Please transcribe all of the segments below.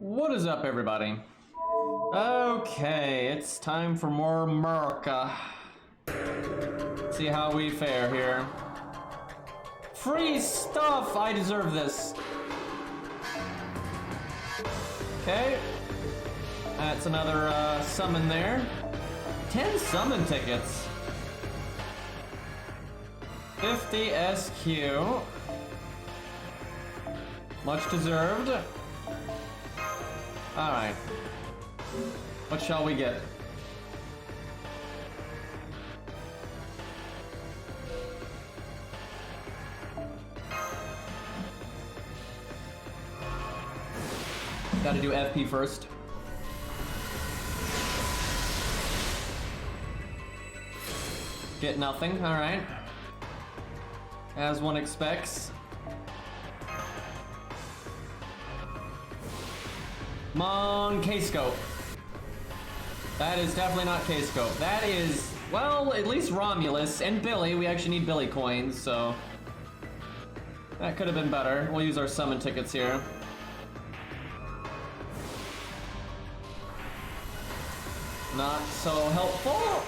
What is up, everybody? Okay, it's time for more Murica. See how we fare here. Free stuff! I deserve this. Okay. That's another summon there. 10 summon tickets. 50 SQ. Much deserved. Alright. What shall we get? Gotta do FP first. Get nothing, alright. As one expects. Come on, K-Scope. That is definitely not K-Scope. That is, well, at least Romulus and Billy. We actually need Billy coins, so that could have been better. We'll use our summon tickets here. Not so helpful.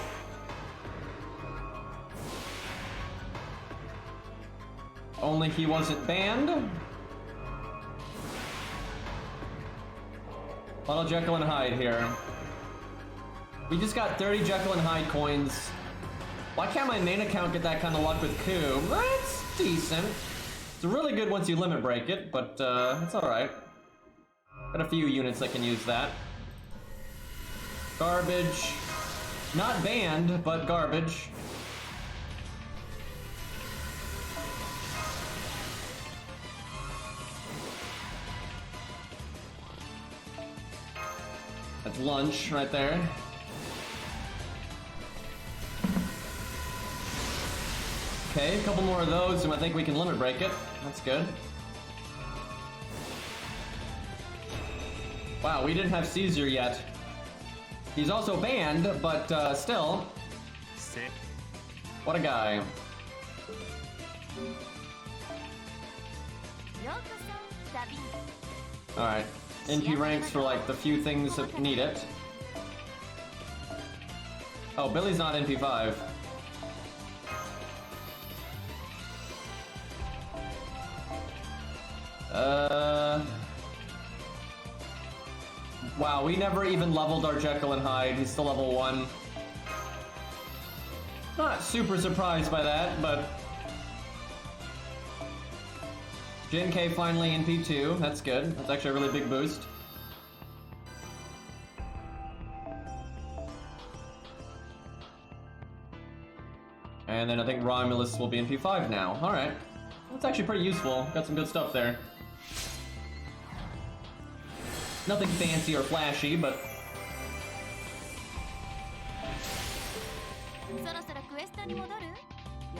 Only he wasn't banned. Little Jekyll and Hyde here. We just got 30 Jekyll and Hyde coins. Why can't my main account get that kind of luck with Coup? That's decent. It's really good once you limit break it, but it's alright. Got a few units that can use that. Garbage. Not banned, but garbage. That's lunch right there. Okay, a couple more of those and I think we can limit break it. That's good. Wow, we didn't have Caesar yet. He's also banned, but still. What a guy. Alright. NP ranks for like the few things that need it. Oh, Billy's not NP5. Wow, we never even leveled our Jekyll and Hyde. He's still level 1. Not super surprised by that, but Jin K finally in P2, that's good. That's actually a really big boost. And then I think Romulus will be in P5 now. Alright. That's actually pretty useful. Got some good stuff there. Nothing fancy or flashy, but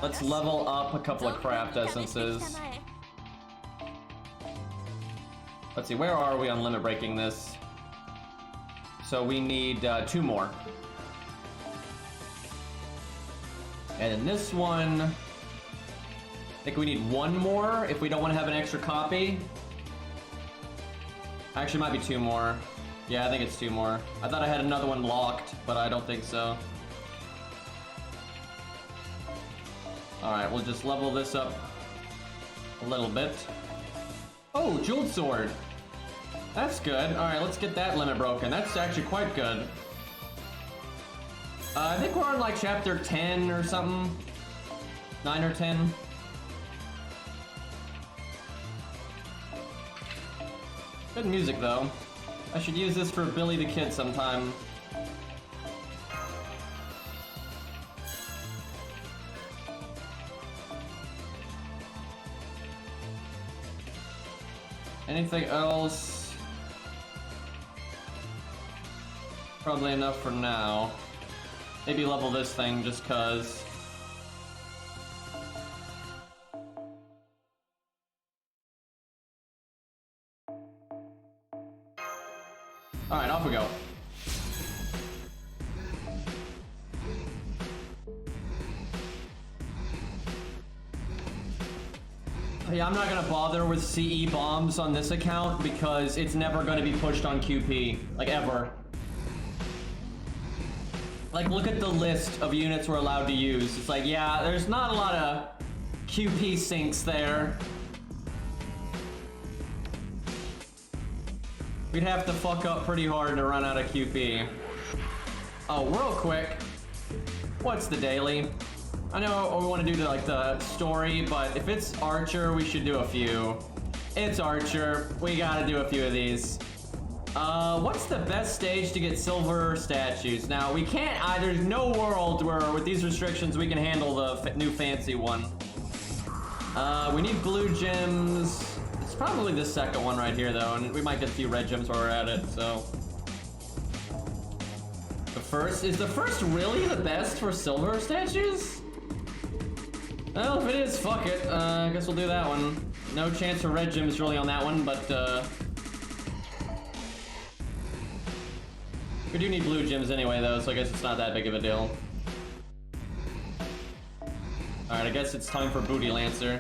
let's level up a couple of craft essences. Let's see, where are we on limit breaking this? So we need 2 more. And in this one, I think we need 1 more if we don't want to have an extra copy. Actually, might be 2 more. Yeah, I think it's 2 more. I thought I had another one locked, but I don't think so. Alright, we'll just level this up a little bit. Oh, Jeweled Sword. That's good. Alright, let's get that limit broken. That's actually quite good. I think we're on like chapter 10 or something. 9 or 10. Good music though. I should use this for Billy the Kid sometime. Anything else? Probably enough for now. Maybe level this thing just cause. Alright, off we go. Yeah, I'm not gonna bother with CE bombs on this account because it's never gonna be pushed on QP, like ever. Like, look at the list of units we're allowed to use. It's like, yeah, there's not a lot of QP sinks there. We'd have to fuck up pretty hard to run out of QP. Oh, real quick. What's the daily? I know we want to do like the story, but if it's Archer, we should do a few. It's Archer. We gotta do a few of these. What's the best stage to get silver statues? Now, we can't, there's no world where with these restrictions we can handle the new fancy one. We need blue gems. It's probably the second one right here though, and we might get a few red gems while we're at it, so. Is the first really the best for silver statues? Well, if it is, fuck it. I guess we'll do that one. No chance for red gems really on that one, but we do need blue gems anyway though, so I guess it's not that big of a deal. Alright, I guess it's time for Booty Lancer.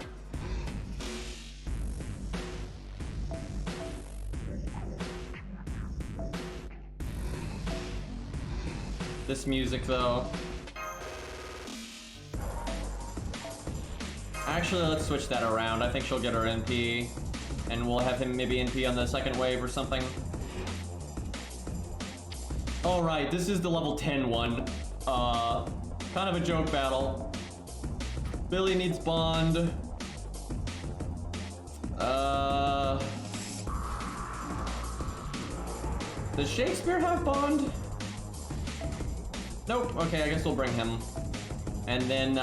This music though. Actually, let's switch that around. I think she'll get her NP, and we'll have him maybe NP on the second wave or something. Alright, this is the level 10 one. Kind of a joke battle. Billy needs Bond. Does Shakespeare have Bond? Nope. Okay, I guess we'll bring him. And then,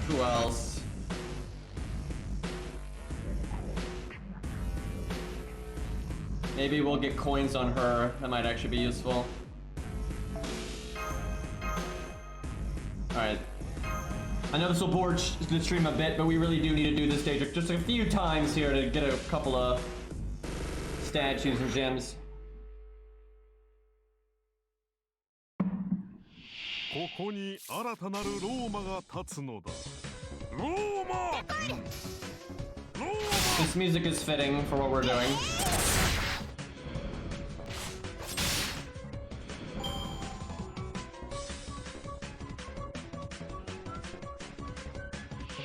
who else? Maybe we'll get coins on her. That might actually be useful. Alright. I know this will bore the stream a bit, but we really do need to do this stage just a few times here to get a couple of statues and gems. ここに新たなるローマが立つのだ。ローマ！ This music is fitting for what we're doing.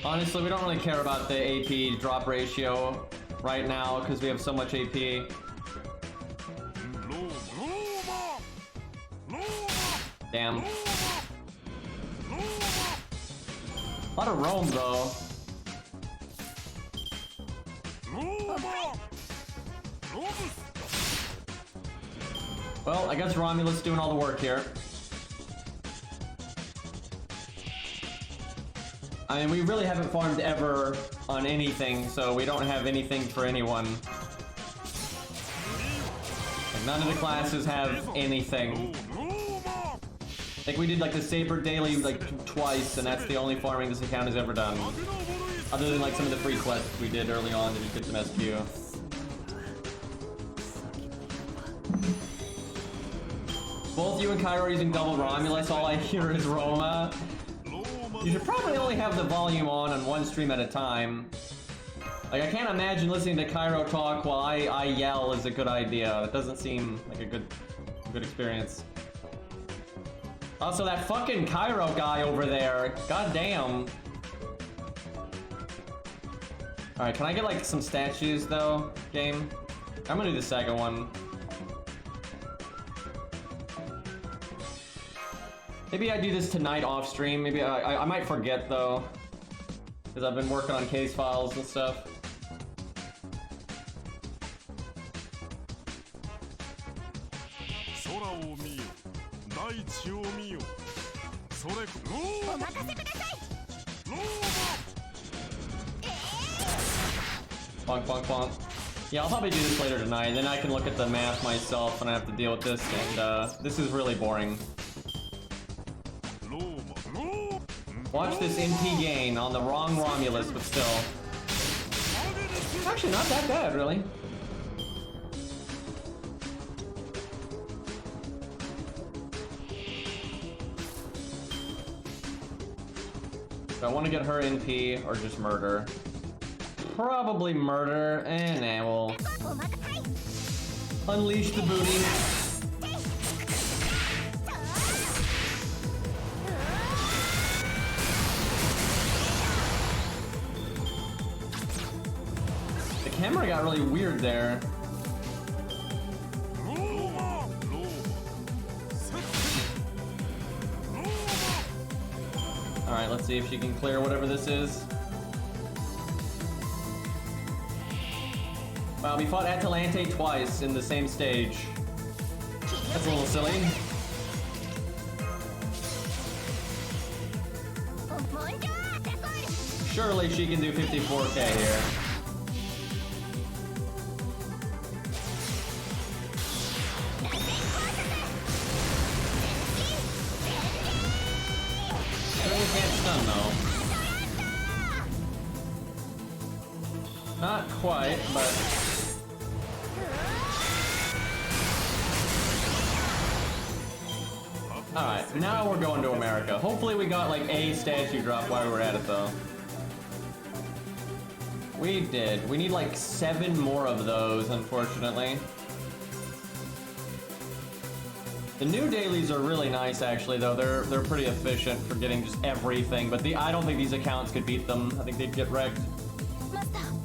Honestly, we don't really care about the AP drop ratio right now because we have so much AP. Damn. A lot of roam though. Well, I guess Romulus doing all the work here. I mean, we really haven't farmed ever on anything, so we don't have anything for anyone. Like, none of the classes have anything. Like, we did like the Saber daily like twice, and that's the only farming this account has ever done. Other than like some of the free quests we did early on to just get some SQ. Both you and Cairo are using double Romulus, all I hear is Roma. You should probably only have the volume on one stream at a time. Like, I can't imagine listening to Cairo talk while I yell is a good idea. It doesn't seem like a good experience. Also, that fucking Cairo guy over there, goddamn. Alright, can I get like some statues though, game? I'm gonna do the second one. Maybe I do this tonight off stream. Maybe I might forget though, because I've been working on case files and stuff. Bonk, bonk, bonk. Yeah, I'll probably do this later tonight, and then I can look at the math myself when I have to deal with this, and this is really boring. Watch this NP gain on the wrong Romulus, but still. It's actually not that bad, really. So I want to get her NP or just murder. probably murder, and we'll unleash the booty. The camera got really weird there. Alright, let's see if she can clear whatever this is. Wow, we fought Atalante twice in the same stage. That's a little silly. Surely she can do 54k here. Certainly can't stun though. Not quite, but... Alright, now we're going to America. Hopefully we got like a statue drop while we were at it though. We did. We need like 7 more of those, unfortunately. The new dailies are really nice actually though. They're pretty efficient for getting just everything, but I don't think these accounts could beat them. I think they'd get wrecked.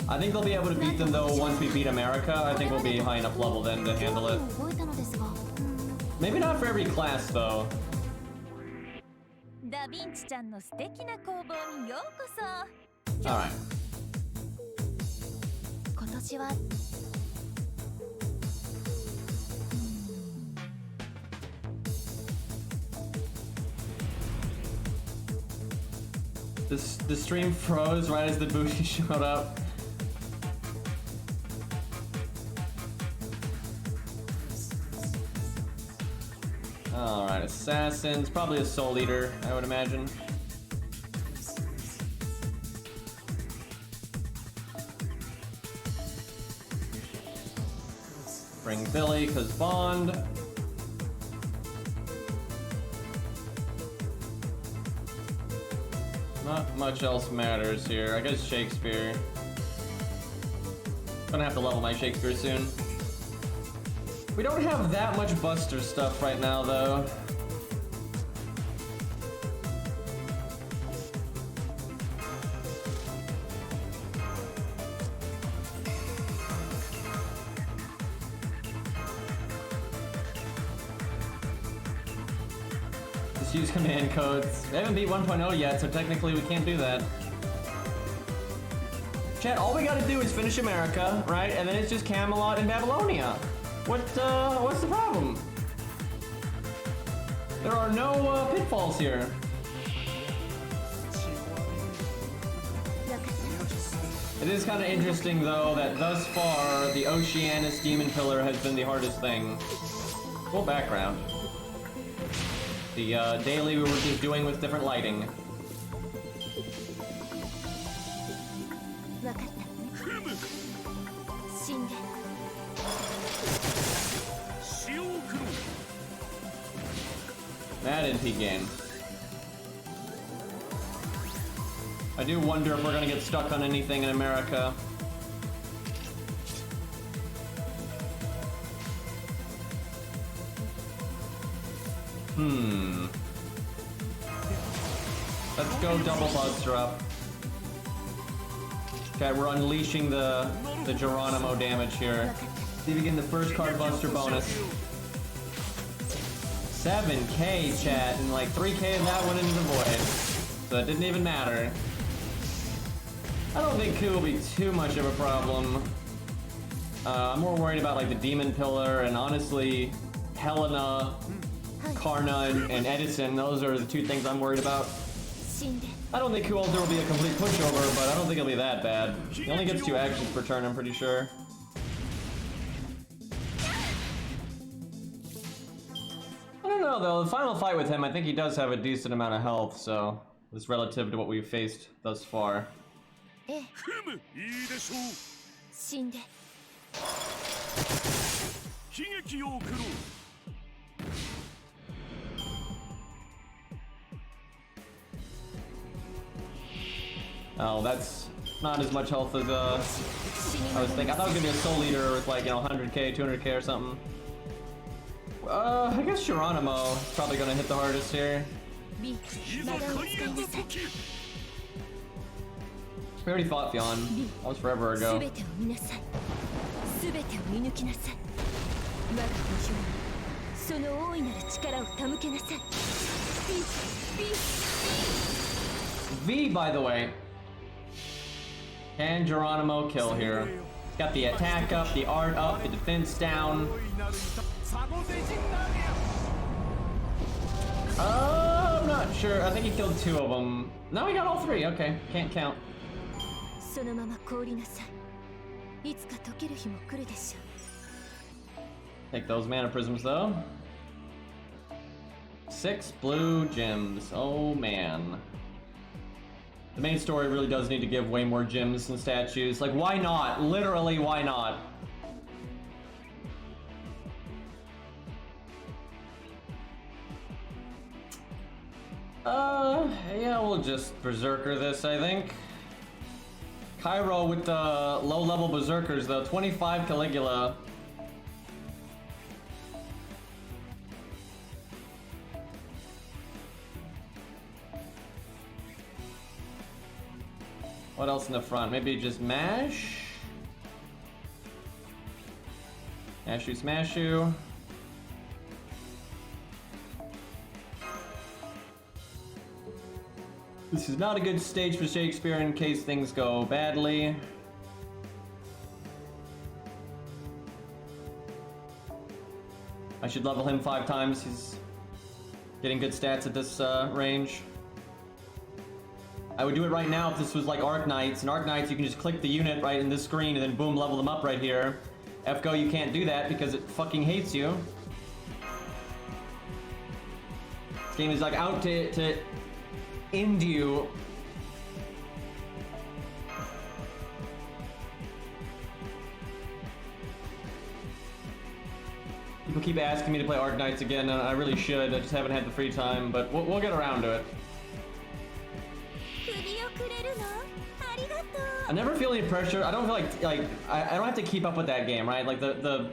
I think they'll be able to beat them though once we beat America. I think we'll be high enough level then to handle it. Maybe not for every class though. Alright. The stream froze right as the booty showed up. Alright, assassins, probably a soul eater, I would imagine. Bring Billy, cause Bond. Not much else matters here. I guess Shakespeare. Gonna have to level my Shakespeare soon. We don't have that much Buster stuff right now, though. Just use command codes. We haven't beat 1.0 yet, so technically we can't do that. Chat, all we gotta do is finish America, right? And then it's just Camelot and Babylonia. What's the problem? There are no pitfalls here. It is kind of interesting though that thus far the Oceanus Demon Pillar has been the hardest thing. Cool background. The daily we were just doing with different lighting. Mad NP game. I do wonder if we're gonna get stuck on anything in America. Let's go double Buster up. Okay, we're unleashing the Geronimo damage here. See if we get the first card Buster bonus. 7k, chat, and like 3k of that went into the void. So it didn't even matter. I don't think Ku will be too much of a problem. I'm more worried about like the Demon Pillar and honestly Helena, Karna, and Edison. Those are the 2 things I'm worried about. I don't think Ku Ultra will be a complete pushover, but I don't think it'll be that bad. He only gets 2 actions per turn, I'm pretty sure. I don't know though, the final fight with him, I think he does have a decent amount of health, so it's relative to what we've faced thus far. Oh, that's not as much health as I was thinking. I thought it was gonna be a soul leader with like, you know, 100k, 200k or something. I guess Geronimo is probably gonna hit the hardest here. We already fought Fionn. That was forever ago. V, by the way. Can Geronimo kill here? He's got the attack up, the art up, the defense down. I'm not sure. I think he killed 2 of them. No, he got all 3. Okay, can't count. Take those mana prisms though. 6 blue gems. Oh man. The main story really does need to give way more gems and statues. Like, why not? Literally, why not? Yeah, we'll just Berserker this, I think. Cairo with the low-level Berserkers, though. 25 Caligula. What else in the front? Maybe just mash? Mash you, smash you. This is not a good stage for Shakespeare in case things go badly. I should level him 5 times. He's getting good stats at this range. I would do it right now if this was like Arc Knights. And Arc Knights, you can just click the unit right in this screen and then boom, level them up right here. FGO, you can't do that because it fucking hates you. This game is like out to end you. People keep asking me to play Arc Knights again, and I really should. I just haven't had the free time, but we'll get around to it. I never feel any pressure. I don't feel like I don't have to keep up with that game, right? Like the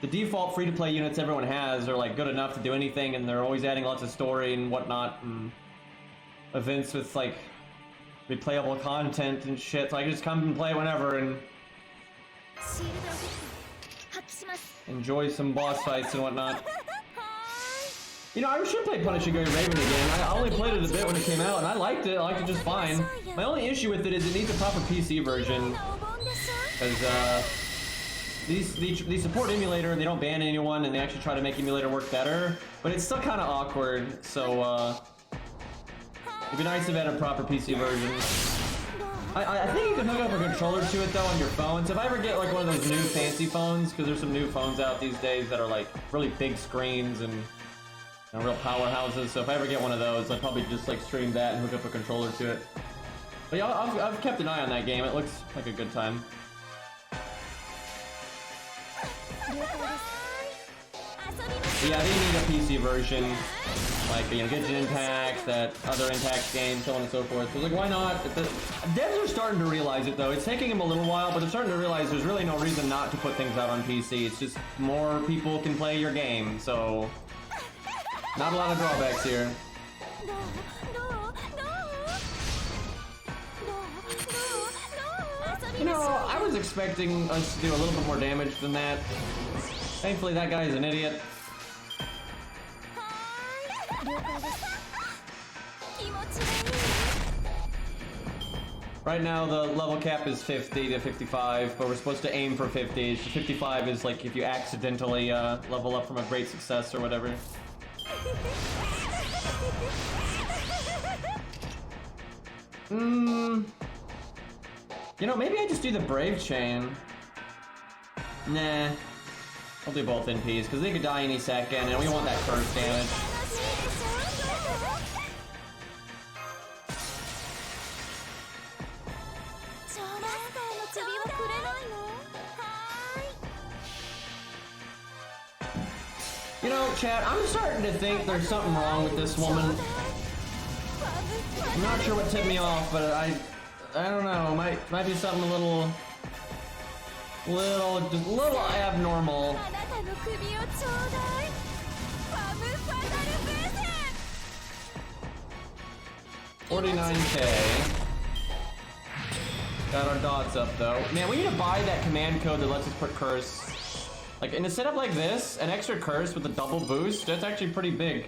default free-to-play units everyone has are like good enough to do anything, and they're always adding lots of story and whatnot, and events with like replayable content and shit. So I can just come and play whenever and enjoy some boss fights and whatnot. You know, I should play Punishing Raven again. I only played it a bit when it came out, and I liked it. I liked it just fine. My only issue with it is it needs a proper PC version, because these support emulator and they don't ban anyone, and they actually try to make emulator work better. But it's still kind of awkward. So it'd be nice if it had a proper PC version. I think you can hook up a controller to it though on your phone. So if I ever get like one of those new fancy phones, because there's some new phones out these days that are like really big screens and real powerhouses, so if I ever get one of those, I'll probably just like stream that and hook up a controller to it. But yeah, I've kept an eye on that game. It looks like a good time. But yeah, they need a PC version, like, you know, Genshin Impact, that other Impact game, so on and so forth. So like, why not? Devs are starting to realize it though. It's taking them a little while, but they're starting to realize there's really no reason not to put things out on PC. It's just more people can play your game, so not a lot of drawbacks here. You know, I was expecting us to do a little bit more damage than that. Thankfully, that guy is an idiot. Right now, the level cap is 50 to 55, but we're supposed to aim for 50. 55 is like if you accidentally level up from a great success or whatever. You know, maybe I just do the Brave Chain. Nah. I'll do both NPs, because they could die any second, and we want that curse damage. You know, chat, I'm starting to think there's something wrong with this woman. I'm not sure what tipped me off, but I don't know. Might be something a little abnormal. 49K. Got our dots up though. Man, we need to buy that command code that lets us put curse. Like in a setup like this, an extra curse with a double boost, that's actually pretty big.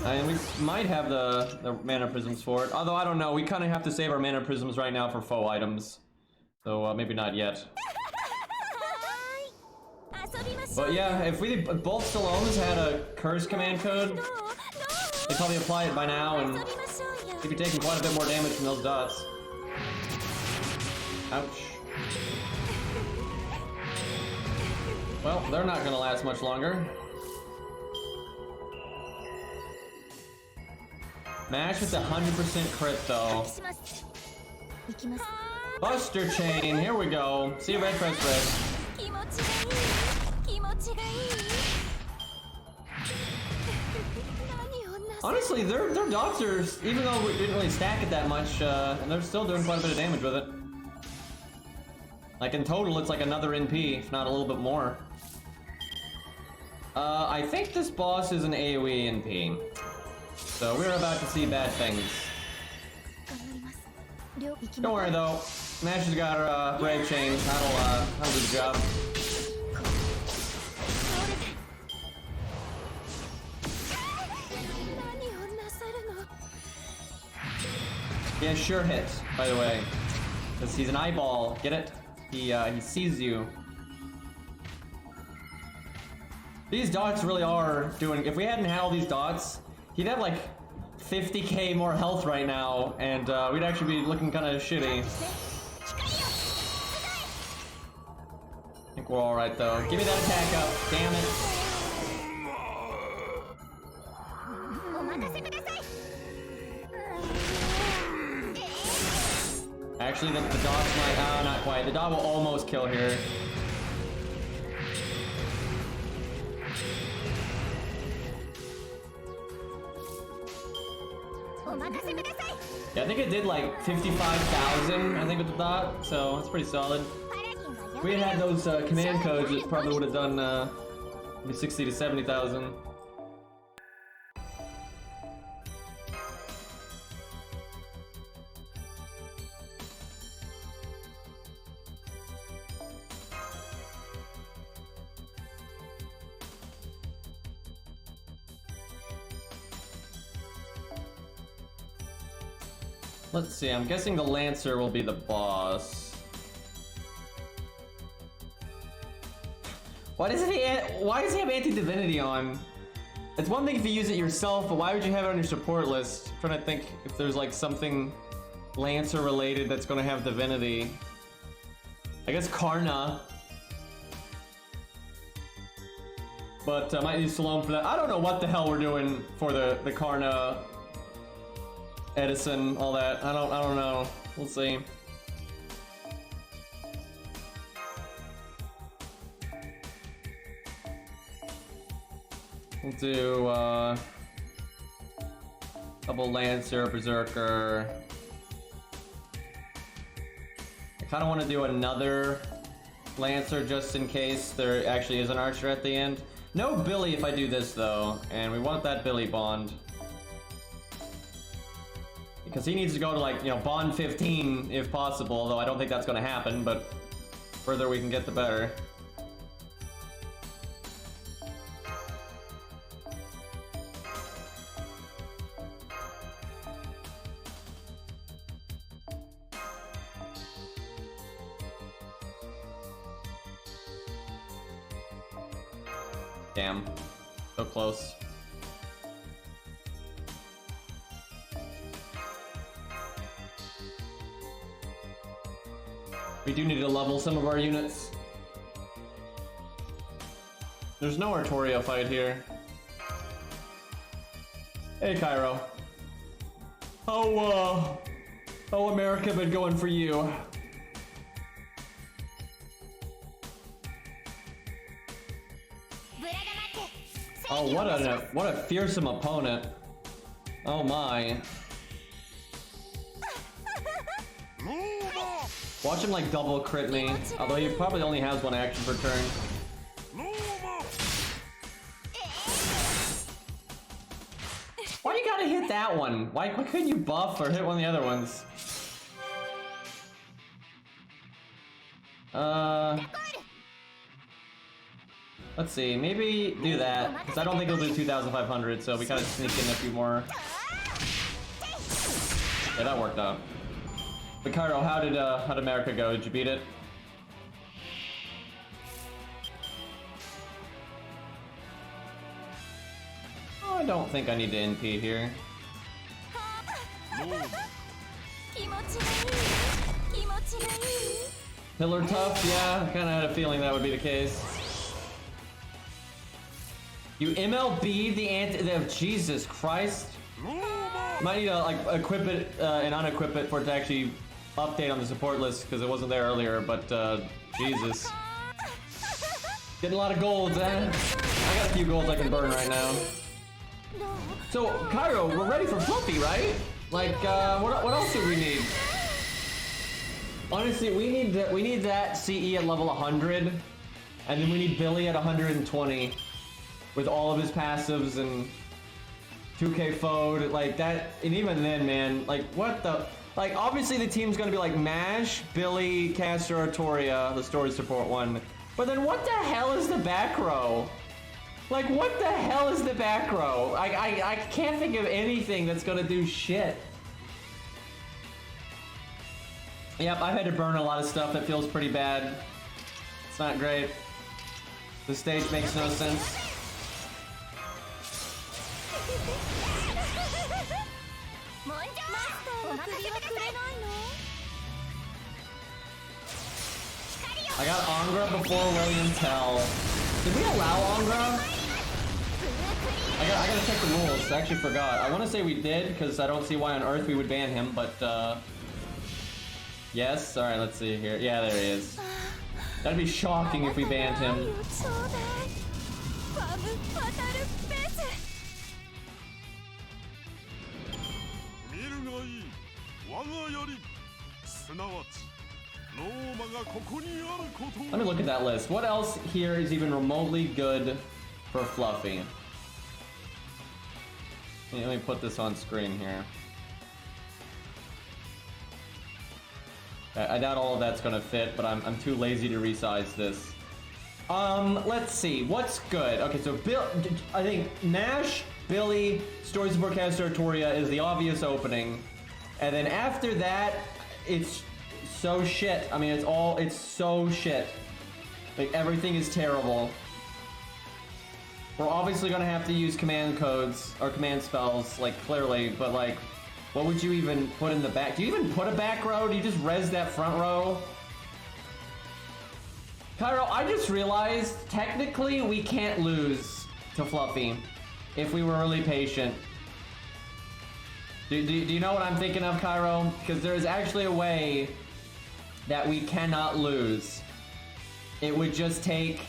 And we might have the mana prisms for it. Although I don't know, we kind of have to save our mana prisms right now for foe items. So maybe not yet. But yeah, if both Stallones had a curse command code, they'd probably apply it by now and they'd be taking quite a bit more damage from those dots. Ouch. Well, they're not gonna last much longer. Mash with the 100% crit though. Buster chain, here we go. See red press red. Honestly, their dots are, even though we didn't really stack it that much, and they're still doing quite a bit of damage with it. Like in total, it's like another NP, if not a little bit more. I think this boss is an AoE NP. So we're about to see bad things. Don't worry though, Mash has got her brave chain. That'll do the job. Yeah, sure hit, by the way, because he's an eyeball. Get it? He sees you. These dots really are doing. If we hadn't had all these dots, he'd have like 50k more health right now, and we'd actually be looking kind of shitty. I think we're all right though. Give me that attack up, damn it. Actually, the dots might. Not quite. The dot will almost kill here. Yeah, I think it did like 55,000, I think, with the dot, so that's pretty solid. If we had those command codes, it probably would have done maybe 60 to 70,000. Let's see, I'm guessing the Lancer will be the boss. Why does he have anti-divinity on? It's one thing if you use it yourself, but why would you have it on your support list? I'm trying to think if there's like something Lancer related that's gonna have divinity. I guess Karna. But I might use Stallone for that. I don't know what the hell we're doing for the Karna, Edison, all that. I don't know. We'll see. We'll do double Lancer, Berserker. I kind of want to do another Lancer just in case there actually is an Archer at the end. No Billy if I do this though, and we want that Billy bond. Because he needs to go to like, bond 15 if possible, although I don't think that's going to happen, but further we can get the better. Damn. So close. We do need to level some of our units. There's no Artorio fight here. Hey, Cairo. How America been going for you? Oh, what a fearsome opponent. Oh my. Watch him like double crit me. Although he probably only has one action per turn. Why you gotta hit that one? Why couldn't you buff or hit one of the other ones? Let's see, maybe do that, because I don't think he'll do 2,500, so we kind of sneak in a few more. Yeah, that worked out. But Cairo, how did Murica go? Did you beat it? Oh, I don't think I need to NP here. Pillar tough? Yeah, I kind of had a feeling that would be the case. You MLB'd the Jesus Christ. Might need to like equip it and unequip it for it to actually update on the support list because it wasn't there earlier, but Jesus. Getting a lot of golds, eh? I got a few golds I can burn right now. So, Cairo, we're ready for Fluffy, right? Like, what else do we need? Honestly, we need that CE at level 100, and then we need Billy at 120 with all of his passives and 2k Fode, like that. And even then, man, like what the, like obviously the team's gonna be like Mash, Billy, Caster, Artoria, the story support one, but then what the hell is the back row? Like what the hell is the back row? I can't think of anything that's gonna do shit. Yep, I've had to burn a lot of stuff that feels pretty bad. It's not great. The stage makes no sense. I got Angra before William Tell. Did we allow Angra? I gotta check the rules. I actually forgot. I want to say we did because I don't see why on earth we would ban him, but yes. All right, let's see here. Yeah, there he is. That'd be shocking if we banned him. Let me look at that list. What else here is even remotely good for Fluffy? Let me put this on screen here. I doubt all of that's gonna fit, but I'm too lazy to resize this. Let's see, what's good? Okay, so I think Nash, Billy, Story Support Caster, Artoria is the obvious opening. And then after that, it's so shit. I mean, it's so shit. Like, everything is terrible. We're obviously gonna have to use command codes, or command spells, like, clearly, but like, what would you even put in the back? Do you even put a back row? Do you just res that front row? Cairo, I just realized, technically, we can't lose to Fluffy if we were really patient. Do you know what I'm thinking of, Cairo? Because there is actually a way that we cannot lose. It would just take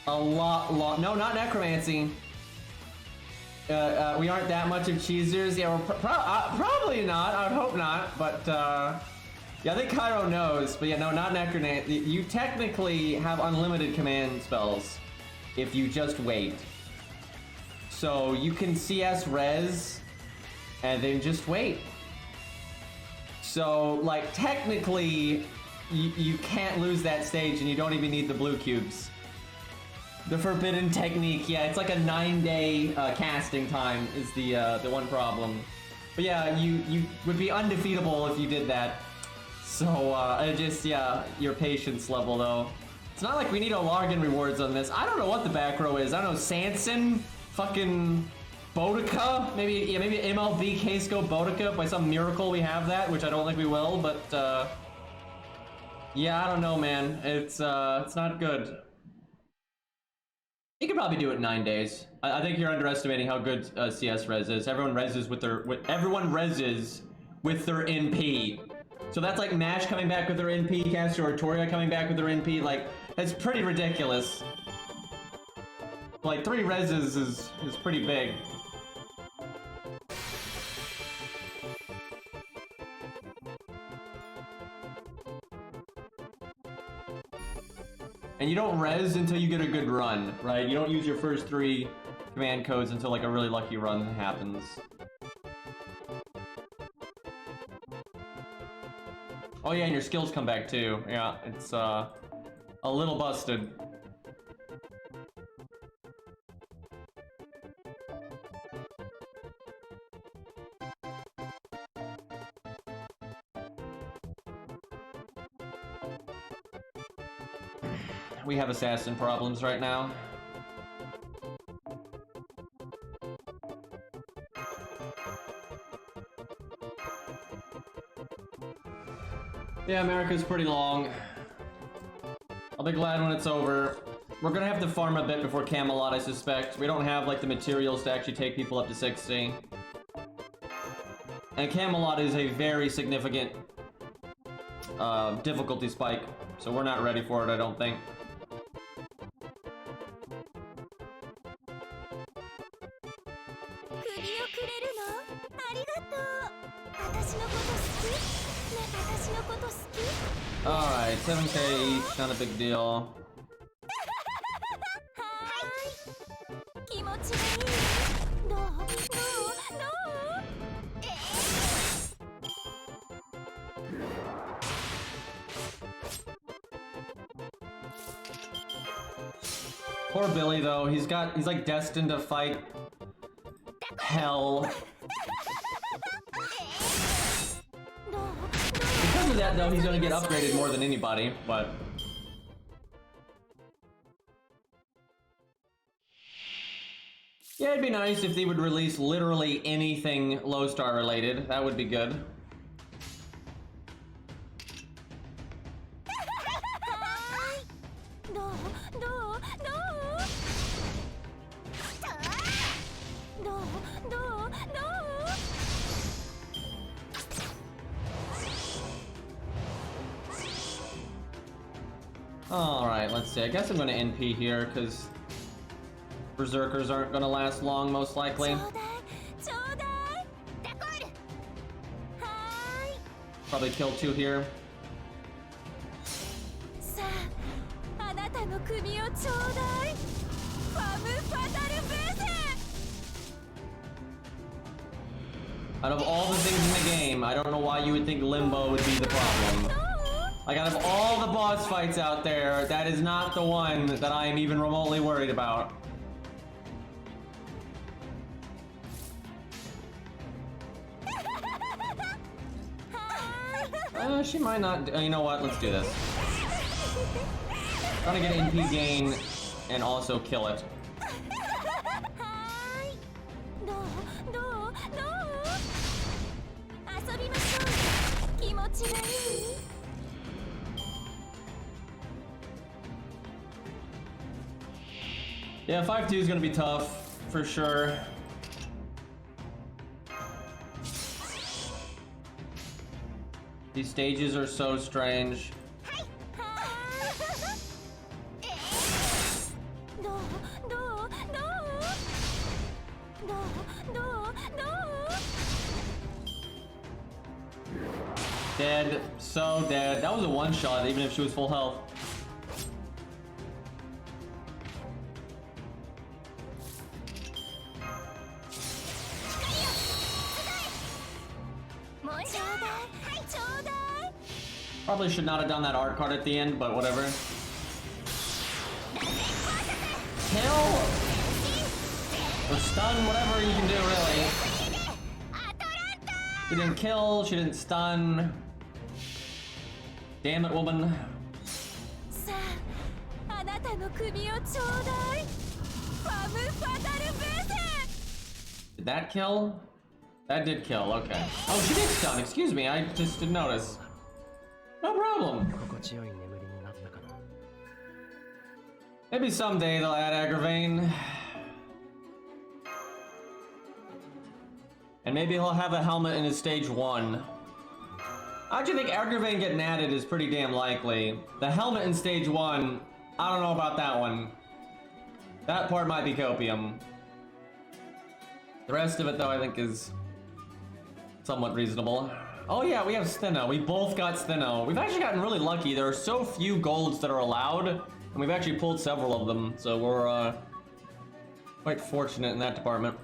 a lot, no, not necromancy. We aren't that much of cheesers. Yeah, we're probably not. I would hope not. But yeah, I think Cairo knows. But yeah, no, not necromancy. You technically have unlimited command spells if you just wait. So you can CS res and then just wait. So like technically, you can't lose that stage, and you don't even need the blue cubes. The forbidden technique, yeah, it's like a 9-day casting time is the one problem. But yeah, you would be undefeatable if you did that. So just, yeah, your patience level though. It's not like we need a login rewards on this. I don't know what the back row is. I don't know, Sanson, fucking Boudica, maybe, yeah, maybe MLB K-Scope Boudica. By some miracle we have that, which I don't think we will, but yeah, I don't know, man. It's not good. You could probably do it in 9 days. I think you're underestimating how good CS res is. Everyone reses with their NP. So that's like Mash coming back with their NP, Caster or Artoria coming back with their NP. Like, that's pretty ridiculous. Like 3 reses is pretty big. And you don't res until you get a good run, right? You don't use your first 3 command codes until like a really lucky run happens. Oh yeah, and your skills come back too. Yeah, it's a little busted. We have assassin problems right now. Yeah, America's pretty long. I'll be glad when it's over. We're gonna have to farm a bit before Camelot, I suspect. We don't have like the materials to actually take people up to 60. And Camelot is a very significant difficulty spike, so we're not ready for it, I don't think. Alright, 7k each, not a big deal. Poor Billy though, he's like destined to fight hell. Because of that though, he's gonna get upgraded more than anybody, but... Yeah, it'd be nice if they would release literally anything low star related. That would be good. Alright, let's see. I guess I'm gonna NP here, because Berserkers aren't gonna last long, most likely. Probably kill 2 here. Out of all the things in the game, I don't know why you would think Limbo would be the problem. Like, out of all the boss fights out there, that is not the one that I am even remotely worried about. She might not. You know what? Let's do this. Trying to get NP gain and also kill it. Yeah, 5-2 is gonna be tough, for sure. These stages are so strange. Dead, so dead. That was a one-shot, even if she was full health. Probably should not have done that art card at the end, but whatever. Kill! Or stun, whatever you can do, really. She didn't kill, she didn't stun. Damn it, woman. Did that kill? That did kill, okay. Oh, she did stun, excuse me, I just didn't notice. No problem. Maybe someday they'll add Agravain. And maybe he'll have a helmet in his stage 1. I actually think Agravain getting added is pretty damn likely. The helmet in stage 1, I don't know about that one. That part might be copium. The rest of it, though, I think is somewhat reasonable. Oh yeah, we have Steno. We both got Steno. We've actually gotten really lucky. There are so few golds that are allowed And we've actually pulled several of them, so we're quite fortunate in that department.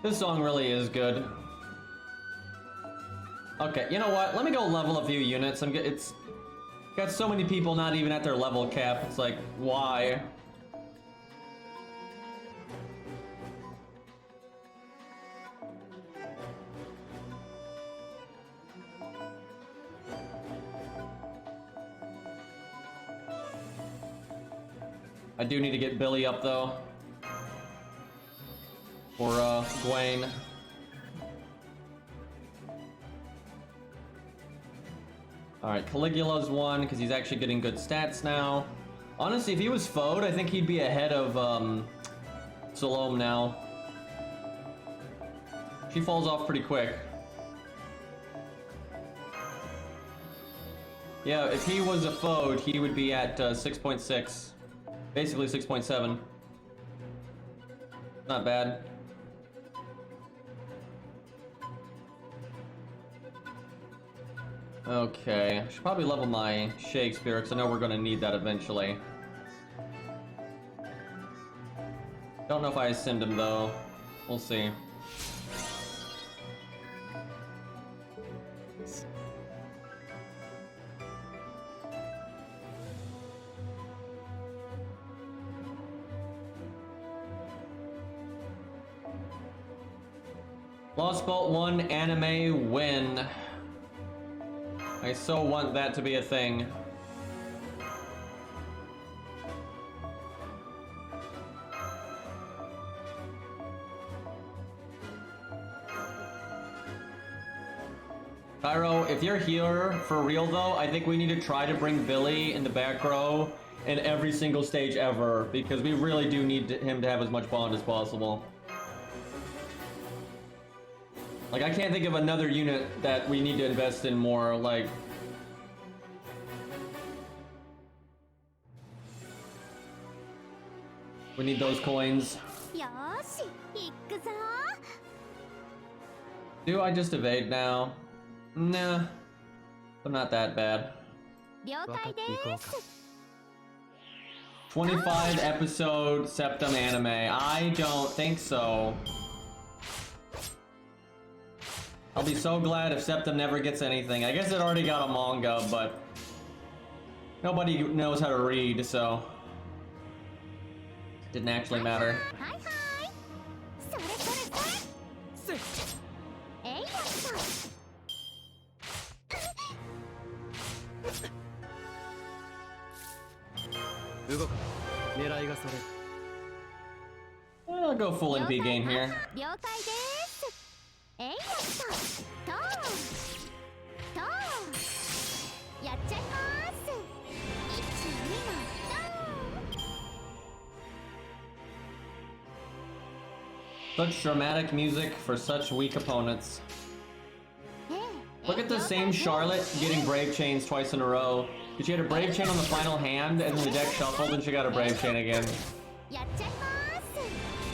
This song really is good. Okay, you know what? Let me go level a few units. It's got so many people not even at their level cap. It's like, why? I do need to get Billy up though. For Gwaine. Alright, Caligula's one because he's actually getting good stats now. Honestly, if he was FO'd, I think he'd be ahead of Salome now. She falls off pretty quick. Yeah, if he was a FO'd, he would be at 6.6. Basically 6.7. Not bad. Okay, I should probably level my Shakespeare because I know we're going to need that eventually. Don't know if I ascend him though. We'll see. Lost Bolt 1 anime win. I so want that to be a thing. Cairo, if you're here for real though, I think we need to try to bring Billy in the back row in every single stage ever, because we really do need him to have as much bond as possible. Like, I can't think of another unit that we need to invest in more, like... We need those coins. Do I just evade now? Nah. I'm not that bad. 25 episode Septum anime. I don't think so. I'll be so glad if Septum never gets anything. I guess it already got a manga, but nobody knows how to read, so it didn't actually matter. I'll go full NP gain here. Such dramatic music for such weak opponents. Look at the same Charlotte getting Brave Chains twice in a row. She had a Brave Chain on the final hand, and then the deck shuffled, and she got a Brave Chain again.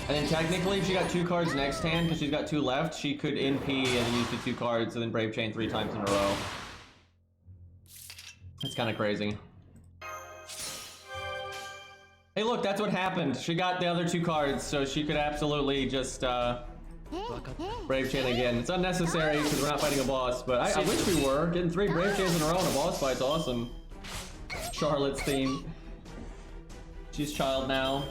And then technically, if she got 2 cards next hand, because she's got 2 left, she could NP and then use the 2 cards, and then Brave Chain 3 times in a row. That's kind of crazy. Hey look, that's what happened. She got the other 2 cards, so she could absolutely just, Brave Chain again. It's unnecessary, because we're not fighting a boss, but I wish we were. Getting 3 Brave Chains in a row in a boss fight's awesome. Charlotte's theme. She's child now.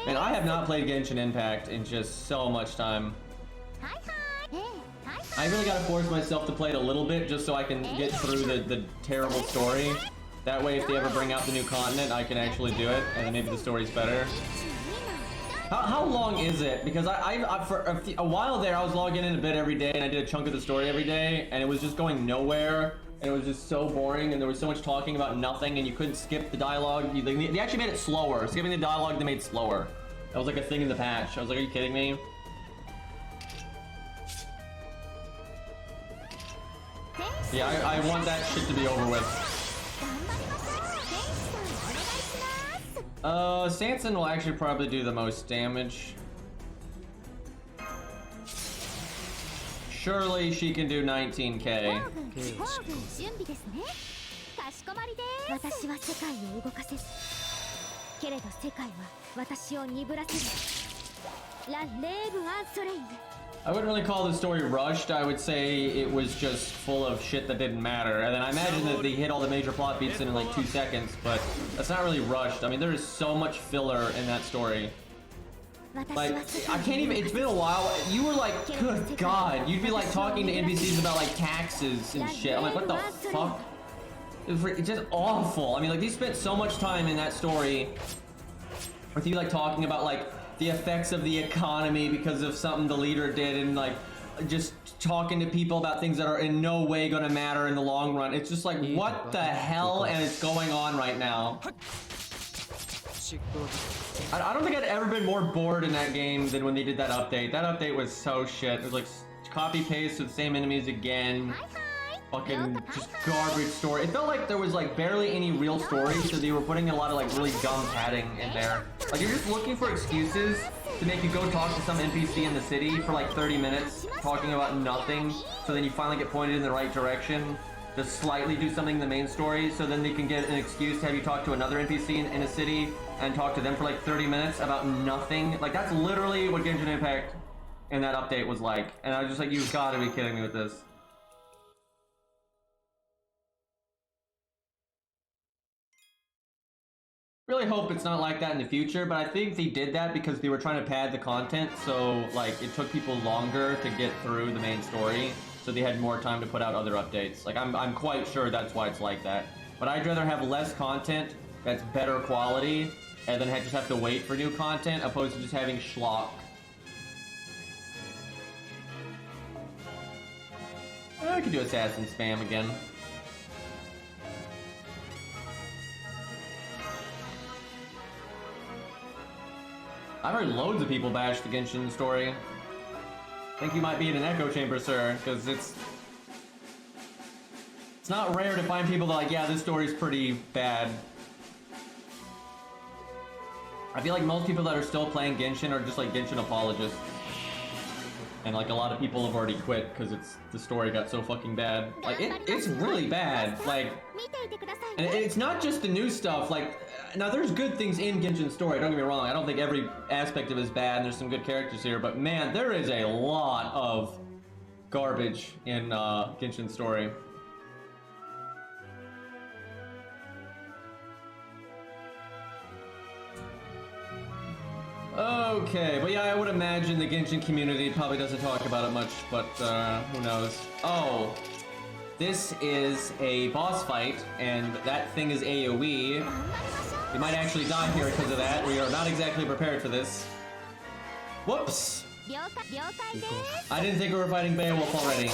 And I have not played Genshin Impact in just so much time. I really gotta force myself to play it a little bit just so I can get through the terrible story. That way, if they ever bring out the new continent, I can actually do it, and then maybe the story's better. How long is it? Because for a while there, I was logging in a bit every day, and I did a chunk of the story every day, and it was just going nowhere, and it was just so boring, and there was so much talking about nothing, and you couldn't skip the dialogue. They actually made it slower. Skipping the dialogue, they made it slower. That was like a thing in the patch. I was like, are you kidding me? Yeah, I want that shit to be over with. Sanson will actually probably do the most damage. Surely she can do 19k. 準備ですね。かしこまりです。私は世界を動かせず。けれど世界は私を鈍らせる。ラ・レーブ・アンソレイン。 I wouldn't really call the story rushed. I would say it was just full of shit that didn't matter. And then I imagine that they hit all the major plot beats in like 2 seconds, but that's not really rushed. I mean, there is so much filler in that story. Like, I can't even, it's been a while. You were like, good God. You'd be like talking to NPCs about like taxes and shit. I'm like, what the fuck? It's just awful. I mean, like, they spent so much time in that story with you like talking about like the effects of the economy because of something the leader did, and like just talking to people about things that are in no way gonna matter in the long run. It's just like, what the hell is going on right now? I don't think I'd ever been more bored in that game than when they did that update. That update was so shit. It was like copy paste of the same enemies again. Fucking just garbage story. It felt like there was like barely any real story, so they were putting a lot of like really dumb padding in there. Like, you're just looking for excuses to make you go talk to some NPC in the city for like 30 minutes, talking about nothing, so then you finally get pointed in the right direction to slightly do something in the main story, so then they can get an excuse to have you talk to another NPC in a city and talk to them for like 30 minutes about nothing. Like, that's literally what Genshin Impact in that update was like. And I was just like, you've got to be kidding me with this. Really hope it's not like that in the future, but I think they did that because they were trying to pad the content, so like it took people longer to get through the main story, so they had more time to put out other updates. Like, I'm quite sure that's why it's like that. But I'd rather have less content that's better quality and then just have to wait for new content opposed to just having schlock. I could do assassin spam again. I've heard loads of people bash the Genshin story. I think you might be in an echo chamber, sir, because it's not rare to find people that are like, yeah, this story's pretty bad. I feel like most people that are still playing Genshin are just like Genshin apologists. And like a lot of people have already quit because the story got so fucking bad. Like, it's really bad. Like, and it's not just the new stuff. Like, now there's good things in Genshin story, don't get me wrong. I don't think every aspect of it is bad, and there's some good characters here, but man, there is a lot of garbage in Genshin story. Okay, but yeah, I would imagine the Genshin community probably doesn't talk about it much, but who knows. Oh, this is a boss fight, and that thing is AoE. We might actually die here because of that. We are not exactly prepared for this. Whoops! I didn't think we were fighting Beowulf already.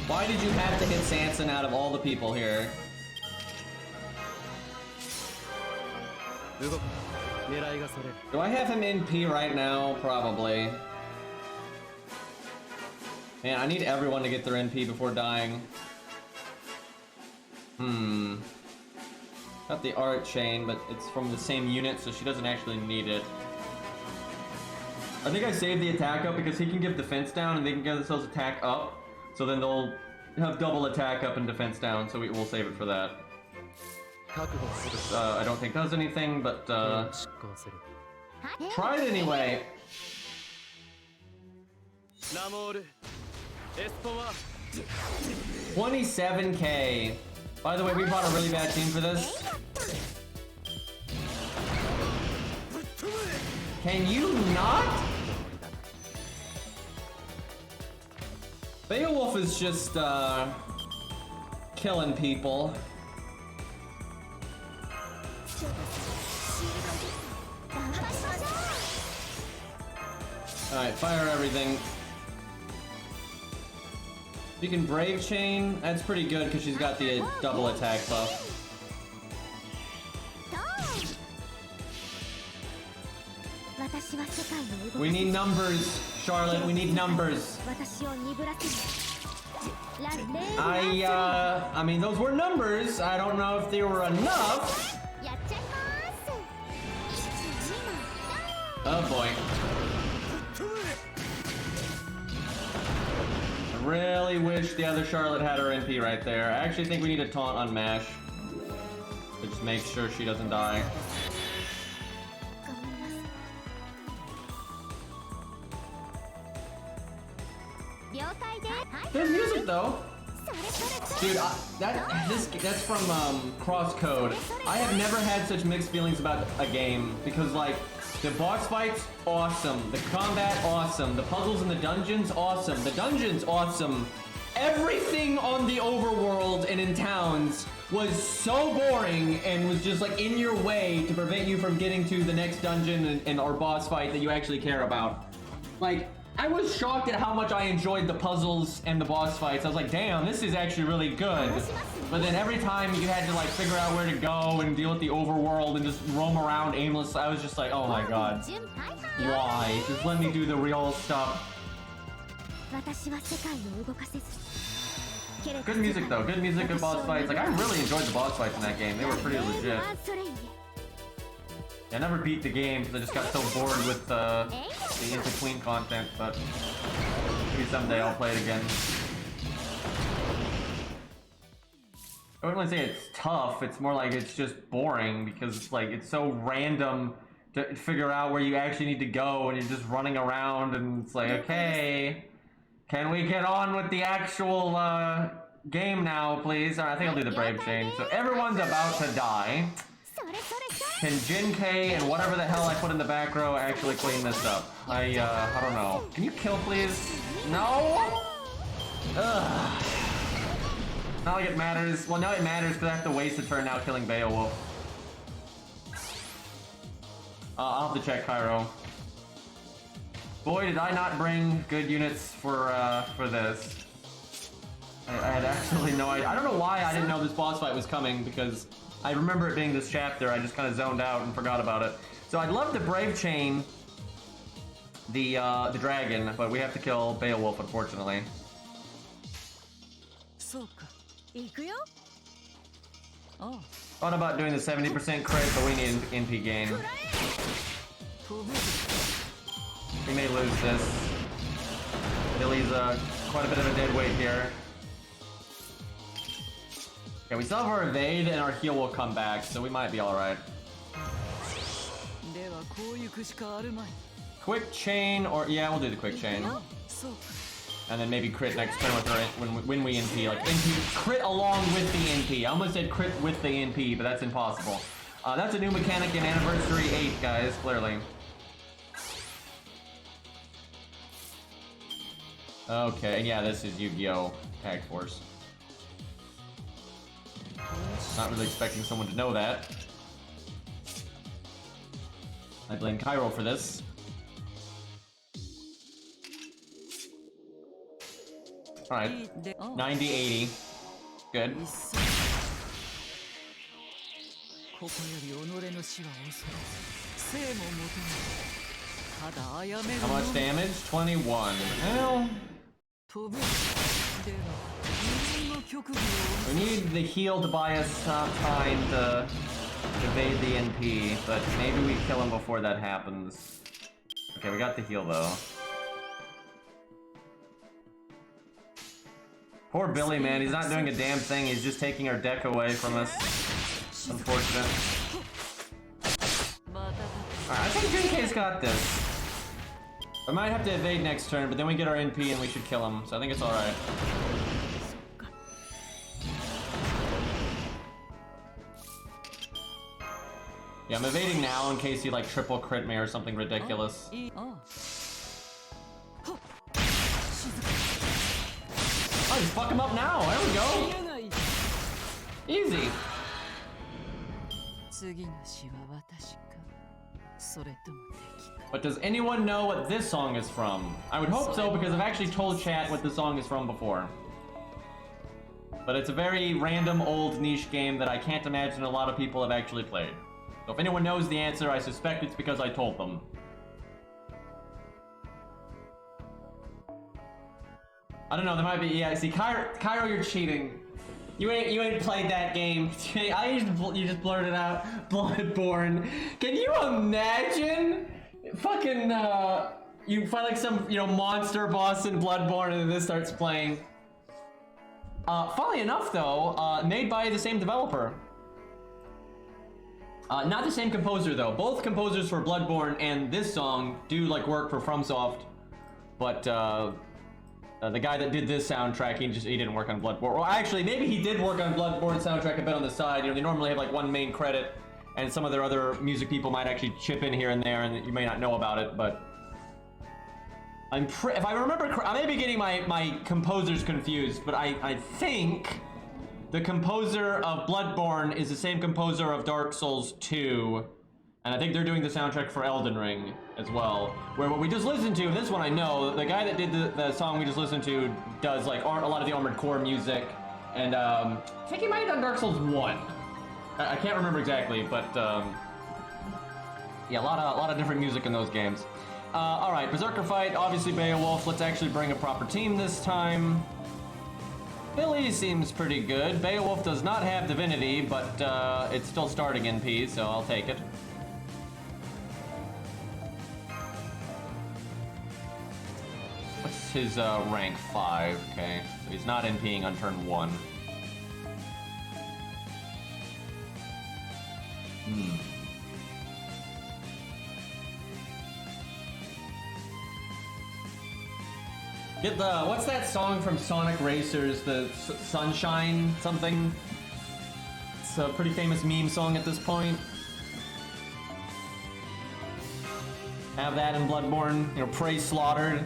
Why did you have to hit Sanson out of all the people here? Do I have him in P right now? Probably. Man, I need everyone to get their NP before dying. Got the art chain, but it's from the same unit, so she doesn't actually need it. I think I saved the attack up because he can give defense down and they can get themselves attack up. So then they'll have double attack up and defense down, so we'll save it for that. I don't think does anything, but try it anyway. 27k. By the way, we brought a really bad team for this. Can you not? Beowulf is just killing people. Alright, fire everything. You can Brave Chain. That's pretty good because she's got the double attack buff. We need numbers, Charlotte. We need numbers. I mean, those were numbers. I don't know if they were enough. Oh boy. I really wish the other Charlotte had her NP right there. I actually think we need a taunt on Mash. To just make sure she doesn't die. Good music though. Dude, that's from Crosscode. I have never had such mixed feelings about a game because like the boss fights, awesome. The combat, awesome. The puzzles in the dungeons, awesome. The dungeons, awesome. Everything on the overworld and in towns was so boring and was just like in your way to prevent you from getting to the next dungeon and or boss fight that you actually care about. Like, I was shocked at how much I enjoyed the puzzles and the boss fights. I was like, damn, this is actually really good. But then every time you had to like figure out where to go and deal with the overworld and just roam around aimlessly, I was just like, oh my god. Why? Just let me do the real stuff. Good music though, good music, good boss fights. Like, I really enjoyed the boss fights in that game. They were pretty legit. I never beat the game because I just got so bored with the in-between content, but maybe someday I'll play it again. I wouldn't really say it's tough, it's more like it's just boring because it's like it's so random to figure out where you actually need to go and you're just running around and it's like, okay, can we get on with the actual game now, please? Alright, I think I'll do the Brave Chain. So everyone's about to die. Can Jin K and whatever the hell I put in the back row actually clean this up? I don't know. Can you kill, please? No? Ugh. Not like it matters. Well, now it matters because I have to waste a turn now killing Beowulf. I'll have to check Cairo. Boy, did I not bring good units for this. I had absolutely no idea. I don't know why I didn't know this boss fight was coming because I remember it being this chapter. I just kind of zoned out and forgot about it. So I'd love to Brave Chain the dragon, but we have to kill Beowulf, unfortunately. Thought about doing the 70% crit, but we need an NP gain. We may lose this. Billy's quite a bit of a dead weight here. Okay, we still have our evade and our heal will come back, so we might be alright. Quick chain, or yeah, we'll do the quick chain. And then maybe crit next turn with her when we NP. Like NP, crit along with the NP. I almost said crit with the NP, but that's impossible. That's a new mechanic in Anniversary 8, guys, clearly. Okay, and yeah, this is Yu-Gi-Oh! Tag Force. Not really expecting someone to know that. I blame Cairo for this. Alright, 90-80. Good. How much damage? 21. Well, we need the heal to buy us time to evade the NP, but maybe we kill him before that happens. Okay, we got the heal though. Poor Billy, man, he's not doing a damn thing, he's just taking our deck away from us. Unfortunate. Alright, I think JK's got this. I might have to evade next turn, but then we get our NP and we should kill him, so I think it's alright. Yeah, I'm evading now in case you like triple crit me or something ridiculous. Oh, just fuck him up now. There we go. Easy. But does anyone know what this song is from? I would hope so because I've actually told chat what the song is from before. But it's a very random old niche game that I can't imagine a lot of people have actually played. So if anyone knows the answer, I suspect it's because I told them. I don't know, there might be, yeah, see, Cairo, you're cheating. You ain't played that game. You just blurted out Bloodborne. Can you imagine Fucking, you find like some, monster boss in Bloodborne and then this starts playing. Funnily enough though, made by the same developer. Not the same composer though. Both composers for Bloodborne and this song do like work for FromSoft, but the guy that did this soundtrack, he didn't work on Bloodborne. Well, actually, maybe he did work on Bloodborne soundtrack a bit on the side. They normally have like one main credit, and some of their other music people might actually chip in here and there, and you may not know about it. But if I remember, I may be getting my composers confused, but I think the composer of Bloodborne is the same composer of Dark Souls 2. And I think they're doing the soundtrack for Elden Ring as well. Where what we just listened to, this one I know, the guy that did the song we just listened to does like a lot of the Armored Core music. And I think he might have done Dark Souls 1. I can't remember exactly, but yeah, a lot of different music in those games. Alright, Berserker fight, obviously Beowulf. Let's actually bring a proper team this time. Billy seems pretty good. Beowulf does not have Divinity, but it's still starting NP, so I'll take it. What's his rank? 5, okay. So he's not NPing on turn 1. Get the, what's that song from Sonic Racers, the Sunshine something? It's a pretty famous meme song at this point. Have that in Bloodborne, Prey Slaughtered.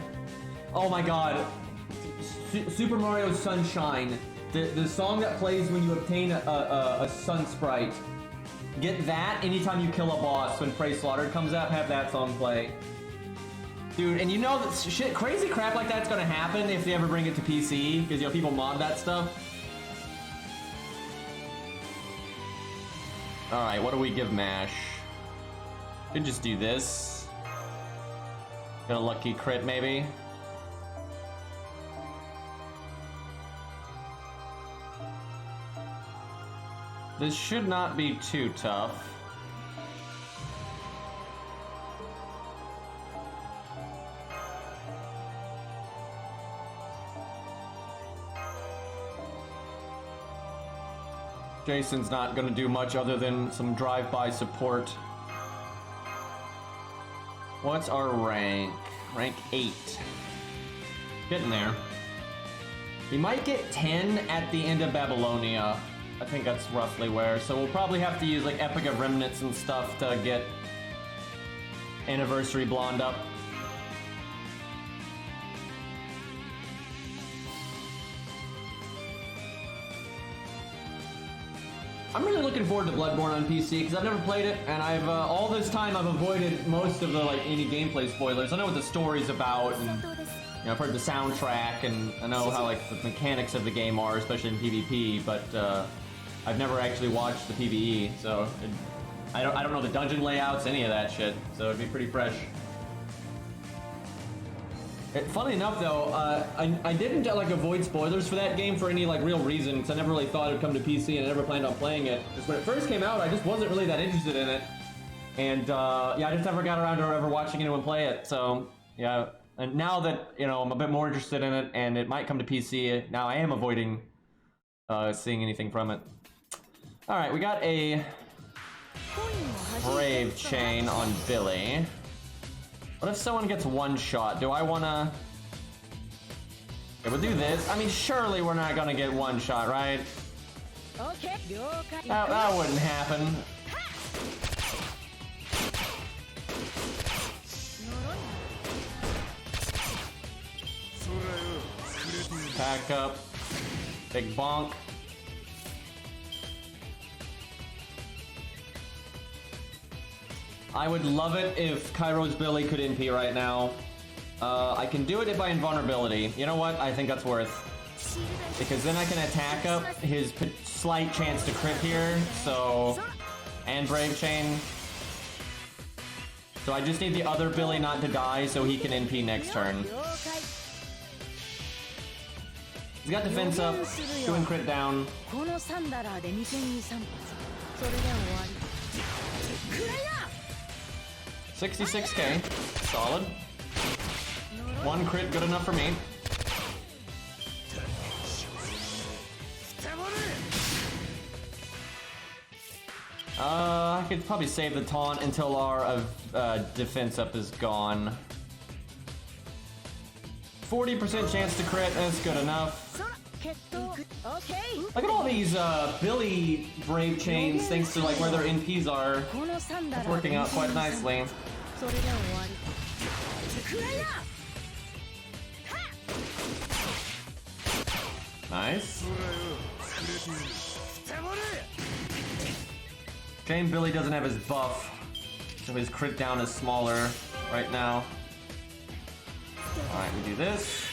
Oh my god. Super Mario Sunshine. The song that plays when you obtain a sun sprite. Get that anytime you kill a boss when Prey Slaughtered comes out, have that song play. Dude, and you know that shit, crazy crap like that's gonna happen if they ever bring it to PC, because people mod that stuff. Alright, what do we give Mash? Could just do this. Get a lucky crit maybe. This should not be too tough. Jason's not gonna do much other than some drive-by support. What's our rank? Rank 8. Getting there. We might get 10 at the end of Babylonia. I think that's roughly where. So we'll probably have to use like Epic of Remnants and stuff to get Anniversary Blonde up. I'm really looking forward to Bloodborne on PC because I've never played it, and I've all this time I've avoided most of the any gameplay spoilers. I know what the story's about, and I've heard the soundtrack, and I know how the mechanics of the game are, especially in PvP. But I've never actually watched the PvE, so I don't know the dungeon layouts, any of that shit. So it'd be pretty fresh. Funny enough, though, I didn't avoid spoilers for that game for any real reason, because I never really thought it would come to PC, and I never planned on playing it. Because when it first came out, I just wasn't really that interested in it, and yeah, I just never got around to ever watching anyone play it. So yeah, and now that I'm a bit more interested in it, and it might come to PC, now I am avoiding seeing anything from it. All right, we got a Brave Chain on Billy. What if someone gets one shot? Do I wanna... Okay, we'll do this. I mean, surely we're not gonna get one shot, right? That wouldn't happen. Back up. Big bonk. I would love it if Kairo's Billy could NP right now. I can do it by invulnerability. You know what? I think that's worth. Because then I can attack up his slight chance to crit here, so... And Brave Chain. So I just need the other Billy not to die so he can NP next turn. He's got defense up, doing crit down. 66k. Solid. One crit, good enough for me. I could probably save the taunt until our defense up is gone. 40% chance to crit, that's good enough. Look at all these Billy Brave chains thanks to like where their NPs are. It's working out quite nicely. Nice. Shame Billy doesn't have his buff, so his crit down is smaller right now. Alright, we do this.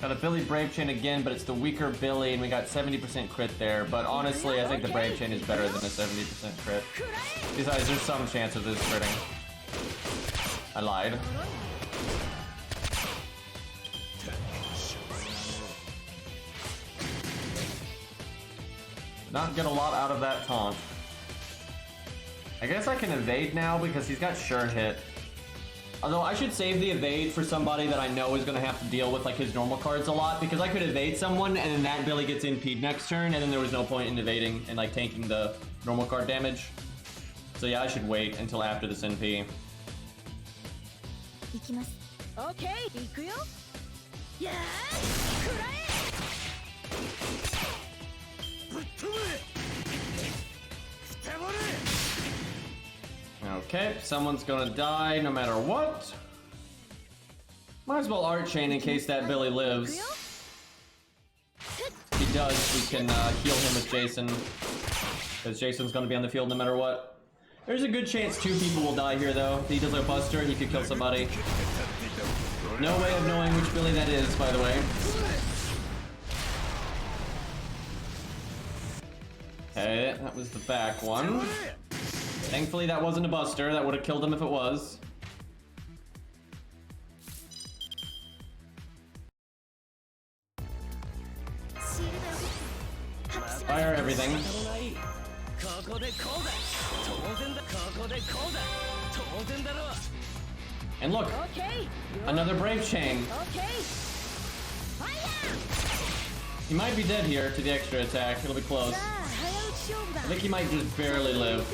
Got a Billy Brave Chain again, but it's the weaker Billy, and we got 70% crit there. But honestly, I think the Brave Chain is better than a 70% crit. Besides, there's some chance of this critting. I lied. Not get a lot out of that taunt. I guess I can evade now because he's got sure hit. Although I should save the evade for somebody that I know is going to have to deal with like his normal cards a lot, because I could evade someone and then that Billy gets NP'd next turn and then there was no point in evading and like tanking the normal card damage. So yeah, I should wait until after this NP. Okay, yeah. Okay, someone's gonna die no matter what. Might as well Art Chain in case that Billy lives. If he does, we can heal him with Jason, because Jason's gonna be on the field no matter what. There's a good chance 2 people will die here though. If he does a Buster, he could kill somebody. No way of knowing which Billy that is, by the way. Okay, that was the back one. Thankfully that wasn't a Buster, that would have killed him if it was. Fire everything. And look, another Brave Chain. He might be dead here to the extra attack, it'll be close. I think he might just barely live.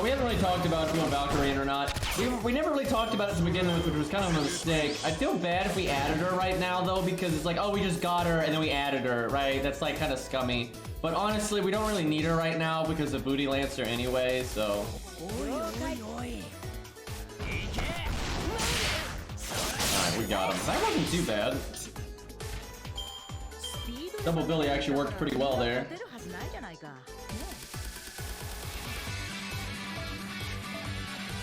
We haven't really talked about if we want Valkyrie in or not. We never really talked about it to begin with, which was kind of a mistake. I feel bad if we added her right now, though, because it's like, oh, we just got her and then we added her, right? That's like kind of scummy. But honestly, we don't really need her right now because of Booty Lancer anyway, so... Alright, we got him. That wasn't too bad. Double Billy actually worked pretty well there.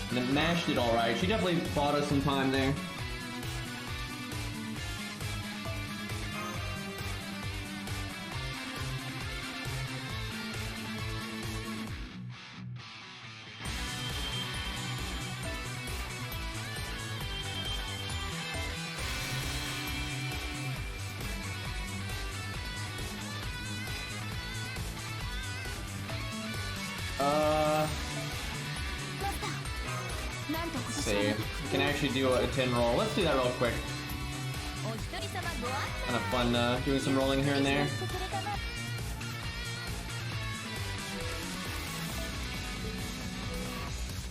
And then mashed it alright. She definitely bought us some time there. Let's see. We can actually do a 10 roll. Let's do that real quick. Kind of fun doing some rolling here and there.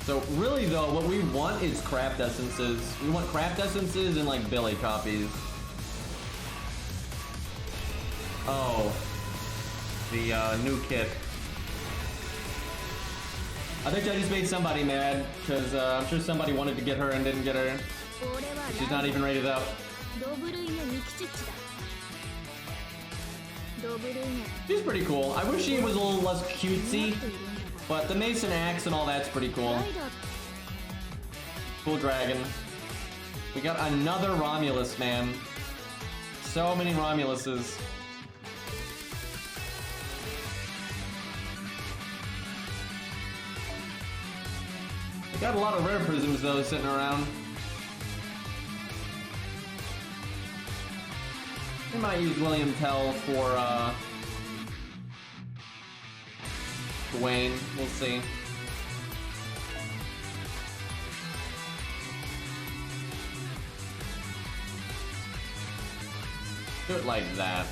So really though, what we want is craft essences. We want craft essences and like Billy copies. Oh. The new kit. I think I just made somebody mad, because I'm sure somebody wanted to get her and didn't get her. She's not even rated up. She's pretty cool. I wish she was a little less cutesy, but the Mason Axe and all that's pretty cool. Cool dragon. We got another Romulus, man. So many Romuluses. Got a lot of rare prisms though sitting around. We might use William Tell for Dwayne. We'll see. Do it like that.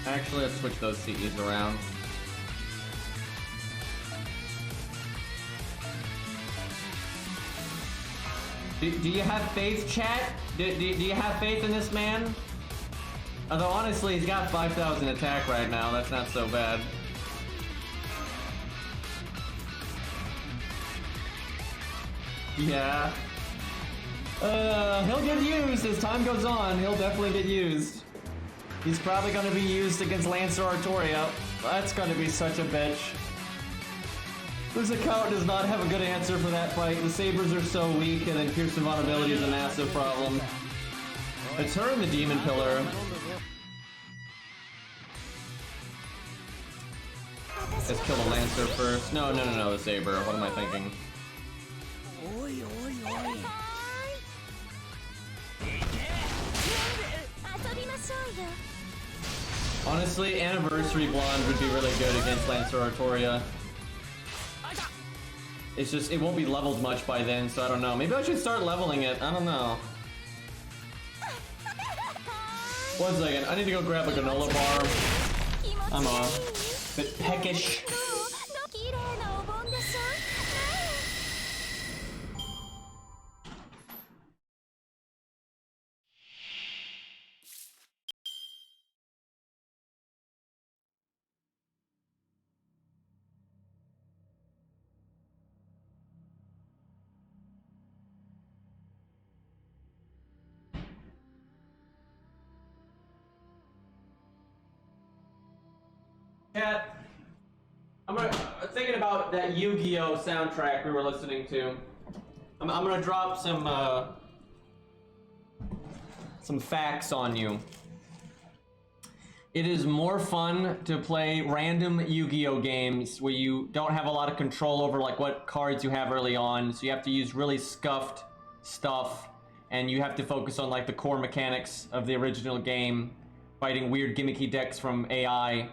Actually, let's switch those CEs around. Do you have faith, chat? Do you have faith in this man? Although honestly, he's got 5,000 attack right now. That's not so bad. Yeah. He'll get used as time goes on. He'll definitely get used. He's probably going to be used against Lancer Artoria. That's going to be such a bitch. This account does not have a good answer for that fight. The sabers are so weak, and then Pierce Invulnerability is a massive problem. It's her and the Demon Pillar. Let's kill the Lancer first. No, the Saber. What am I thinking? Honestly, Anniversary Blonde would be really good against Lancer Artoria. It's just, it won't be leveled much by then, so I don't know. Maybe I should start leveling it. I don't know. 1 second, I need to go grab a granola bar. I'm a bit peckish. Chat, I'm thinking about that Yu-Gi-Oh soundtrack we were listening to. I'm gonna drop some facts on you. It is more fun to play random Yu-Gi-Oh games where you don't have a lot of control over like what cards you have early on, so you have to use really scuffed stuff, and you have to focus on like the core mechanics of the original game, fighting weird gimmicky decks from AI.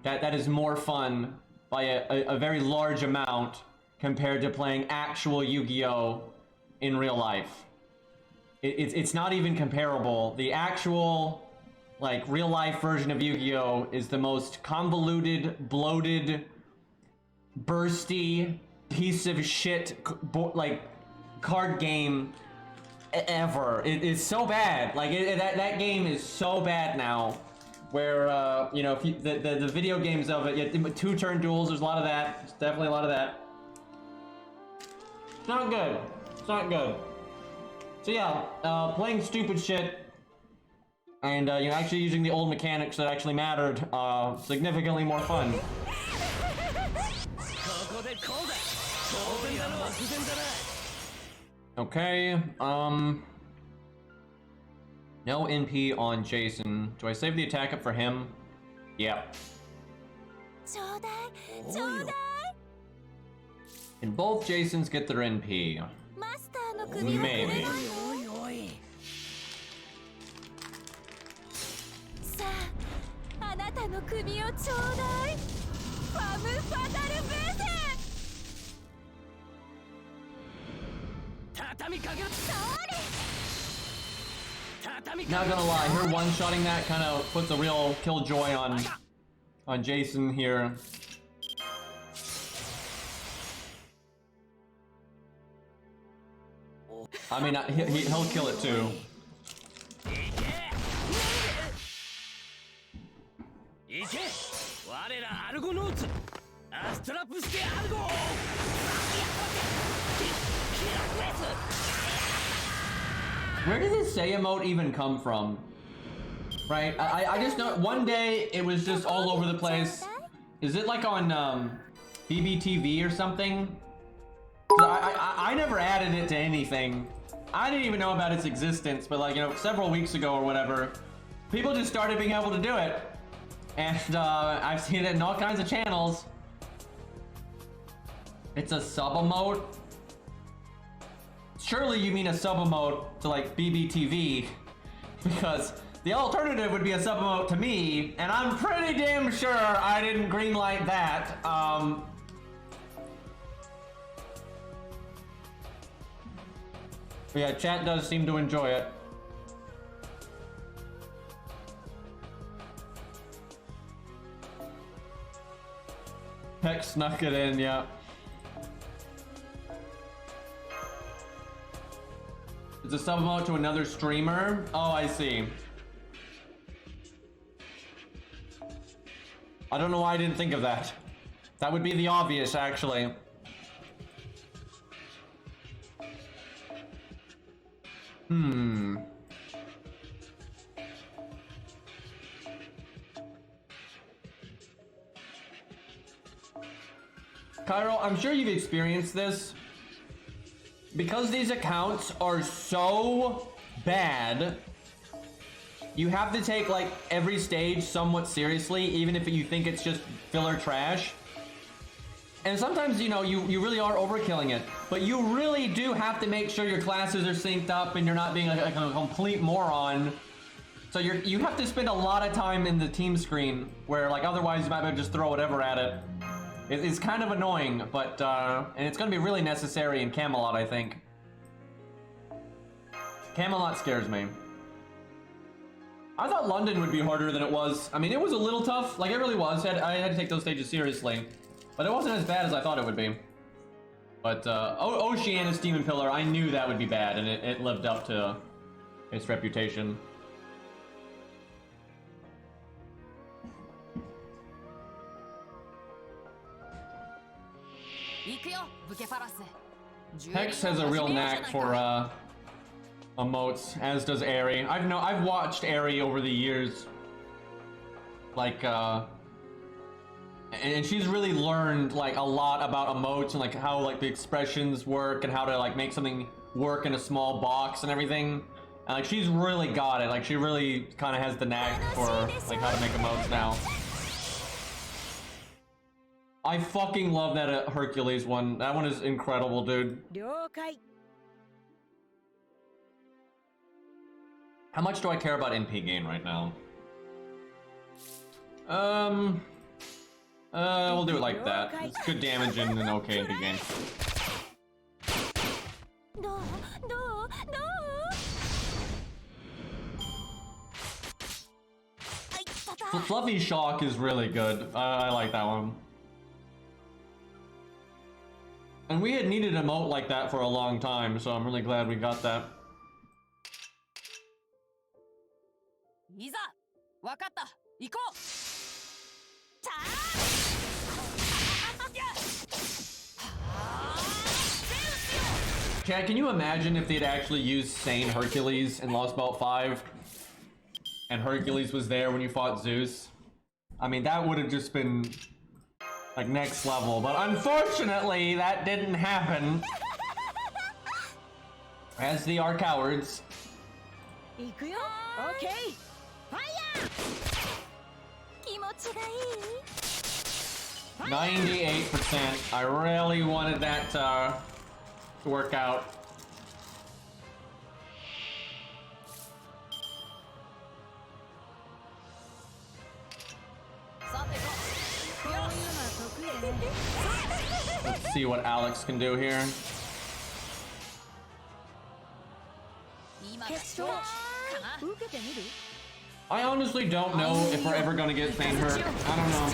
That is more fun by a very large amount compared to playing actual Yu-Gi-Oh in real life. It's not even comparable. The actual, like, real life version of Yu-Gi-Oh is the most convoluted, bloated, bursty piece of shit, like, card game ever. It is so bad. Like, that game is so bad now. Where, you know, if you, the video games of it, 2-turn duels, there's a lot of that. There's definitely a lot of that. It's not good. It's not good. So yeah, playing stupid shit and, you know, actually using the old mechanics that actually mattered, significantly more fun. Okay, no NP on Jason. Do I save the attack up for him? Yeah. Can both Jasons get their NP? Maybe. Not gonna lie, her one-shotting that kind of puts a real killjoy on Jason here. I mean, he'll kill it too. Where did this say emote even come from? Right? I just know one day it was just all over the place. Is it like on BBTV or something? I never added it to anything. I didn't even know about its existence, but like, you know, several weeks ago or whatever, people just started being able to do it. And I've seen it in all kinds of channels. It's a sub-emote? Surely you mean a sub-emote to like BBTV, because the alternative would be a sub-emote to me, and I'm pretty damn sure I didn't greenlight that. But yeah, chat does seem to enjoy it. Heck snuck it in, yeah. It's a sub-emote to another streamer? Oh, I see. I don't know why I didn't think of that. That would be the obvious, actually. Cairo, I'm sure you've experienced this. Because these accounts are so bad, you have to take like every stage somewhat seriously, even if you think it's just filler trash. And sometimes, you know, you really are overkilling it, but you really do have to make sure your classes are synced up and you're not being a complete moron. So you have to spend a lot of time in the team screen where like otherwise you might be able to just throw whatever at it. It's kind of annoying, but and it's gonna be really necessary in Camelot, I think. Camelot scares me. I thought London would be harder than it was. I mean, it was a little tough, like it really was. I had to take those stages seriously, but it wasn't as bad as I thought it would be. But Oceanus Demon Pillar, I knew that would be bad, and it lived up to its reputation. Hex has a real knack for emotes, as does Aerie. I've watched Aerie over the years, like and she's really learned like a lot about emotes and like how like the expressions work and how to like make something work in a small box and everything. And like she's really got it. Like she really kind of has the knack for like how to make emotes now. I fucking love that Hercules one. That one is incredible, dude. How much do I care about NP gain right now? We'll do it like that. It's good damage and an okay NP gain. Fluffy Shock is really good. I like that one. And we had needed an emote like that for a long time, so I'm really glad we got that. Chad, can you imagine if they'd actually used Sane Hercules in Lost Belt 5? And Hercules was there when you fought Zeus? I mean, that would have just been like next level, but unfortunately that didn't happen. As they are cowards. Okay. Fire! 98%. I really wanted that to work out. Let's see what Alex can do here. I honestly don't know if we're ever gonna get Sane hurt. I don't know.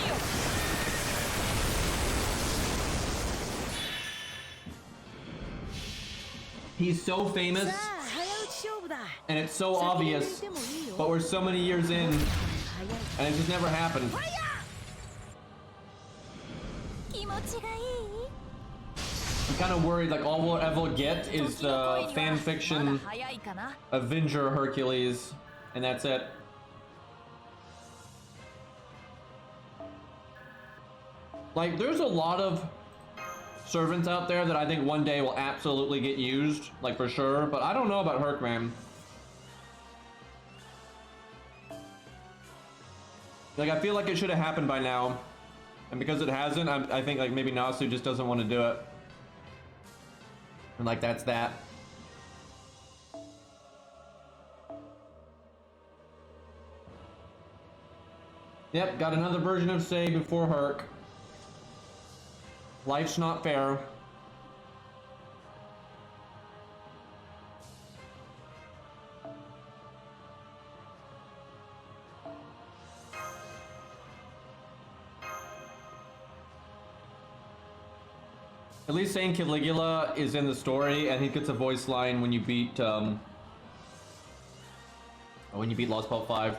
He's so famous, and it's so obvious, but we're so many years in, and it just never happened. I'm kind of worried, like, all we'll ever get is the fanfiction Avenger Hercules, and that's it. Like, there's a lot of servants out there that I think one day will absolutely get used, like, for sure, but I don't know about Herc, man. Like, I feel like it should have happened by now, and because it hasn't, I think, like, maybe Nasu just doesn't want to do it. And like that's that. Yep, got another version of Say before Herc. Life's not fair. At least Saint Caligula is in the story, and he gets a voice line when you beat Lost Belt 5.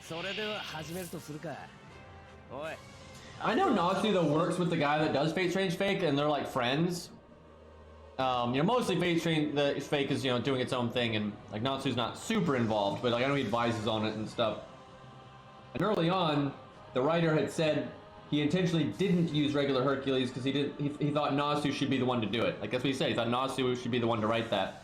それでは始めるとするか。おい。 I know Natsu though works with the guy that does Fate Strange Fake, and they're like friends. You know, mostly Fate Strange the Fake is, you know, doing its own thing, and like Natsu's not super involved, but like I know he advises on it and stuff. And early on, the writer had said he intentionally didn't use regular Hercules because he thought Natsu should be the one to do it. Like that's what he said. He thought Natsu should be the one to write that.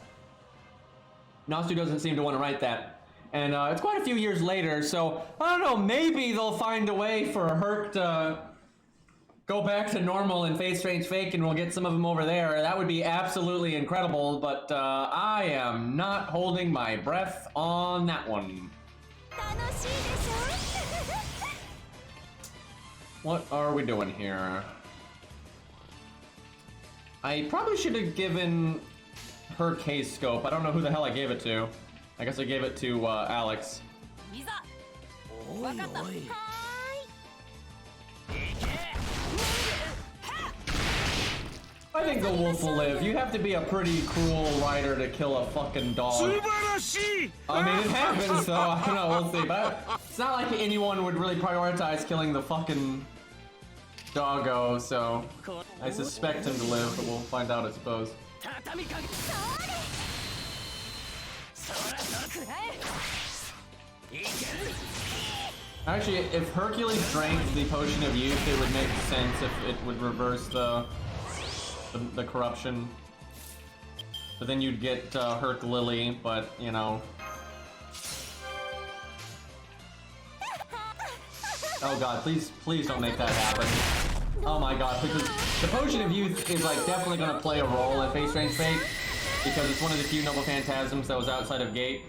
Natsu doesn't seem to want to write that. And it's quite a few years later, so I don't know, maybe they'll find a way for Herc to go back to normal in Fate Strange Fake and we'll get some of them over there. That would be absolutely incredible, but I am not holding my breath on that one. What are we doing here? I probably should have given her case scope. I don't know who the hell I gave it to. I guess I gave it to Alex. I think the wolf will live. You have to be a pretty cruel writer to kill a fucking dog. I mean, it happens, so I don't know, we'll see. But it's not like anyone would really prioritize killing the fucking doggo, so I suspect him to live, but we'll find out, I suppose. Actually, if Hercules drank the potion of youth, it would make sense if it would reverse the corruption. But then you'd get Herc Lily, but you know. Oh god, please don't make that happen. Oh my god, because the potion of youth is like definitely gonna play a role in Fate Strange Fate. Because it's one of the few noble phantasms that was outside of Gate.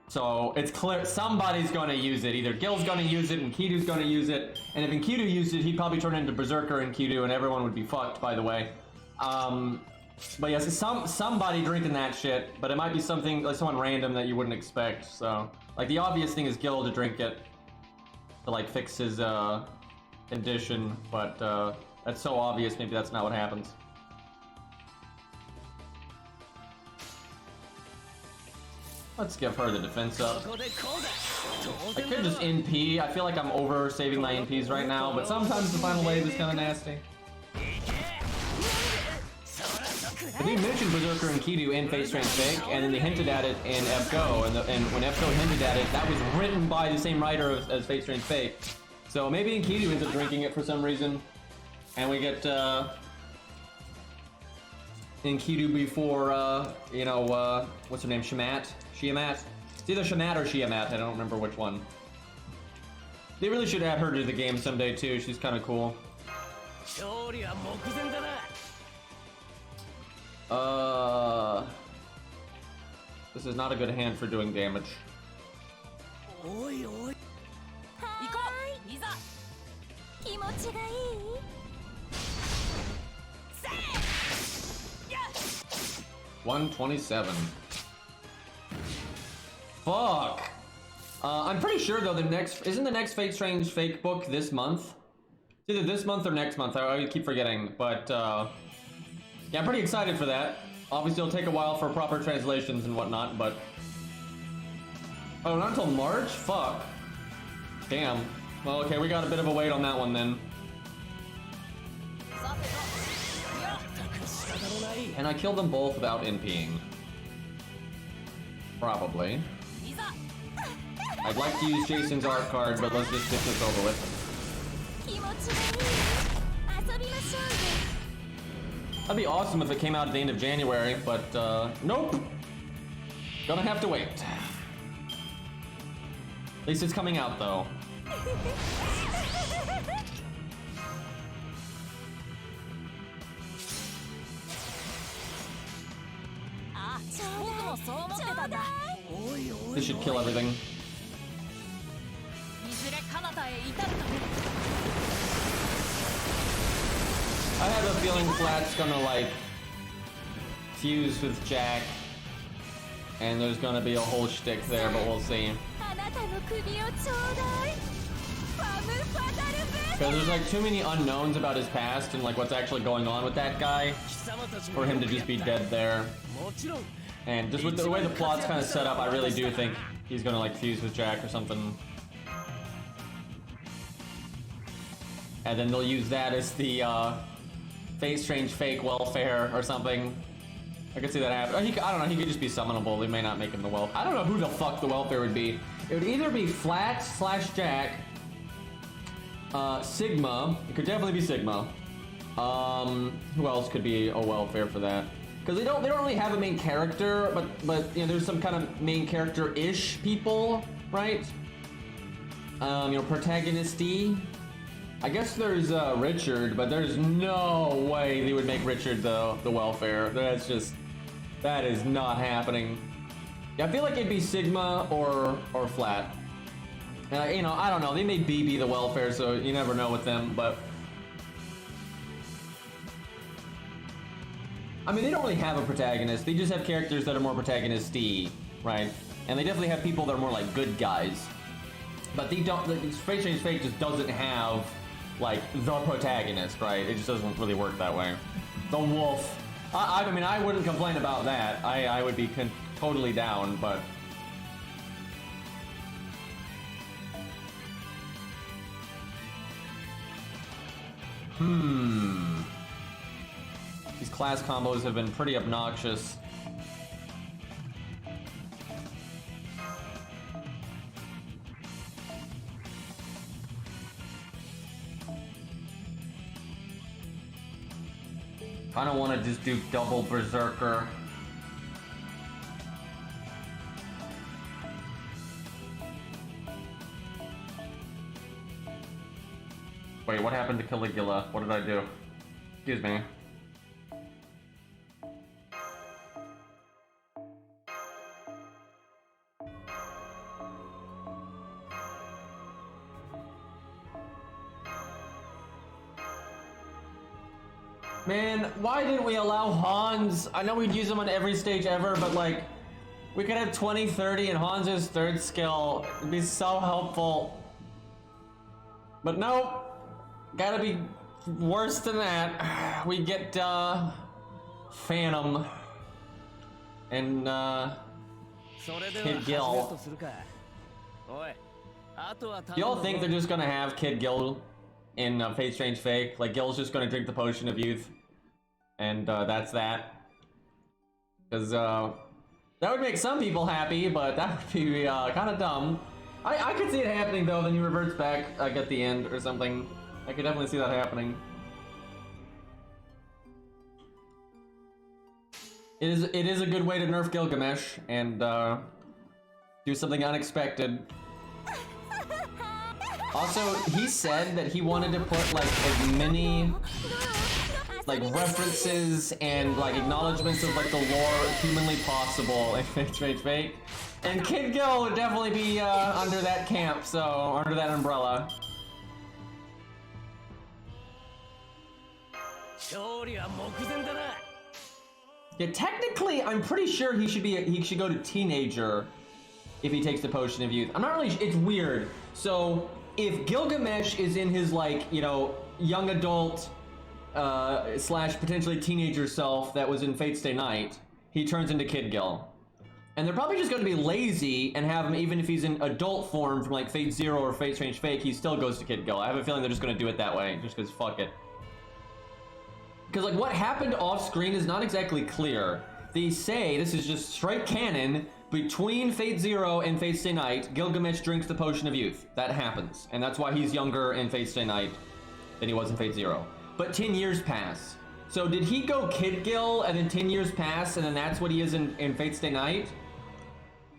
So it's clear somebody's going to use it. Either Gil's going to use it, Enkidu's going to use it. And if Enkidu used it, he'd probably turn into Berserker Enkidu and everyone would be fucked, by the way. But yes, somebody drinking that shit. But it might be something, like someone random that you wouldn't expect. So, like the obvious thing is Gil to drink it. To like fix his condition. But that's so obvious, maybe that's not what happens. Let's give her the defense up. I could just NP. I feel like I'm over saving my NPs right now, but sometimes the final wave is kind of nasty. But they mentioned Berserker and Enkidu in Fate Strange Fake, and then they hinted at it in FGO, and when FGO hinted at it, that was written by the same writer as Fate Strange Fake. So maybe Enkidu ends up drinking it for some reason, and we get Enkidu before, you know, what's her name, Shamat? Shiamat? It's either Shamat or Shiamat, I don't remember which one. They really should add her to the game someday too, she's kind of cool. This is not a good hand for doing damage. $127. Fuck. I'm pretty sure though isn't the next Fate Strange Fake book this month? It's either this month or next month. I keep forgetting, but yeah, I'm pretty excited for that. Obviously, it'll take a while for proper translations and whatnot, but oh, not until March? Fuck. Damn. Well, okay, we got a bit of a wait on that one then. And I killed them both without NPing. Probably. I'd like to use Jason's art card, but let's just get this over with. That'd be awesome if it came out at the end of January, but nope. Gonna have to wait. At least it's coming out though. This should kill everything. I have a feeling Flat's gonna like fuse with Jack, and there's gonna be a whole shtick there, but we'll see. Because there's like too many unknowns about his past and like what's actually going on with that guy for him to just be dead there. And just with the way the plot's kind of set up, I really do think he's gonna like fuse with Jack or something. And then they'll use that as the Fate Strange fake welfare or something. I could see that happen. I don't know, he could just be summonable. They may not make him the welfare. I don't know who the fuck the welfare would be. It would either be Flat / Jack, Sigma. It could definitely be Sigma. Who else could be a welfare for that? Because they don't really have a main character, but you know, there's some kind of main character-ish people, right? You know, protagonist-y. I guess there's Richard, but there's no way they would make Richard the welfare. That is not happening. Yeah, I feel like it'd be Sigma or Flat. And you know, I don't know. They may be the welfare, so you never know with them. But I mean, they don't really have a protagonist. They just have characters that are more protagonist-y, right? And they definitely have people that are more like good guys. But they don't. Like, Fate Strange Fate just doesn't have like the protagonist, right? It just doesn't really work that way. The wolf. I mean, I wouldn't complain about that. I would be totally down, but. These class combos have been pretty obnoxious. I don't want to just do double Berserker. Wait, what happened to Caligula? What did I do? Excuse me. Man, why didn't we allow Hans? I know we'd use him on every stage ever, but like, we could have 20, 30 and Hans's third skill. It'd be so helpful. But nope. Gotta be worse than that. We get, Phantom. And, Kid Gil. Y'all think they're just gonna have Kid Gil in Fate Strange Fake? Like, Gil's just gonna drink the potion of youth. And, that's that. Because, that would make some people happy, but that would be, kind of dumb. I could see it happening, though, then he reverts back, like, at the end or something. I could definitely see that happening. It is a good way to nerf Gilgamesh and do something unexpected. Also, he said that he wanted to put like as many like references and like acknowledgments of like the lore humanly possible in Fate Strange Fate. And Kid Gil would definitely be under that camp, so under that umbrella. Yeah, technically, I'm pretty sure he should go to teenager if he takes the potion of youth. I'm not really. It's weird. So if Gilgamesh is in his like, you know, young adult slash potentially teenager self that was in Fate Stay Night, he turns into Kid Gil. And they're probably just going to be lazy and have him, even if he's in adult form from like Fate Zero or Fate Strange Fake, he still goes to Kid Gil. I have a feeling they're just going to do it that way, just because fuck it. Because like what happened off screen is not exactly clear. They say, this is just straight canon, between Fate Zero and Fate Stay Night, Gilgamesh drinks the potion of youth. That happens. And that's why he's younger in Fate Stay Night than he was in Fate Zero. But 10 years pass. So did he go Kid Gil and then 10 years pass and then that's what he is in Fate Stay Night?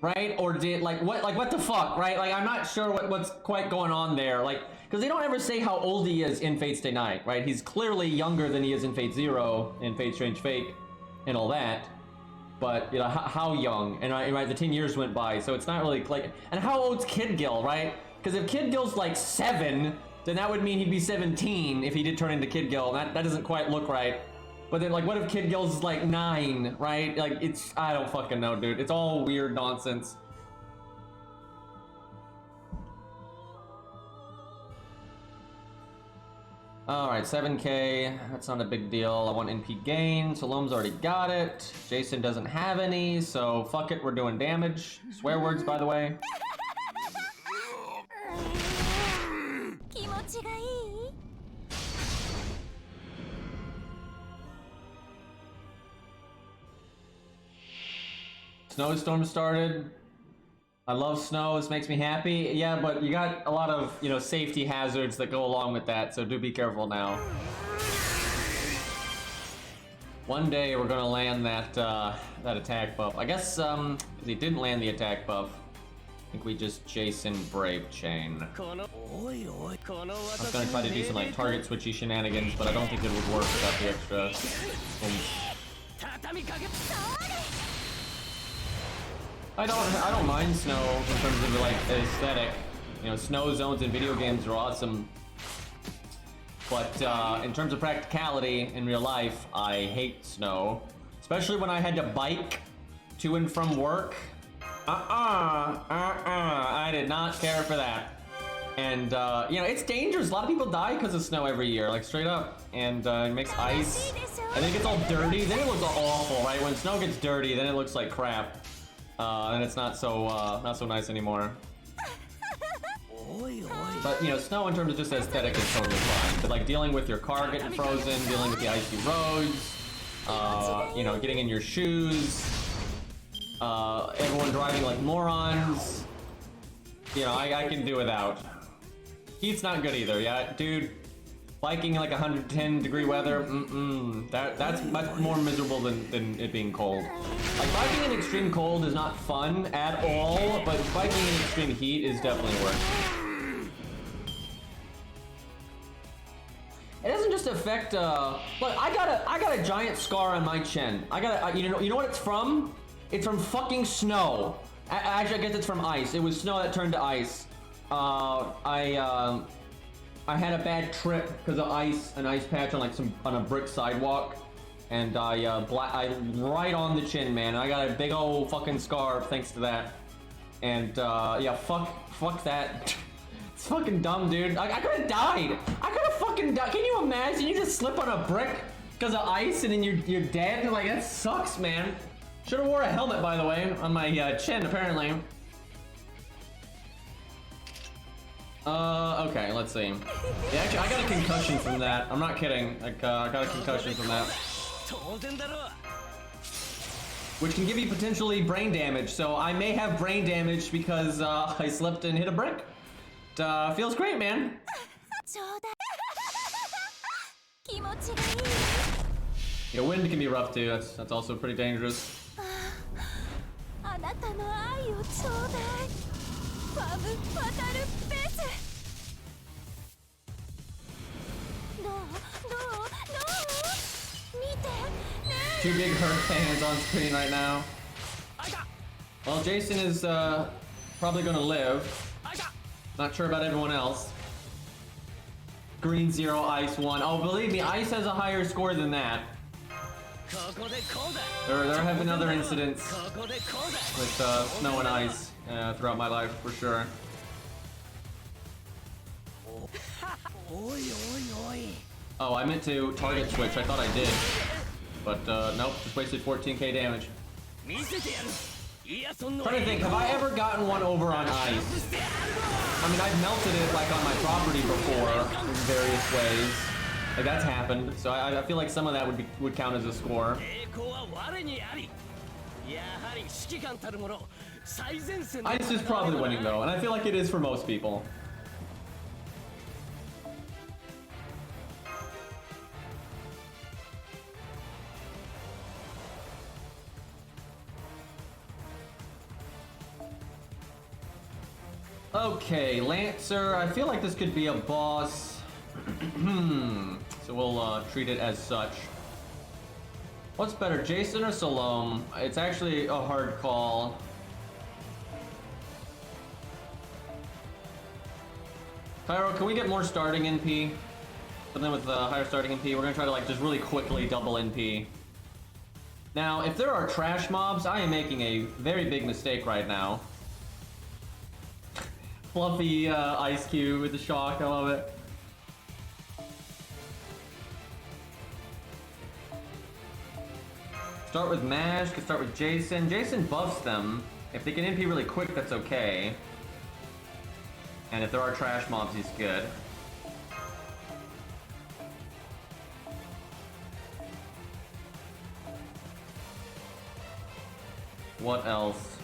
right? Or did like what the fuck, right? Like I'm not sure what's quite going on there, like because they don't ever say how old he is in Fate Stay Night, right? He's clearly younger than he is in Fate Zero and Fate Strange Fate and all that. But you know how young, and right, the 10 years went by, so it's not really like. And how old's Kid Gil, right? Because if Kid Gil's like 7, then that would mean he'd be 17 if he did turn into Kid Gil. That doesn't quite look right. But then, like, what if Kid Gil's like 9, right? Like, it's, I don't fucking know, dude. It's all weird nonsense. Alright, 7k. That's not a big deal. I want NP gain. Salom's already got it. Jason doesn't have any, so fuck it, we're doing damage. Swear words, by the way. Snowstorm started. I love snow, this makes me happy. Yeah, but you got a lot of, you know, safety hazards that go along with that, so do be careful now. One day we're gonna land that that attack buff. I guess because he didn't land the attack buff, I think we just Jason Brave Chain. I was gonna try to do some like target switchy shenanigans, but I don't think it would work without the extra I don't mind snow in terms of like aesthetic. You know, snow zones in video games are awesome. But in terms of practicality in real life, I hate snow. Especially when I had to bike to and from work. I did not care for that. And you know, it's dangerous. A lot of people die because of snow every year, like straight up. And it makes ice. And then it gets all dirty. Then it looks awful, right? When snow gets dirty, then it looks like crap. And it's not so nice anymore. But you know, snow in terms of just aesthetic is totally fine. But like dealing with your car getting frozen, dealing with the icy roads, you know, getting in your shoes, everyone driving like morons. You know, I can do without. Heat's not good either, yeah, dude. Biking in like 110-degree weather, that's much more miserable than it being cold. Like, biking in extreme cold is not fun at all, but biking in extreme heat is definitely worse. It doesn't just affect, look, I got a giant scar on my chin. You know what it's from? It's from fucking snow. Actually, I guess it's from ice. It was snow that turned to ice. I had a bad trip because of ice, an ice patch on like on a brick sidewalk, and I right on the chin, man. I got a big old fucking scar thanks to that. And yeah, fuck that. It's fucking dumb, dude. I could have died. I could have fucking died. Can you imagine? You just slip on a brick because of ice, and then you're dead. Like, that sucks, man. Should have wore a helmet, by the way, on my chin apparently. Okay, let's see. Yeah, actually, I got a concussion from that. I'm not kidding. Like, I got a concussion from that. Which can give you potentially brain damage. So I may have brain damage because I slipped and hit a brick. Feels great, man. Yeah, wind can be rough too. That's also pretty dangerous. Two big hurricanes on screen right now. Well, Jason is probably gonna live. Not sure about everyone else. Green 0, Ice 1. Oh, believe me, Ice has a higher score than that. There have been other incidents with snow and ice throughout my life, for sure. Oh, I meant to target switch. I thought I did. But nope, just wasted 14k damage. Trying to think, have I ever gotten one over on ice? I mean, I've melted it like on my property before in various ways. Like, that's happened. So I feel like some of that would count as a score. Ice is probably winning though, and I feel like it is for most people. Okay, Lancer. I feel like this could be a boss. So we'll treat it as such. What's better, Jason or Salome? It's actually a hard call. Cairo, can we get more starting NP? Something with higher starting NP. We're gonna try to like just really quickly double NP. Now, if there are trash mobs, I am making a very big mistake right now. Fluffy ice cube with the shock, I love it. Start with Mash, can start with Jason. Jason buffs them. If they can NP really quick, that's okay. And if there are trash mobs, he's good. What else?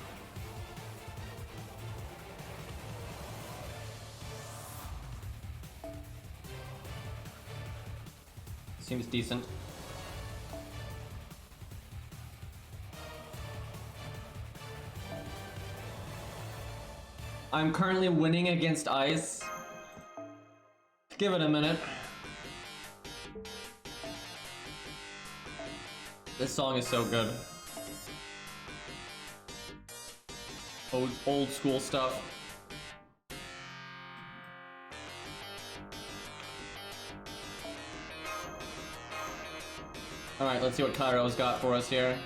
Seems decent. I'm currently winning against Ice. Give it a minute. This song is so good. Old school stuff. Alright, let's see what Kairo's got for us here.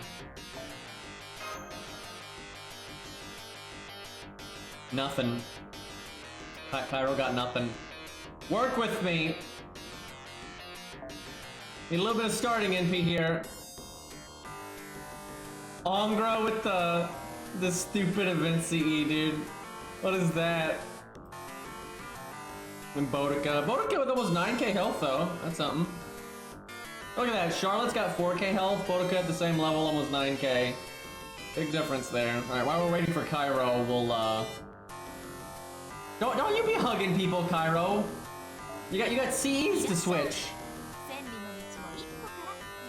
Nothing. Cairo got nothing. Work with me! Need a little bit of starting NP here. Ongra with the stupid event CE, dude. What is that? And Bodica. Bodica with almost 9k health though. That's something. Look at that. Charlotte's got 4k health. Bodica at the same level, almost 9k. Big difference there. Alright, while we're waiting for Cairo, we'll Don't you be hugging people, Cairo. You got CEs to switch.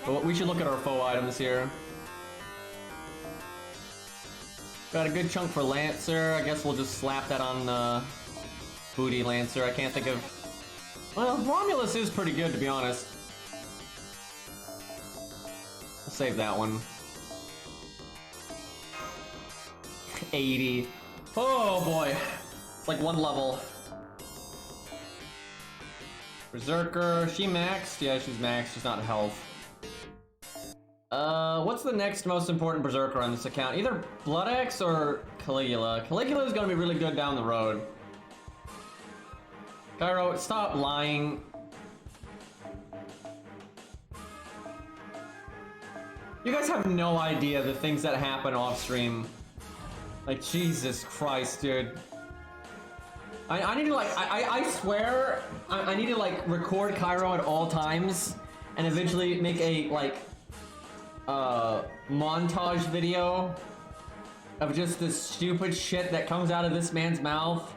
But we should look at our foe items here. Got a good chunk for Lancer. I guess we'll just slap that on Booty Lancer. I can't think of... Well, Romulus is pretty good, to be honest. We'll save that one. 80. Oh boy. It's like one level. Berserker. She maxed? Yeah, she's maxed. She's not health. What's the next most important Berserker on this account? Either Blood Axe or Caligula. Caligula is gonna be really good down the road. Cairo, stop lying. You guys have no idea the things that happen off stream. Like, Jesus Christ, dude. I need to like, I swear, I need to like record Cairo at all times and eventually make a like, montage video of just the stupid shit that comes out of this man's mouth.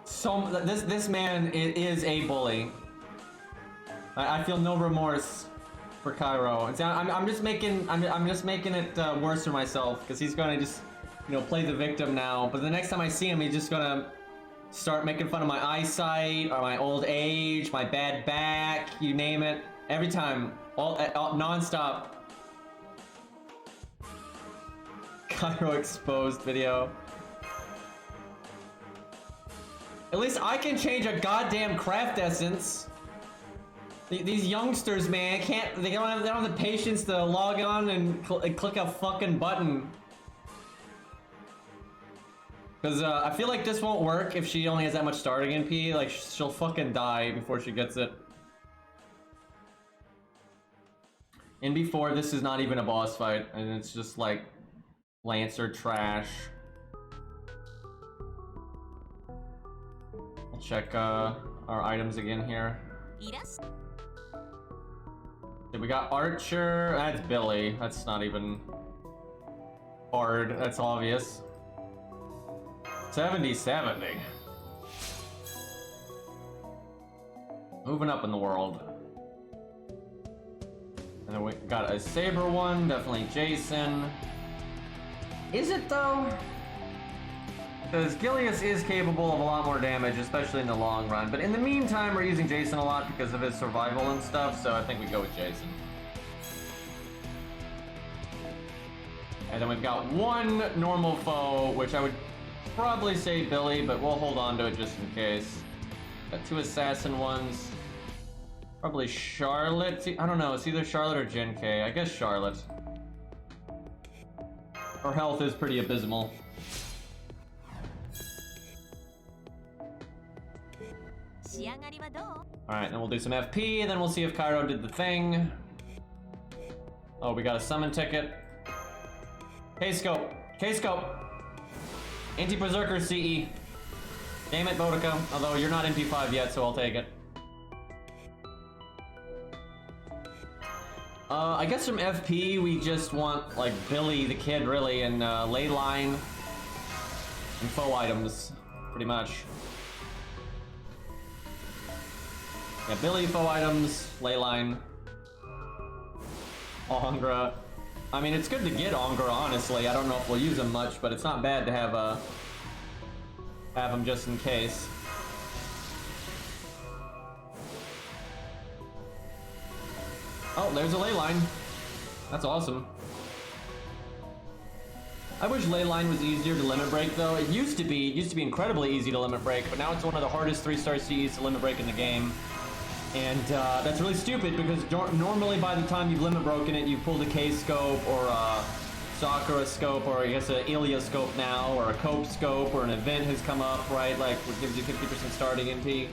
So this man is a bully. I feel no remorse for Cairo. I'm just making it worse for myself because he's gonna just, you know, play the victim now. But the next time I see him, he's just gonna start making fun of my eyesight or my old age, my bad back, you name it. Every time, all non-stop. Cairo exposed video. At least I can change a goddamn craft essence. These youngsters, man, they don't have the patience to log on and click a fucking button. Because I feel like this won't work if she only has that much starting NP. Like, she'll fucking die before she gets it. And before, this is not even a boss fight, and it's just like Lancer trash. I'll check our items again here. Okay, we got Archer. That's Billy. That's not even hard. That's obvious. 70. Moving up in the world. And then we got a Saber one, definitely Jason. Is it though? Because Gilius is capable of a lot more damage, especially in the long run. But in the meantime, we're using Jason a lot because of his survival and stuff, so I think we go with Jason. And then we've got one normal foe, which I would probably say Billy, but we'll hold on to it just in case. Got two assassin ones. Probably Charlotte. I don't know, it's either Charlotte or Gen K. I guess Charlotte. Her health is pretty abysmal. Alright, then we'll do some FP, and then we'll see if Cairo did the thing. Oh, we got a summon ticket. K-scope. K-scope. Anti-Berserker CE. Damn it, Bodica. Although you're not MP5 yet, so I'll take it. I guess from FP, we just want, like, Billy the Kid, really, and ley line and foe items, pretty much. Yeah, Billy, foe items, ley line, Angra. I mean, it's good to get Angra, honestly. I don't know if we'll use him much, but it's not bad to have him just in case. Oh, there's a ley line. That's awesome. I wish ley line was easier to limit break though. It used to be incredibly easy to limit break, but now it's one of the hardest 3-star CEs to limit break in the game. And that's really stupid because normally by the time you've limit broken it, you've pulled a K-scope or a Sakura scope, or I guess an Ilya scope now, or a Cope scope, or an event has come up, right? Like, which gives you 50% starting MP.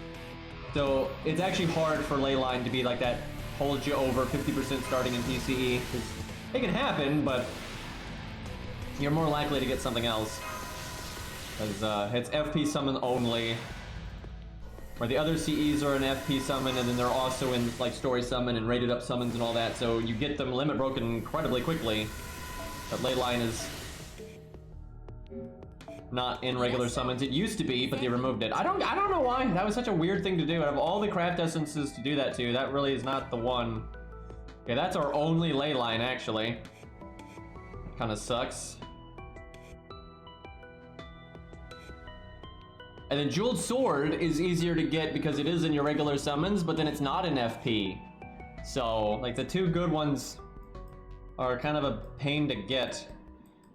So it's actually hard for ley line to be like that, hold you over 50% starting in PCE. It can happen, but you're more likely to get something else. Because it's FP summon only. Where the other CEs are an FP summon, and then they're also in like story summon and rated up summons and all that, so you get them limit broken incredibly quickly. But ley line is not in regular summons. It used to be, but they removed it. I don't know why. That was such a weird thing to do. Out of all the craft essences to do that to, that really is not the one. Okay, that's our only ley line actually. Kind of sucks. And then Jeweled Sword is easier to get because it is in your regular summons, but then it's not in FP. So, like, the two good ones are kind of a pain to get.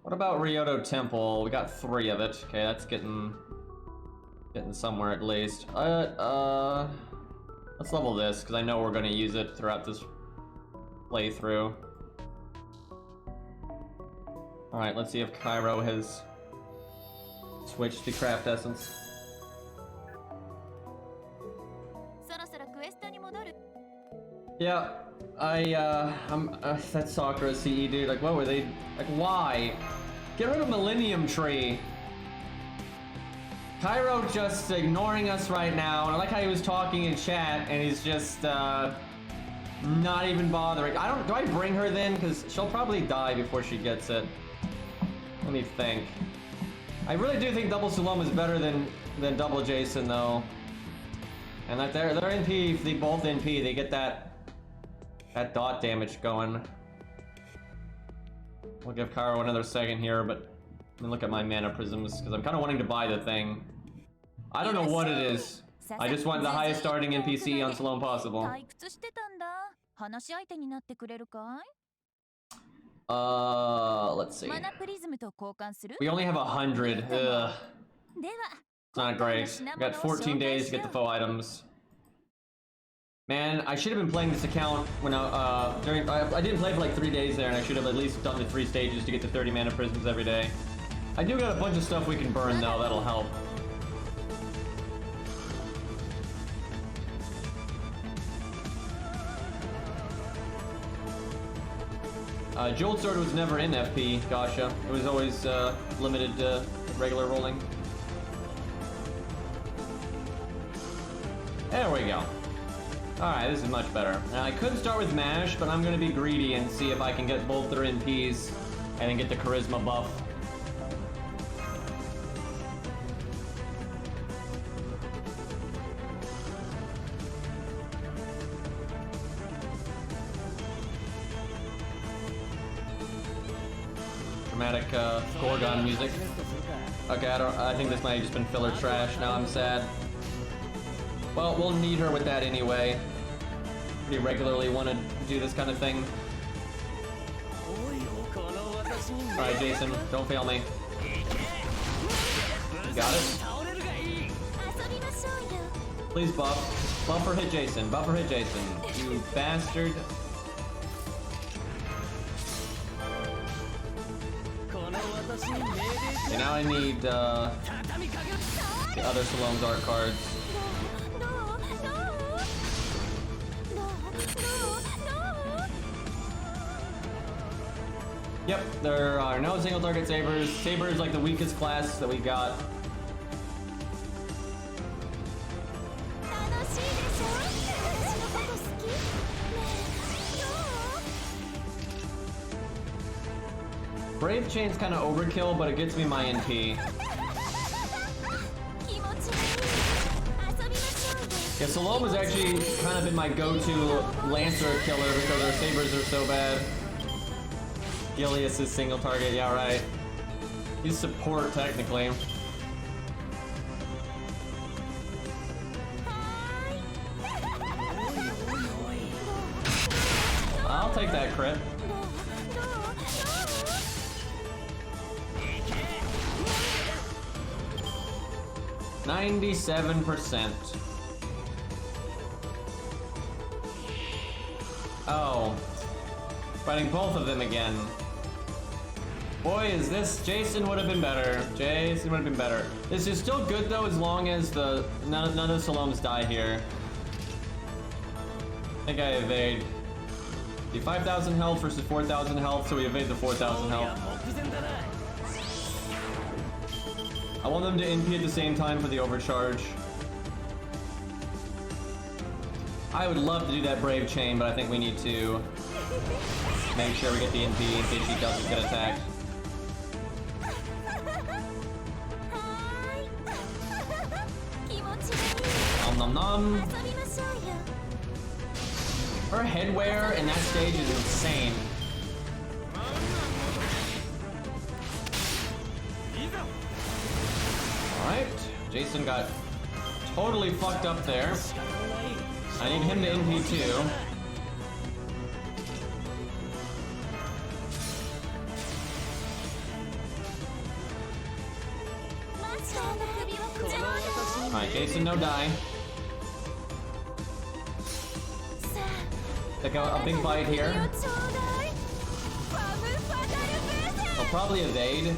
What about Ryoto Temple? We got 3 of it. Okay, that's getting somewhere at least. Let's level this, because I know we're going to use it throughout this playthrough. Alright, let's see if Cairo has switched to Craft Essence. Yeah, that's Sakura CE, dude. Like, what were they? Like, why? Get rid of Millennium Tree. Cairo just ignoring us right now, and I like how he was talking in chat, and he's just not even bothering. Do I bring her then? Because she'll probably die before she gets it. Let me think. I really do think Double Sulom is better than Double Jason, though. And that they're NP, if they both NP, they get that dot damage going. We'll give Cairo another second here, but let me look at my mana prisms, because I'm kind of wanting to buy the thing. I don't know what it is. I just want the highest starting NPC on Salome possible. Let's see. We only have 100. Ugh. It's not great. We got 14 days to get the foe items. Man, I should have been playing this account when I didn't play for like 3 days there, and I should have at least done the 3 stages to get the 30 mana prisms every day. I do got a bunch of stuff we can burn though, that'll help. Jeweled Sword was never in FP, Gasha. It was always limited to regular rolling. There we go. Alright, this is much better. Now, I could start with MASH, but I'm going to be greedy and see if I can get both their NPs and then get the Charisma buff. dramatic Gorgon music. Okay, I think this might have just been filler trash. Now I'm sad. Well, we'll need her with that anyway. Pretty regularly want to do this kind of thing. Alright, Jason, don't fail me. You got it? Please buff. Buff or hit Jason. Buff or hit Jason. You bastard. Okay, now I need the other Salome's art cards. Yep, there are no single target sabers. Saber is like the weakest class that we got. Brave Chain's kind of overkill, but it gets me my NP. Yeah, Salome has actually kind of been my go-to Lancer killer because our sabers are so bad. Gilius is single target, yeah, right. He's support, technically. I'll take that crit. %. Oh. Fighting both of them again. Boy, is this... Jason would have been better. Jason would have been better. This is still good, though, as long as none of the Salomes die here. I think I evade. The 5,000 health versus 4,000 health, so we evade the 4,000 health. I want them to NP at the same time for the overcharge. I would love to do that Brave Chain, but I think we need to make sure we get the NP in case she doesn't get attacked. Nom nom nom. Her headwear in that stage is insane. Alright, Jason got totally fucked up there. I need him to NP too. Alright, Jason, no die. Take a big bite here. I'll probably evade,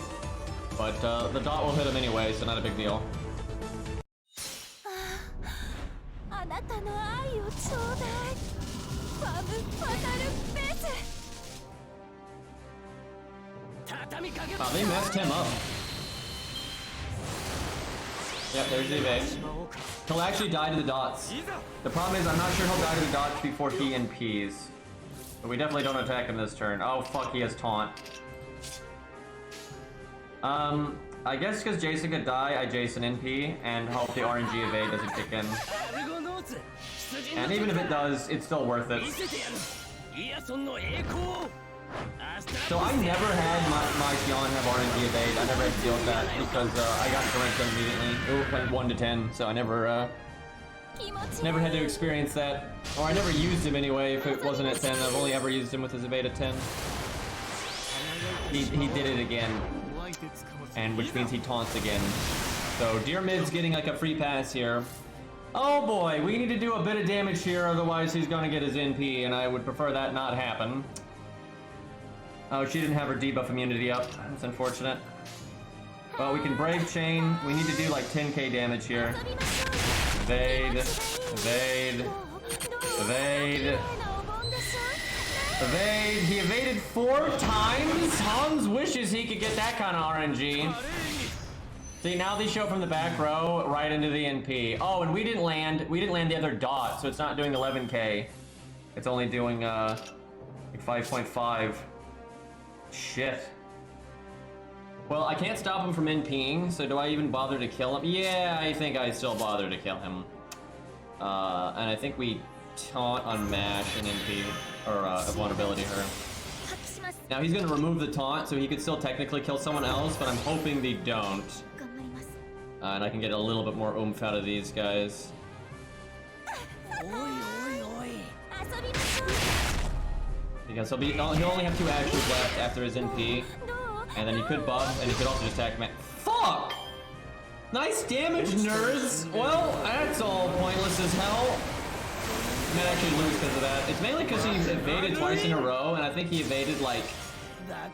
but the dot will hit him anyway, so not a big deal. Oh, they messed him up. Yep, there's the evade. He'll actually die to the dots. The problem is I'm not sure he'll die to the dots before he NPs. But we definitely don't attack him this turn. Oh fuck, he has taunt. I guess because Jason could die, I Jason NP and hope the RNG evade doesn't kick in. And even if it does, it's still worth it. So I never had my Xion have RNG evade. I never had to deal with that because I got correct immediately. It went 1 to 10, so I never had to experience that. Or I never used him anyway if it wasn't at 10. I've only ever used him with his evade at 10. He did it again. And which means he taunts again. So Dear Mid's getting like a free pass here. Oh boy, we need to do a bit of damage here, otherwise he's gonna get his NP, and I would prefer that not happen. Oh, she didn't have her debuff immunity up. That's unfortunate. Well, we can Brave Chain. We need to do like 10k damage here. Evade. Evade. Evade. Evade. He evaded 4 times? Hans wishes he could get that kind of RNG. See, now they show from the back row right into the NP. Oh, and we didn't land the other dot, so it's not doing 11k. It's only doing like 5.5. Shit. Well, I can't stop him from NPing, so do I even bother to kill him? Yeah, I think I still bother to kill him. And I think we taunt on Mash and NP, or vulnerability her. Now he's gonna remove the taunt, so he could still technically kill someone else, but I'm hoping they don't. 頑張ります And I can get a little bit more oomph out of these guys. おいおいおい。遊びましょ Because he'll only have 2 actions left after his NP. うどう And then he could buff, and he could also just attack Fuck! Nice damage, nerds! Well, that's all pointless as hell. I might actually lose because of that. It's mainly because he evaded twice in a row, and I think he evaded like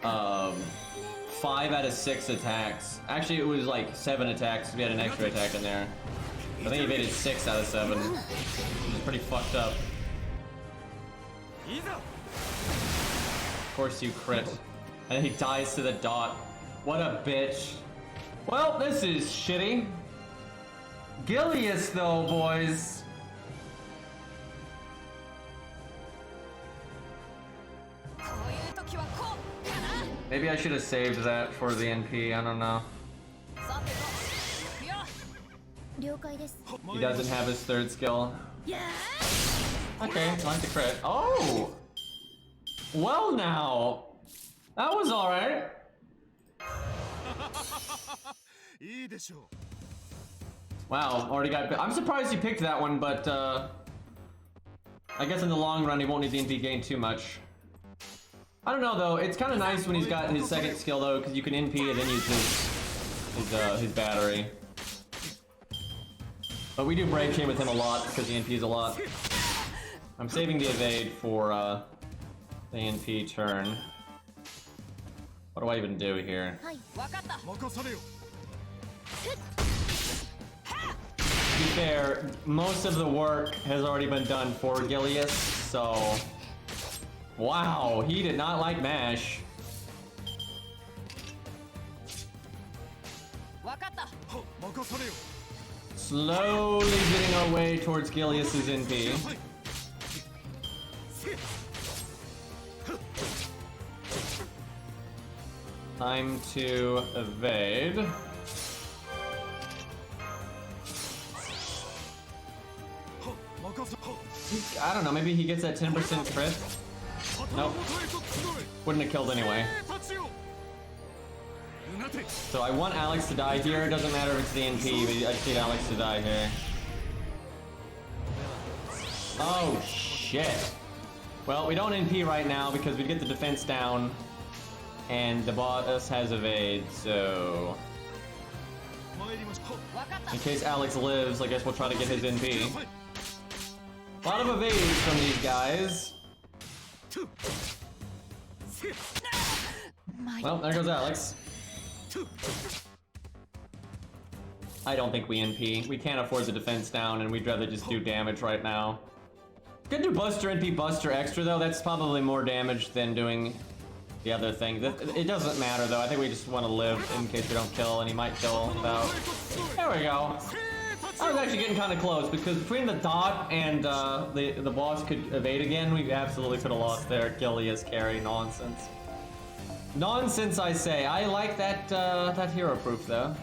5 out of 6 attacks. Actually, it was like 7 attacks. We had an extra attack in there. I think he evaded 6 out of 7, which is pretty fucked up. Of course you crit. And he dies to the dot. What a bitch. Well, this is shitty. Gilius though, boys. Maybe I should have saved that for the NP, I don't know. 了解です He doesn't have his 3rd skill. Okay, like the crit. Oh! Well now! That was alright. いいでしょ Wow, already got. I'm surprised you picked that one, but I guess in the long run he won't need the NP gain too much. I don't know though. It's kind of nice when he's got his 2nd skill though, because you can NP and then use his battery. But we do break chain with him a lot because he NPs a lot. I'm saving the evade for the NP turn. What do I even do here? はい う。任されよ。 To be fair, most of the work has already been done for Gilius, so... Wow, he did not like MASH. 任されよ。 Slowly getting our way towards Gilius's NP. Time to evade. I don't know, maybe he gets that 10% crit? Nope. Wouldn't have killed anyway. So I want Alex to die here. It doesn't matter if it's the NP, but I just need Alex to die here. Oh, shit. Well, we don't NP right now because we get the defense down. And the boss has evade, so... In case Alex lives, I guess we'll try to get his NP. A lot of evades from these guys. Well, there goes Alex. I don't think we NP. We can't afford the defense down, and we'd rather just do damage right now. Could do Buster NP Buster extra though. That's probably more damage than doing the other thing. It doesn't matter though. I think we just want to live in case we don't kill, and he might kill without. There we go. I was actually getting kind of close because between the dot and the boss could evade again, we absolutely could have lost there. Gilius carry nonsense. Nonsense, I say. I like that that hero proof though.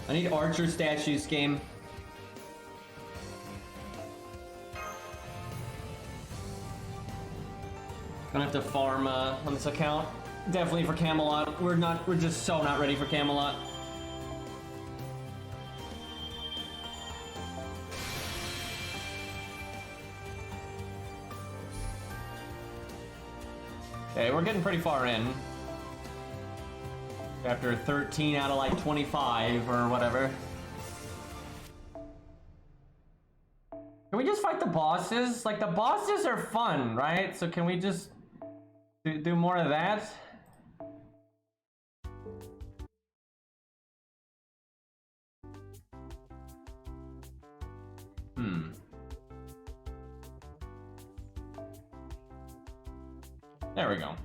I need archer statues game. Gonna have to farm on this account. Definitely for Camelot. We're just so not ready for Camelot. Okay, we're getting pretty far in. After 13 out of like 25 or whatever. Can we just fight the bosses? Like, the bosses are fun, right? So can we just do more of that? There we go.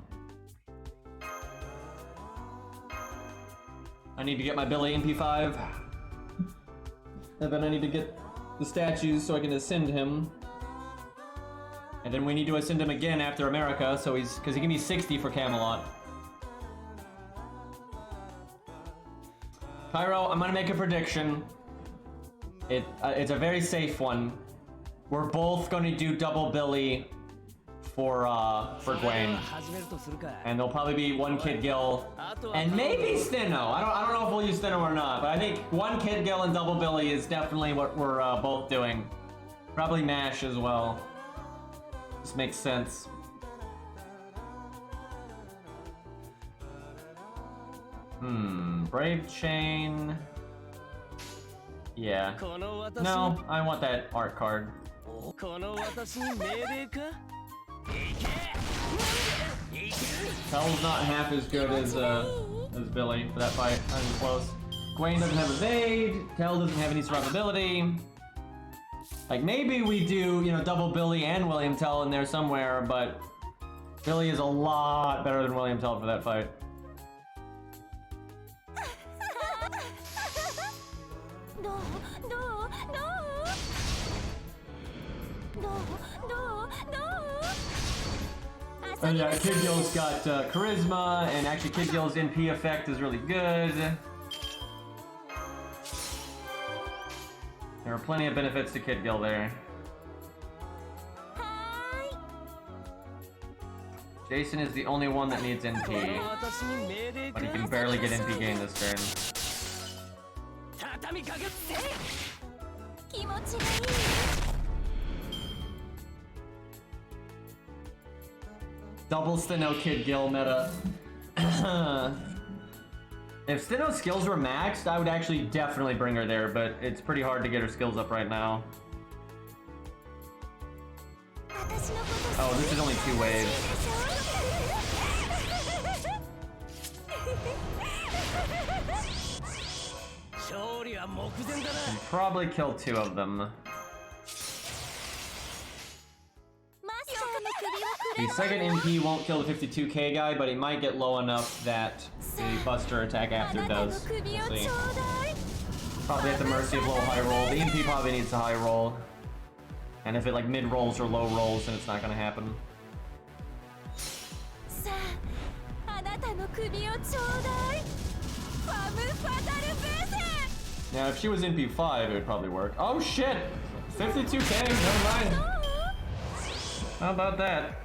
I need to get my Billy MP5. And then I need to get the statues so I can ascend him. And then we need to ascend him again after America, so because he gave me 60 for Camelot. Pyro, I'm gonna make a prediction. It's a very safe one. We're both gonna do double Billy for Gwen. And there'll probably be one Kid Gill and maybe Steno. I don't know if we'll use Steno or not, but I think one Kid Gill and double Billy is definitely what we're both doing. Probably Mash as well. This makes sense. Brave Chain. Yeah. No, I want that art card. Tell's not half as good as Billy for that fight. Not even close. Gwen doesn't have evade. Tell doesn't have any survivability. Like maybe we do, you know, double Billy and William Tell in there somewhere, but Billy is a lot better than William Tell for that fight. And yeah, Kid Gill's got charisma, and actually Kid Gill's NP effect is really good. There are plenty of benefits to Kid Gill there. Jason is the only one that needs NP, but he can barely get NP gain this turn. Double Steno Kid Gill meta. If Steno's skills were maxed, I would actually definitely bring her there, but it's pretty hard to get her skills up right now. Oh, this is only 2 waves. Can probably kill 2 of them. The second MP won't kill the 52k guy, but he might get low enough that the Buster attack after does. We'll see. Probably at the mercy of low high roll. The MP probably needs a high roll. And if it like mid rolls or low rolls, then it's not gonna happen. Now if she was MP5, it would probably work. Oh shit! 52k, never mind. How about that?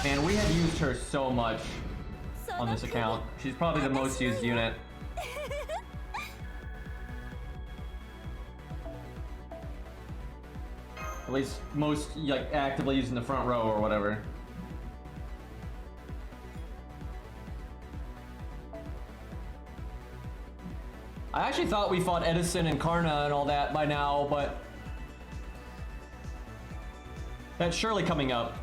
Man, we have used her so much on this account. She's probably the most used unit. At least most like actively used in the front row or whatever. I actually thought we fought Edison and Karna and all that by now, but that's surely coming up.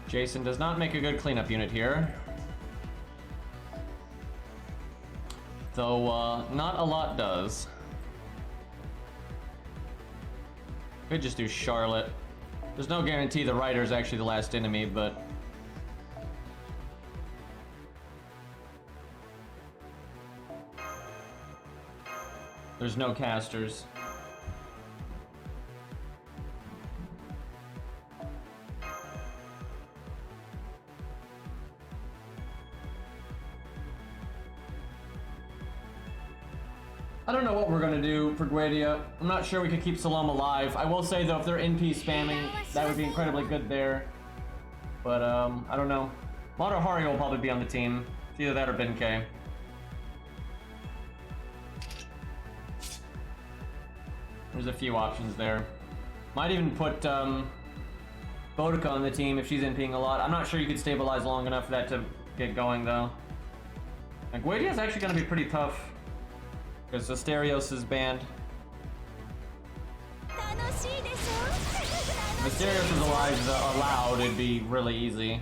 Jason does not make a good cleanup unit here. Though, not a lot does. Could just do Charlotte. There's no guarantee the Rider is actually the last enemy, but... there's no casters. I don't know what we're gonna do for Guedia. I'm not sure we could keep Salome alive. I will say though, if they're NP spamming, that would be incredibly good there. But I don't know. Mato Hari will probably be on the team. It's either that or Benkei. There's a few options there. Might even put Bodica on the team if she's NPing a lot. I'm not sure you could stabilize long enough for that to get going though. And Guedia is actually gonna be pretty tough. Because Asterios is banned. If Asterios is alive allowed, it'd be really easy.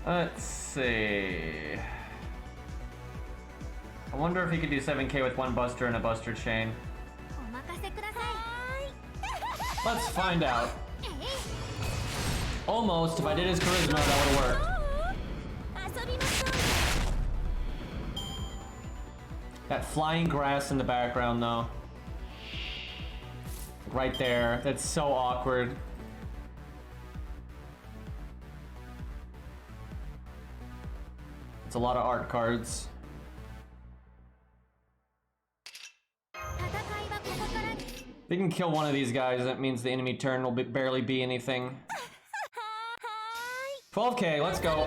Let's see. I wonder if he could do 7k with one buster and a buster chain. お任せください。 Let's find out. Almost, if I did his charisma, that would have worked. 遊びましょう。 That flying grass in the background, though. Right there. That's so awkward. It's a lot of art cards. 戦いはここからです。 If we can kill one of these guys, that means the enemy turn will barely be anything. 12k, let's go.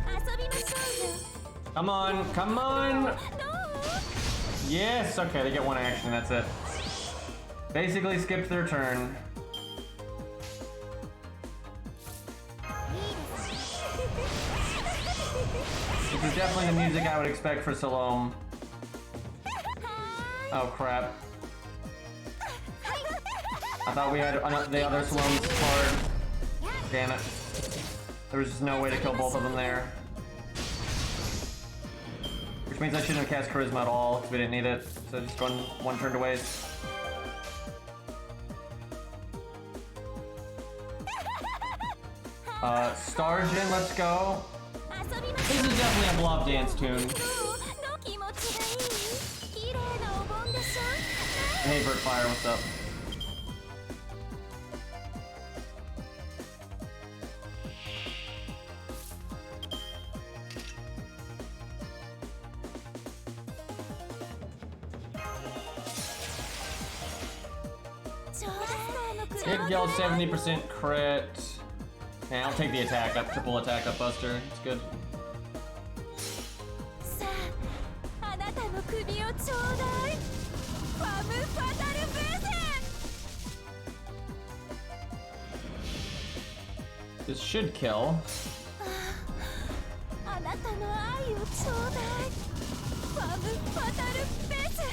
遊びましょうよ。 Come on, come on! どう？ Yes, okay, they get one action, that's it. Basically skipped their turn. いいですね。 This is definitely the music I would expect for Salome. Oh crap. I thought we had the other Salome's card. Damn it. There was just no way to kill both of them there. Which means I shouldn't have cast Charisma at all, because we didn't need it. So just one turn to waste. Starjin, let's go. 遊びまし This is definitely a blob dance tune. ょう。どう？気持ちがいい。綺麗なお盆でしょ。 Hey, Birdfire, what's up? Hit Gale 70% crit. Yeah, I'll take the attack up, triple attack up Buster. It's good. さあ、あなたの首をちょうだい。ファム・ファタル・ブーゼン。 This should kill. あなたの愛をちょうだい。ファム・ファタル・ブーゼン。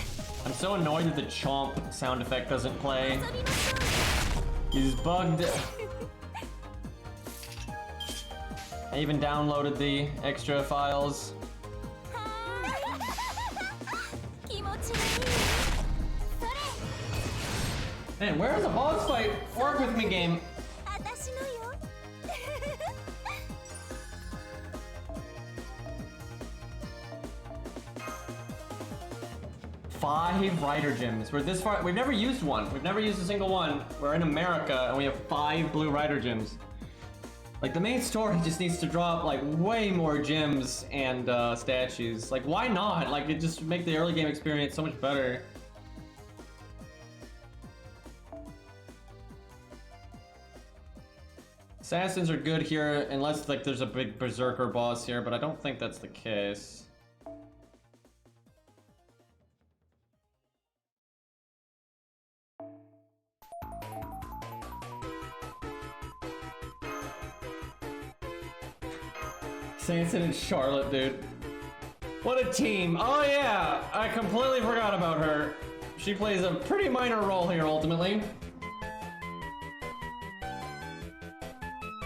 I'm so annoyed that the chomp sound effect doesn't play. 遊びましょう。 He's bugged. I even downloaded the extra files. 気持ちがいい。それ。 Man, where's the boss fight? Work with me game. 私のよ。 5 Rider Gems. We're this far. We've never used one. We've never used a single one. We're in America and we have 5 blue Rider Gems. Like the main story just needs to drop like way more gems and statues. Like why not? Like it just make the early game experience so much better. Assassins are good here unless like there's a big berserker boss here, but I don't think that's the case. Sanson and Charlotte, dude. What a team. Oh yeah, I completely forgot about her. She plays a pretty minor role here ultimately.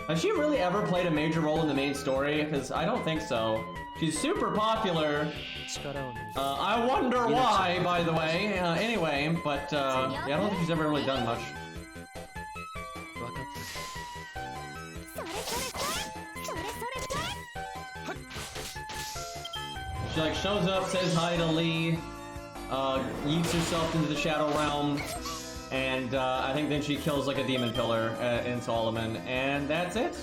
Has she really ever played a major role in the main story? Because I don't think so. She's super popular. I wonder why, by the way. Anyway, but yeah, I don't think she's ever really done much. それそれそれそれそれそれ。 She like shows up, says hi to Lee, yeets herself into the Shadow Realm, and I think then she kills like a demon pillar in Solomon, and that's it.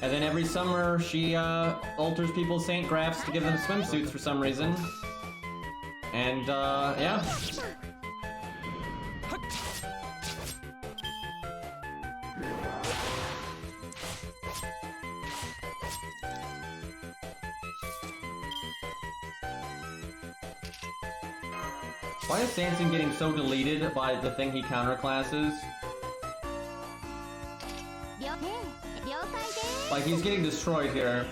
And then every summer she alters people's Saint Grafts to give them swimsuits for some reason. And yeah. Why is Sanson getting so deleted by the thing he counterclasses? Like he's getting destroyed here.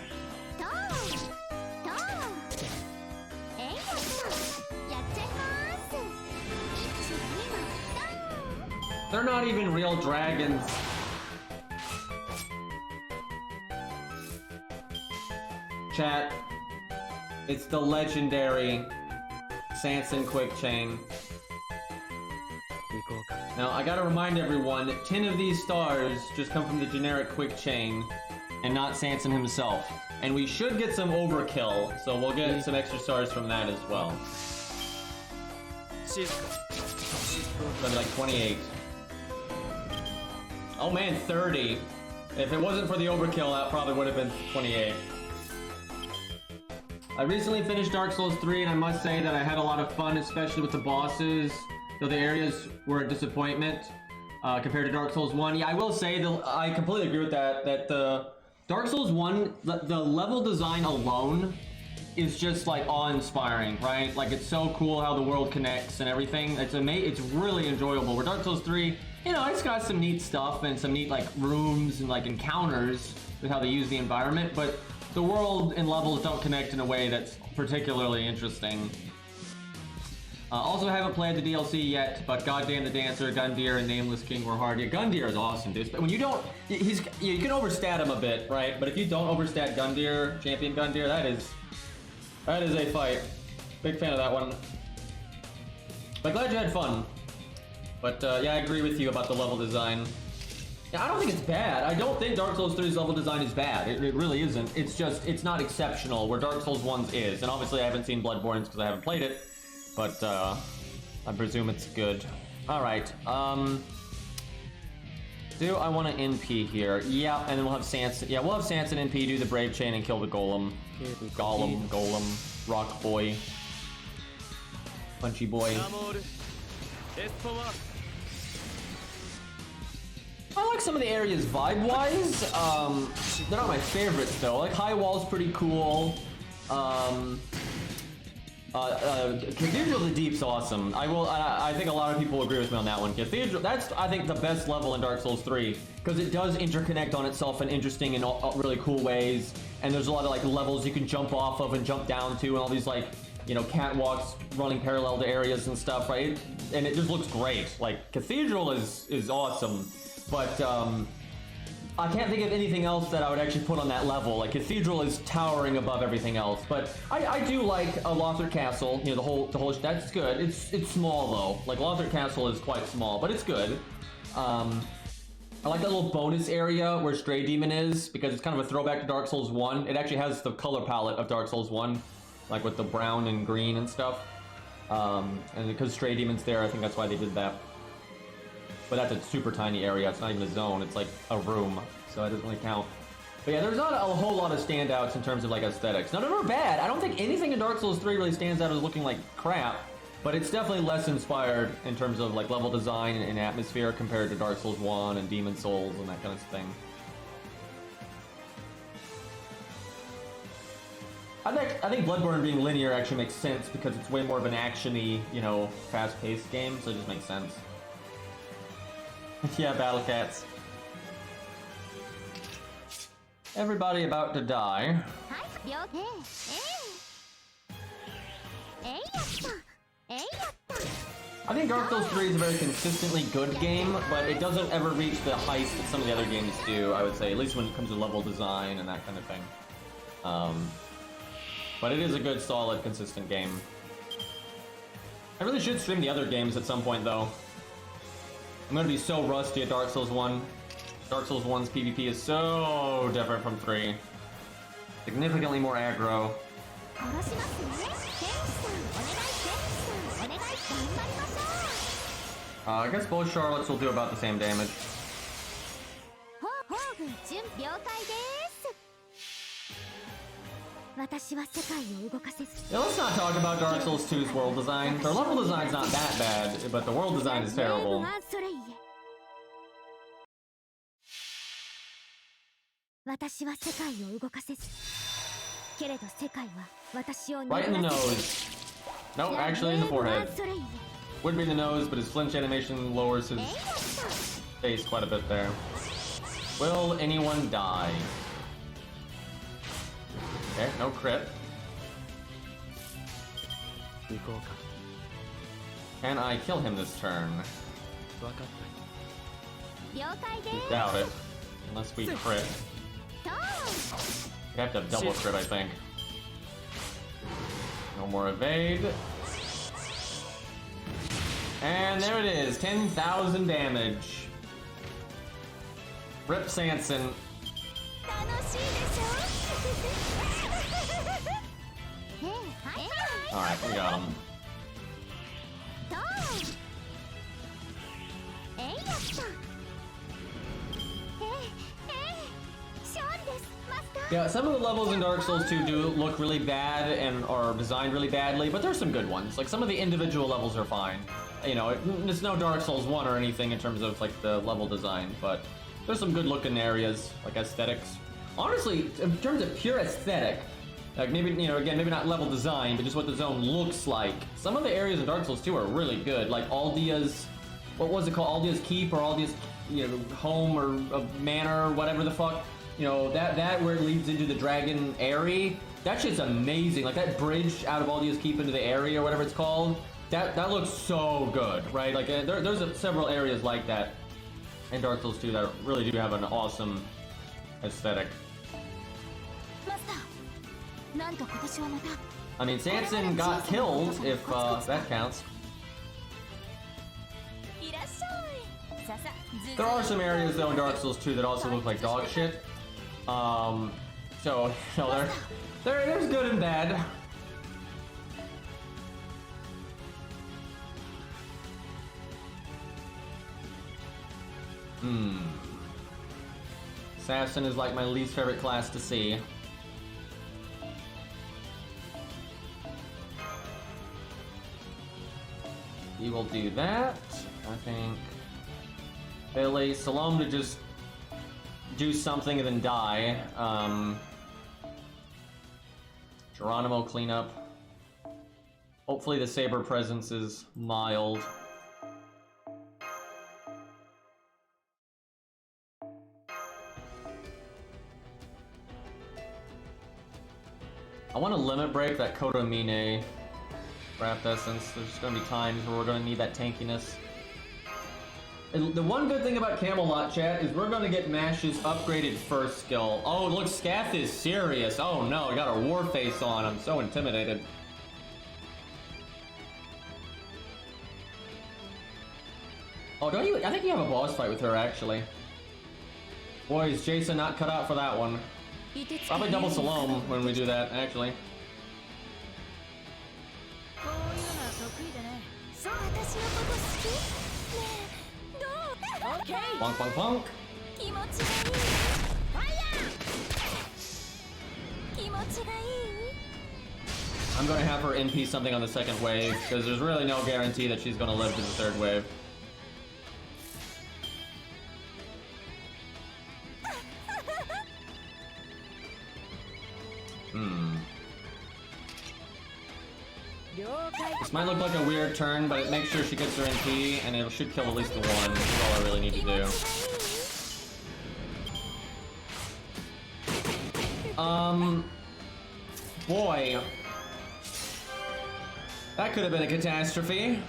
They're not even real dragons. chat. It's the legendary Sanson Quick Chain. Now, I gotta remind everyone, 10 of these stars just come from the generic Quick Chain, and not Sanson himself. And we should get some overkill, so we'll get some extra stars from that as well. But like 28. Oh man, 30. If it wasn't for the overkill, that probably would have been 28. I recently finished Dark Souls 3, and I must say that I had a lot of fun, especially with the bosses, though the areas were a disappointment compared to Dark Souls 1. Yeah, I will say that I completely agree with that, that the Dark Souls 1, the level design alone is just like awe-inspiring, right? Like, it's so cool how the world connects and everything. It's really enjoyable. Where Dark Souls 3, you know, it's got some neat stuff and some neat like rooms and like encounters with how they use the environment, but the world and levels don't connect in a way that's particularly interesting. Also haven't played the DLC yet, but Goddamn the Dancer, Gundyr, and Nameless King were hard. Yeah, Gundyr is awesome, dude. But when you don't, you can overstat him a bit, right? But if you don't overstat Gundyr, Champion Gundyr, that is a fight. Big fan of that one. But glad you had fun. But yeah, I agree with you about the level design. Yeah, I don't think it's bad. I don't think Dark Souls 3's level design is bad. It really isn't. It's just, it's not exceptional where Dark Souls 1's is. And obviously I haven't seen Bloodborne's because I haven't played it. But I presume it's good. Alright, do I want to NP here? Yeah, and then we'll have Sanson. Yeah, we'll have Sanson NP, do the Brave Chain, and kill the Golem. Golem, Rock Boy. Punchy Boy. I like some of the areas vibe-wise. They're not my favorites though. Like High Wall's pretty cool. Cathedral of the Deep's awesome. I think a lot of people agree with me on that one. Cathedral, that's I think the best level in Dark Souls 3 because it does interconnect on itself in interesting and really cool ways. And there's a lot of like levels you can jump off of and jump down to, and all these like, you know, catwalks running parallel to areas and stuff, right? And it just looks great. Like Cathedral is awesome, but I can't think of anything else that I would actually put on that level. Like Cathedral is towering above everything else, but I do like a Lothric Castle. You know, the whole that's good. It's small though. Like Lothric Castle is quite small, but it's good. I like that little bonus area where Stray Demon is because it's kind of a throwback to Dark Souls 1. It actually has the color palette of Dark Souls 1, like with the brown and green and stuff. And because Stray Demon's there, I think that's why they did that. But that's a super tiny area. It's not even a zone. It's like a room, so that doesn't really count. But yeah, there's not a whole lot of standouts in terms of like aesthetics. None of them are bad. I don't think anything in Dark Souls 3 really stands out as looking like crap, but it's definitely less inspired in terms of like level design and atmosphere compared to Dark Souls 1 and Demon Souls and that kind of thing. I think Bloodborne being linear actually makes sense because it's way more of an action-y, you know, fast-paced game, so it just makes sense. Yeah, Battle Cats. Everybody about to die. I think Dark Souls 3 is a very consistently good game, but it doesn't ever reach the heights that some of the other games do, I would say, at least when it comes to level design and that kind of thing. But it is a good, solid, consistent game. I really should stream the other games at some point, though. I'm gonna be so rusty at Dark Souls 1. Dark Souls 1's PvP is so different from 3. Significantly more aggro. I guess both Charlottes will do about the same damage. Yeah, let's not talk about Dark Souls 2's world design. Their level design's not that bad, but the world design is terrible. Right in the nose. Nope, actually in the forehead. Would be the nose, but his flinch animation lowers his face quite a bit there. Will anyone die? Okay, no crit. Can I kill him this turn? Doubt it. Unless we crit. We have to have double crit, I think. No more evade. And there it is, 10,000 damage. Rip Sanson. Alright, we got him. Yeah, some of the levels in Dark Souls 2 do look really bad and are designed really badly, but there's some good ones. Like, some of the individual levels are fine. You know, it's no Dark Souls 1 or anything in terms of, like, the level design, but there's some good-looking areas, like aesthetics. Honestly, in terms of pure aesthetic, like, maybe, you know, again, maybe not level design, but just what the zone looks like, some of the areas in Dark Souls 2 are really good. Like, Aldia's, what was it called? Aldia's Keep or Aldia's, you know, home or manor or whatever the fuck. You know, that where it leads into the dragon area, that shit's amazing. Like, that bridge out of Aldia's Keep into the area or whatever it's called, that looks so good, right? Like, there's several areas like that in Dark Souls 2 that really do have an awesome aesthetic. I mean, Sanson got killed, if that counts. There are some areas, though, in Dark Souls 2 that also look like dog shit. So, you know, there's good and bad. Assassin is like my least favorite class to see. He will do that, I think. Billy, Salome to just do something and then die. Geronimo cleanup. Hopefully the Saber presence is mild. I want to limit break that Kodomine Wrath Essence. There's just gonna be times where we're gonna need that tankiness. And the one good thing about Camelot, chat, is we're gonna get Mash's upgraded first skill. Oh, look, Scath is serious. Oh no, I got a war face on. I'm so intimidated. Oh, don't you? I think you have a boss fight with her, actually. Boy, is Jason not cut out for that one. Probably double Salome when we do that, actually. Bonk, bonk, bonk. I'm gonna have her NP something on the second wave, because there's really no guarantee that she's gonna live to the third wave. This might look like a weird turn, but it makes sure she gets her NP, and it should kill at least the one. That's all I really need to do. Boy. That could have been a catastrophe.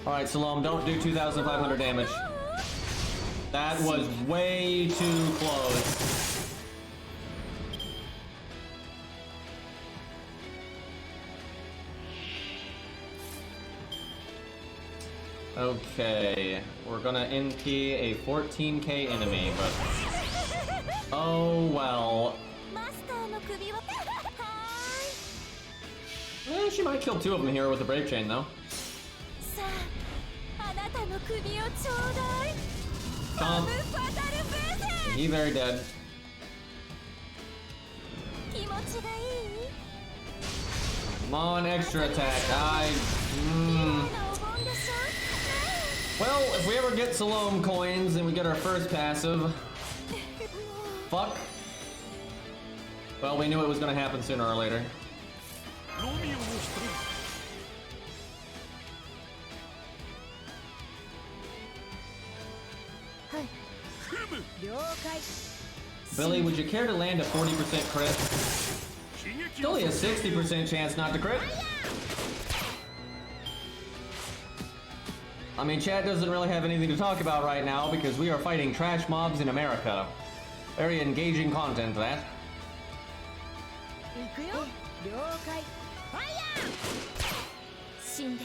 Alright, Salome, don't do 2,500 damage. That was way too close. Okay, we're gonna NP a 14k enemy, but... oh well. She might kill two of them here with the Brave Chain, though. Stomp. He very dead. Come on, extra attack. Well, if we ever get Salome coins and we get our first passive... fuck. Well, we knew it was gonna happen sooner or later. Billy, would you care to land a 40% crit? It's only a 60% chance not to crit. I mean, chat doesn't really have anything to talk about right now because we are fighting trash mobs in America. Very engaging content, that. 行くよ。了解。ファイヤー。死んで。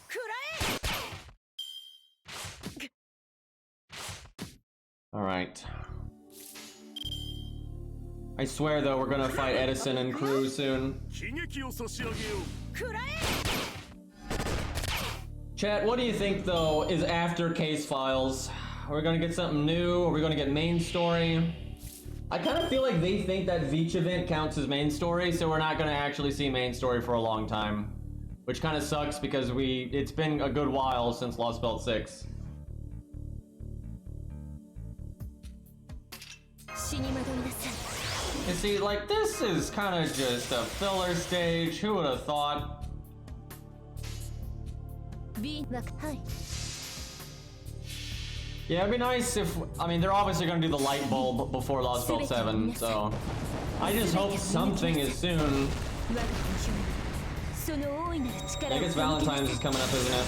食らえ。 Alright. I swear though, we're gonna fight Edison and crew soon. 悲劇を差し上げよう。 食らえ。 Chat, what do you think though is after case files? Are we gonna get something new? Are we gonna get main story? I kind of feel like they think that Veach event counts as main story, so we're not gonna actually see main story for a long time. Which kind of sucks because it's been a good while since Lost Belt 6. You see, like, this is kind of just a filler stage. Who would have thought? Yeah, it'd be nice if, I mean, they're obviously gonna do the light bulb before Lost Belt 7, so I just hope something is soon. I guess Valentine's is coming up, isn't it?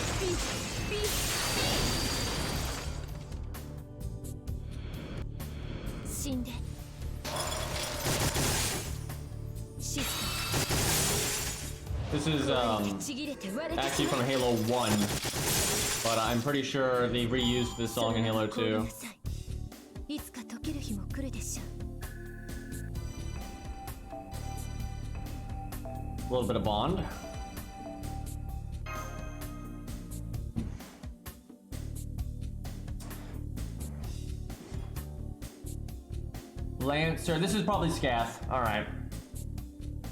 This is actually from Halo 1, but I'm pretty sure they reused this song in Halo 2. A little bit of Bond. Lancer, this is probably Scath. Alright.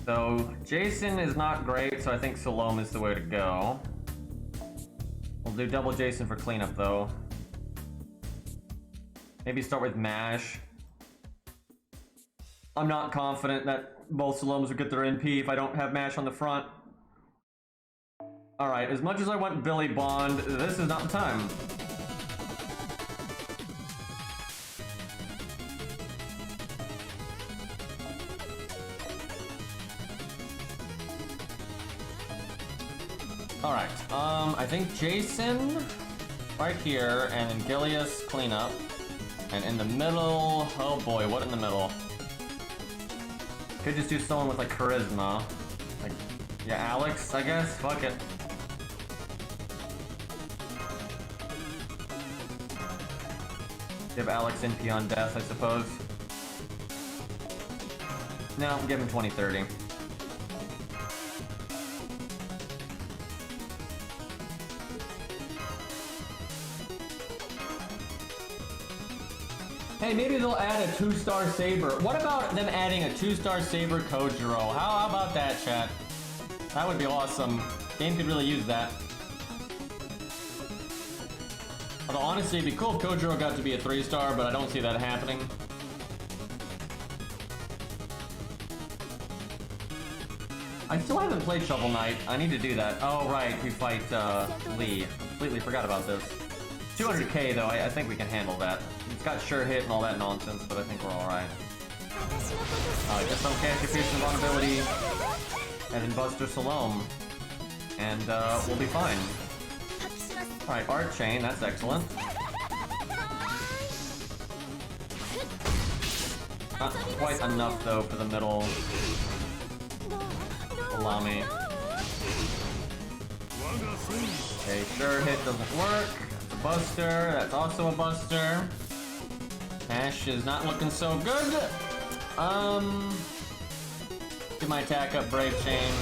So, Jason is not great, so I think Salome is the way to go. We'll do double Jason for cleanup, though. Maybe start with MASH. I'm not confident that both Salomes will get their NP if I don't have MASH on the front. Alright, as much as I want Billy Bond, this is not the time. Alright, I think Jason right here, and then Gilius cleanup. And in the middle, oh boy, what in the middle? Could just do someone with like charisma. Like, yeah, Alex, I guess? Fuck it. Give Alex NP on death, I suppose. No, give him 20-30. Hey, maybe they'll add a 2-star Saber. What about them adding a 2-star Saber Kojiro? How about that, chat? That would be awesome. Game could really use that. Although honestly, it'd be cool if Kojiro got to be a 3-star, but I don't see that happening. I still haven't played Shovel Knight. I need to do that. Oh, right, we fight Lee. Completely forgot about this. 200k though, I think we can handle that. It's got sure hit and all that nonsense, but I think we're alright. Just don't cash your piece of vulnerability, and then Buster Salome. And we'll be fine. Alright, Art Chain, that's excellent. Not quite enough though for the middle. Allow me. Okay, sure hit doesn't work. Buster, that's also a buster. Ash is not looking so good. Get my attack up, Brave Chain.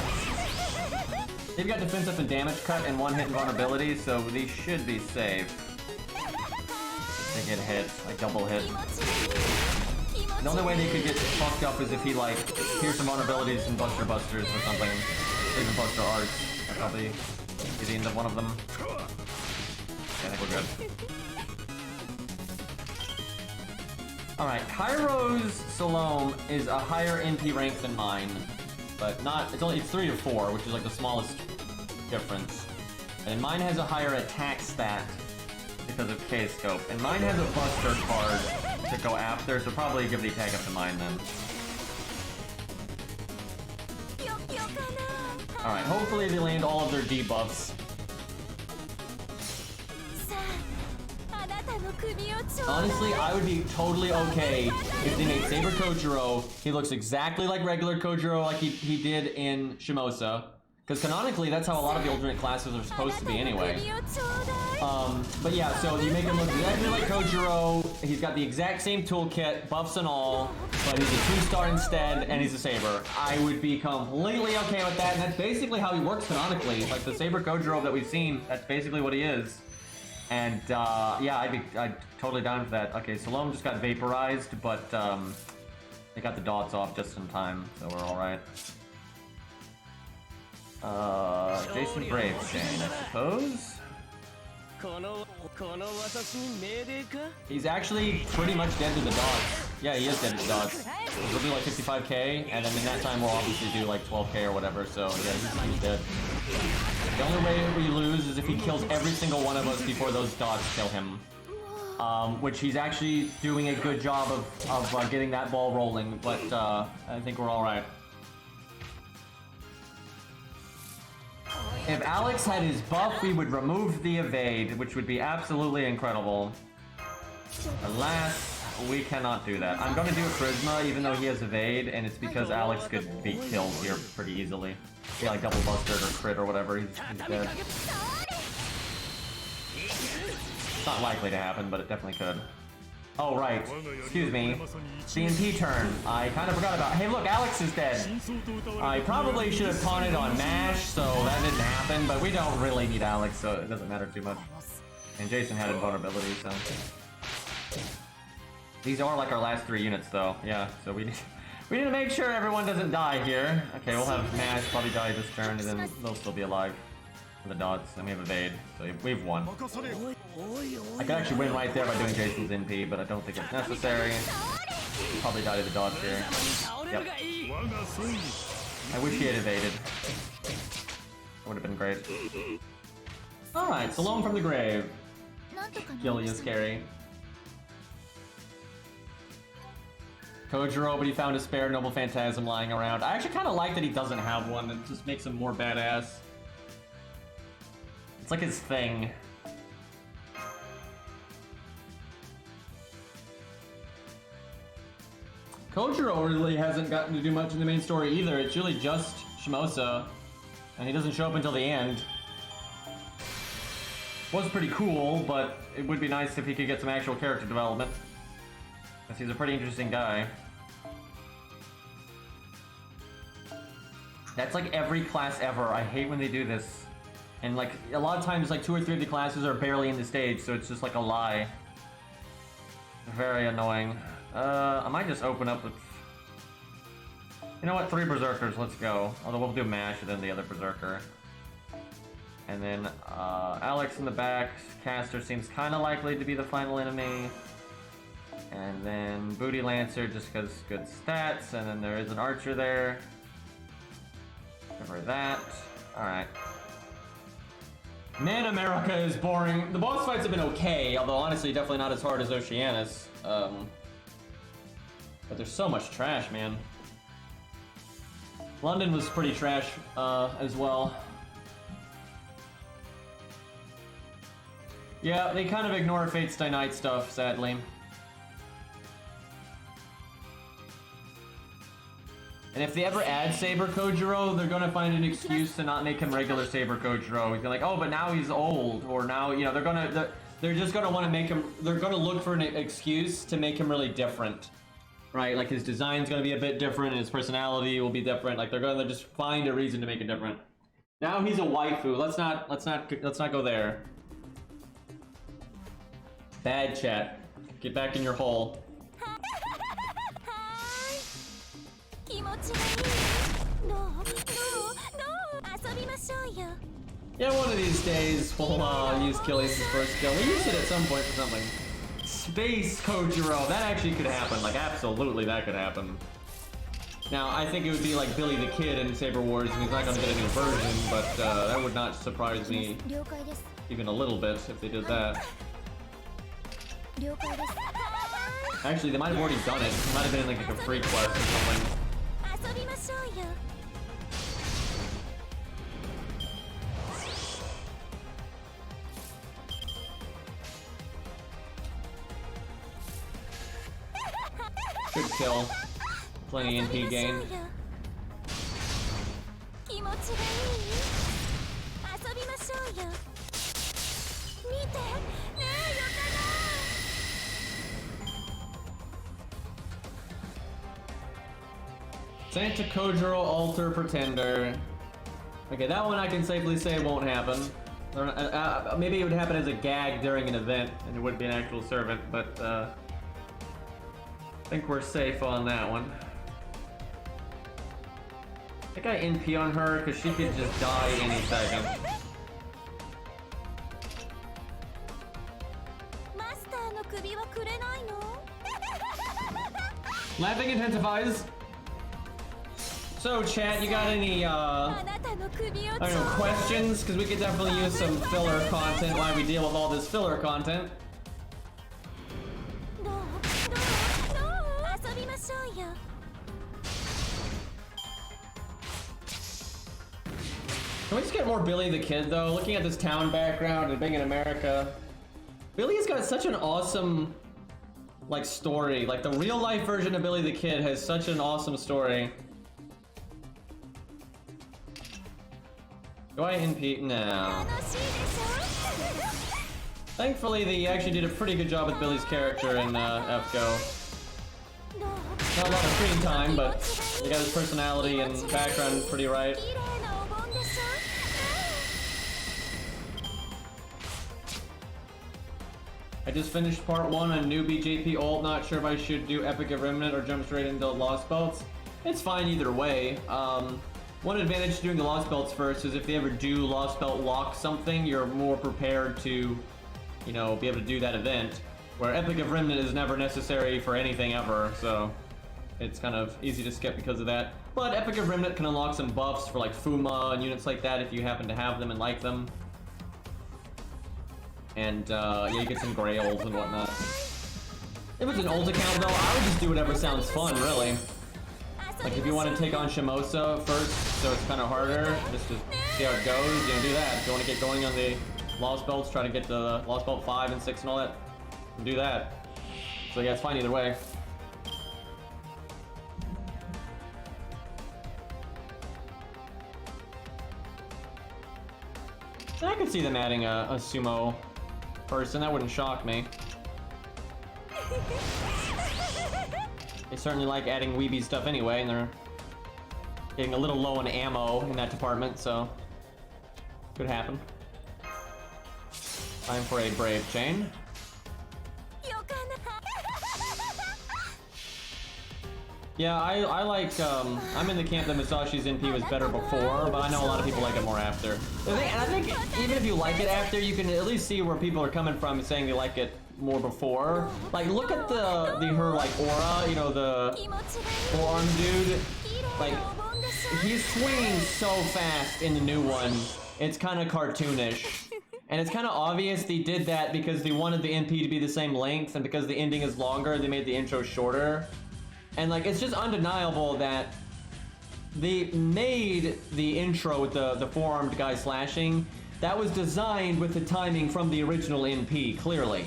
They've got defense up and damage cut and 1-hit invulnerability, so these should be safe. They get hit, like double hit. The only way they could get fucked up is if he like hears some vulnerabilities and Buster Busters or something. Even Buster Arts. That'll probably be the end of one of them. I think we're good. Alright, Cairo's Salome is a higher NP rank than mine. But not, it's 3 to 4, which is like the smallest difference. And mine has a higher attack stat because of K-Scope. And mine has a Buster card to go after, so probably give the attack up to mine then. Alright, hopefully they land all of their debuffs. Honestly, I would be totally okay if they made Saber Kojiro. He looks exactly like regular Kojiro, like he did in Shimosa. Because canonically, that's how a lot of the alternate classes are supposed to be anyway. But yeah, so you make him look exactly like Kojiro. He's got the exact same toolkit, buffs and all, but he's a 2-star instead, and he's a Saber. I would be completely okay with that, and that's basically how he works canonically. Like the Saber Kojiro that we've seen, that's basically what he is. And yeah, I'd totally down for that. Okay, Salome just got vaporized, but they got the dots off just in time, so we're all right. Jason Braves Shane, I suppose. He's actually pretty much dead to the dots. Yeah, he is dead to the dots. We'll do like 55k, and then in that time we'll obviously do like 12k or whatever, so yeah, he's dead. The only way we lose is if he kills every single one of us before those dots kill him. Which he's actually doing a good job of getting that ball rolling, but I think we're alright. If Alex had his buff, we would remove the evade, which would be absolutely incredible. Alas, we cannot do that. I'm gonna do a charisma, even though he has evade, and it's because Alex could be killed here pretty easily. Yeah, like double busted or crit or whatever, he's dead. It's not likely to happen, but it definitely could. Oh, right. Excuse me. CNP turn. I kind of forgot about... Hey, look, Alex is dead. I probably should have taunted on MASH, so that didn't happen, but we don't really need Alex, so it doesn't matter too much. And Jason had invulnerability, so... These are like our last 3 units, though. Yeah, so we need to make sure everyone doesn't die here. Okay, we'll have MASH probably die this turn, and then they'll still be alive. The dots, and we have evade, so we've won. I could actually win right there by doing Jason's NP, but I don't think it's necessary. Probably die to the dots here. Yep. I wish he had evaded. That would have been great. Alright, Salome from the grave. Gilly is scary. Kojiro, but he found a spare Noble Phantasm lying around. I actually kind of like that he doesn't have one. It just makes him more badass. It's like his thing. Kojiro really hasn't gotten to do much in the main story either. It's really just Shimosa, and he doesn't show up until the end. Was pretty cool, but it would be nice if he could get some actual character development, because he's a pretty interesting guy. That's like every class ever. I hate when they do this. And like, a lot of times like 2 or 3 of the classes are barely in the stage, so it's just like a lie. Very annoying. I might just open up with... You know what, 3 Berserkers, let's go. Although we'll do MASH and then the other Berserker. And then Alex in the back. Caster seems kind of likely to be the final enemy. And then Booty Lancer just because good stats. And then there is an Archer there. Remember that. Alright. Man, America is boring. The boss fights have been okay, although honestly definitely not as hard as Oceanus. But there's so much trash, man. London was pretty trash as well. Yeah, they kind of ignore Fate's Stay Night stuff, sadly. And if they ever add Saber Kojiro, they're gonna find an excuse to not make him regular Saber Kojiro. He's like, oh, but now he's old, or now, you know, they're just gonna want to make him, they're gonna look for an excuse to make him really different. Right, like his design's gonna be a bit different, and his personality will be different. Like they're gonna just find a reason to make it different. Now he's a waifu. Let's not go there. Bad chat. Get back in your hole. Yeah, one of these days we'll use Killius' first skill. We used it at some point for something. Space Kojiro, that actually could happen. Like, absolutely that could happen. Now, I think it would be like Billy the Kid in Saber Wars, and he's not gonna get a new version, but that would not surprise me even a little bit if they did that. Actually, they might have already done it. It might have been like a free quest or something. Good kill. Plenty NP gain. 気持ちがいい遊びましょうよ見てねえよかな Santa Kojiro Altar Pretender. Okay, that one I can safely say won't happen. Maybe it would happen as a gag during an event, and it wouldn't be an actual servant, but I think we're safe on that one. I think I NP on her because she could just die any second. Laughing intensifies. So chat, you got any I don't know, questions? Because we could definitely use some filler content while we deal with all this filler content. Can we just get more Billy the Kid though? Looking at this town background and being in America, Billy's got such an awesome like story. Like the real life version of Billy the Kid has such an awesome story. Do I NP? No. Thankfully, they actually did a pretty good job with Billy's character in FGO. Not a lot of screen time, but they got his personality and background pretty right. I just finished part 1 on newbie JP ult. Not sure if I should do Epic of Remnant or jump straight into Lost Belts. It's fine either way. One advantage to doing the Lost Belts first is if they ever do Lost Belt lock something, you're more prepared to, you know, be able to do that event. Where Epic of Remnant is never necessary for anything ever, so it's kind of easy to skip because of that. But Epic of Remnant can unlock some buffs for like Fuma and units like that if you happen to have them and like them. And yeah, you get some Grails and whatnot. If it's an old account though, I would just do whatever sounds fun, really. Like if you want to take on Shimosa first, so it's kind of harder, just to see how it goes, you know, do that. If you want to get going on the Lost Belts, try to get to the Lost Belt 5 and 6 and all that, do that. So yeah, it's fine either way. I could see them adding a sumo person, that wouldn't shock me. They certainly like adding weeby stuff anyway, and they're getting a little low on ammo in that department, so could happen. Time for a Brave Chain. Yeah, I like, I'm in the camp that Musashi's NP was better before, but I know a lot of people like it more after. And I think even if you like it after, you can at least see where people are coming from saying they like it more before. Like, look at her, like, aura, you know, the forearm dude. Like, he's swinging so fast in the new one, it's kind of cartoonish. And it's kind of obvious they did that because they wanted the NP to be the same length, and because the ending is longer, they made the intro shorter. And like, it's just undeniable that they made the intro with the four-armed guy slashing. That was designed with the timing from the original NP, clearly.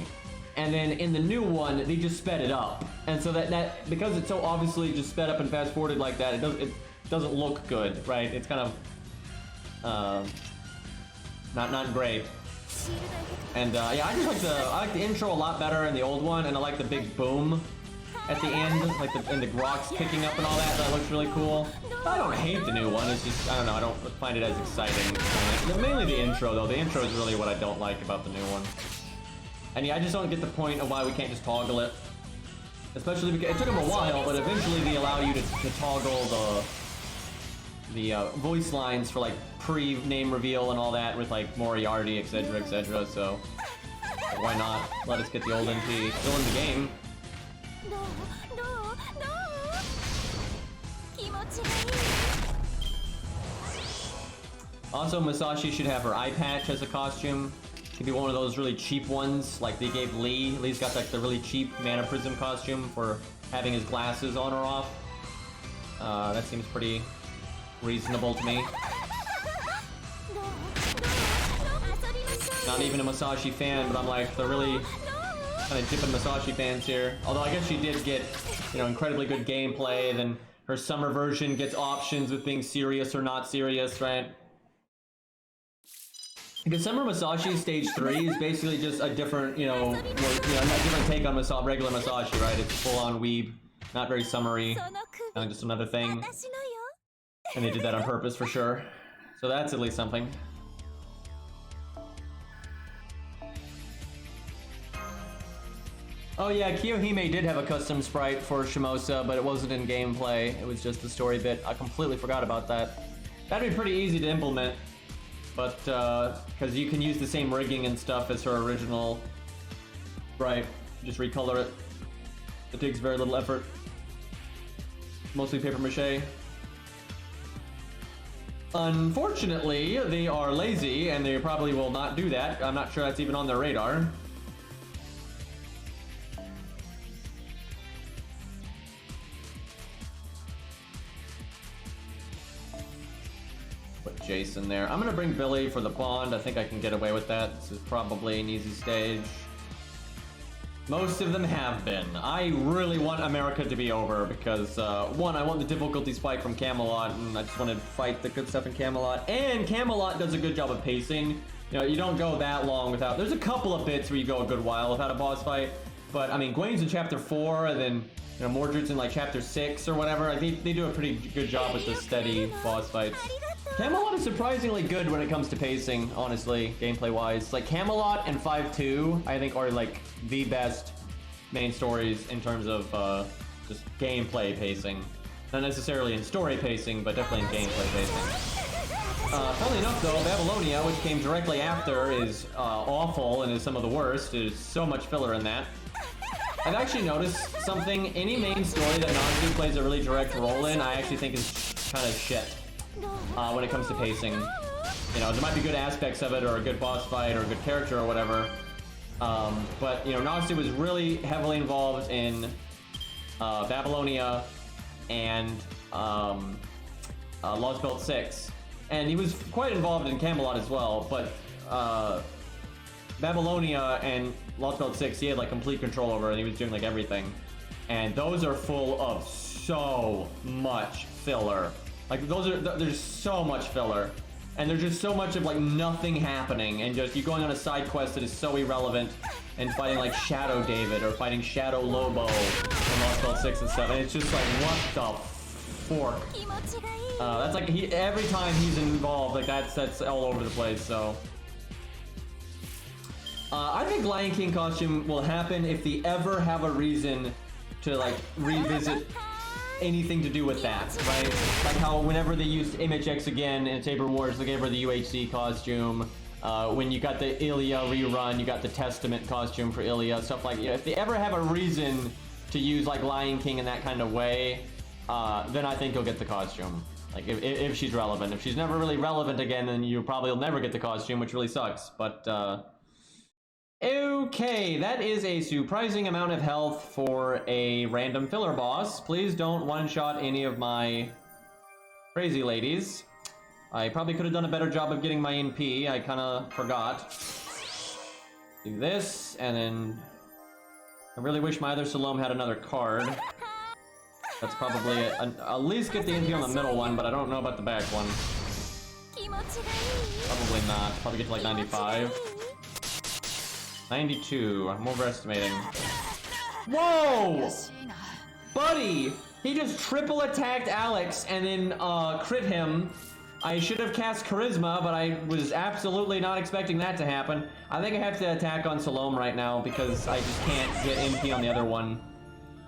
And then in the new one, they just sped it up. And so that because it's so obviously just sped up and fast-forwarded like that, it doesn't look good, right? It's kind of not great. And yeah, I like the intro a lot better in the old one, and I like the big boom at the end, like and the rocks kicking up and all that. That looks really cool. I don't hate the new one. It's just, I don't know, I don't find it as exciting. Mainly the intro though. The intro is really what I don't like about the new one. And yeah, I just don't get the point of why we can't just toggle it. Especially because it took them a while, but eventually they allow you to toggle the voice lines for like pre-name reveal and all that with like Moriarty, etc., etc. So why not? Let us get the old NP still in the game. Also, Musashi should have her eye patch as a costume. Could be one of those really cheap ones, like they gave Lee. Lee's got like the really cheap Mana Prism costume for having his glasses on or off. That seems pretty reasonable to me. Not even a Musashi fan, but I'm like the really kind of dipping Musashi fans here. Although I guess she did get incredibly good gameplay. Then her summer version gets options with being serious or not serious, right? Because Summer Masashi Stage 3 is basically just a different, a different take on regular Masashi, right? It's full-on weeb, not very summery, just another thing. And they did that on purpose for sure. So that's at least something. Oh yeah, Kiyohime did have a custom sprite for Shimosa, but it wasn't in gameplay. It was just the story bit. I completely forgot about that. That'd be pretty easy to implement, but because you can use the same rigging and stuff as her original sprite. Just recolor it. It takes very little effort. Mostly paper mache. Unfortunately, they are lazy, and they probably will not do that. I'm not sure that's even on their radar. Put Jason there. I'm gonna bring Billy for the bond. I think I can get away with that. This is probably an easy stage. Most of them have been. I really want America to be over because, one, I want the difficulty spike from Camelot, and I just want to fight the good stuff in Camelot. And Camelot does a good job of pacing. You don't go that long without... There's a couple of bits where you go a good while without a boss fight, but, I mean, Gwen's in Chapter 4, and then, Mordred's in, like, Chapter 6 or whatever. They do a pretty good job with the steady boss fights. Camelot is surprisingly good when it comes to pacing, honestly, gameplay-wise. Like, Camelot and 5-2, I think, are, like, the best main stories in terms of just gameplay pacing. Not necessarily in story pacing, but definitely in gameplay pacing. Funnily enough, though, Babylonia, which came directly after, is awful and is some of the worst. There's so much filler in that. I've actually noticed something. Any main story that Natsu plays a really direct role in, I actually think is kind of shit when it comes to pacing. There might be good aspects of it, or a good boss fight, or a good character, or whatever. But, Natsu was really heavily involved in Babylonia and Lost Belt 6. And he was quite involved in Camelot as well, but Babylonia and Lost Belt 6 he had like complete control over, and he was doing like everything. And those are full of so much filler. Like there's so much filler. And there's just so much of like nothing happening, and just you going on a side quest that is so irrelevant, and fighting like Shadow David or fighting Shadow Lobo in Lost Belt 6 and stuff. And it's just like, what the fork? That's like every time he's involved, like that's all over the place. So I think Lion King costume will happen if they ever have a reason to like revisit anything to do with that, right? Like how whenever they used MHX again in Saber Wars, they gave her the UHC costume. When you got the Ilya rerun, you got the Testament costume for Ilya, stuff like, if they ever have a reason to use like Lion King in that kind of way, then I think you'll get the costume. Like if she's relevant. If she's never really relevant again, then you probably will never get the costume, which really sucks. But okay, that is a surprising amount of health for a random filler boss. Please don't one-shot any of my crazy ladies. I probably could have done a better job of getting my NP. I kind of forgot. Do this, and then I really wish my other Salome had another card. That's probably it. I'll at least get the NP on the middle one, but I don't know about the back one. Probably not. Probably get to like 95. 92. I'm overestimating. Whoa! Buddy! He just triple attacked Alex and then crit him. I should have cast Charisma, but I was absolutely not expecting that to happen. I think I have to attack on Salome right now because I just can't get NP on the other one.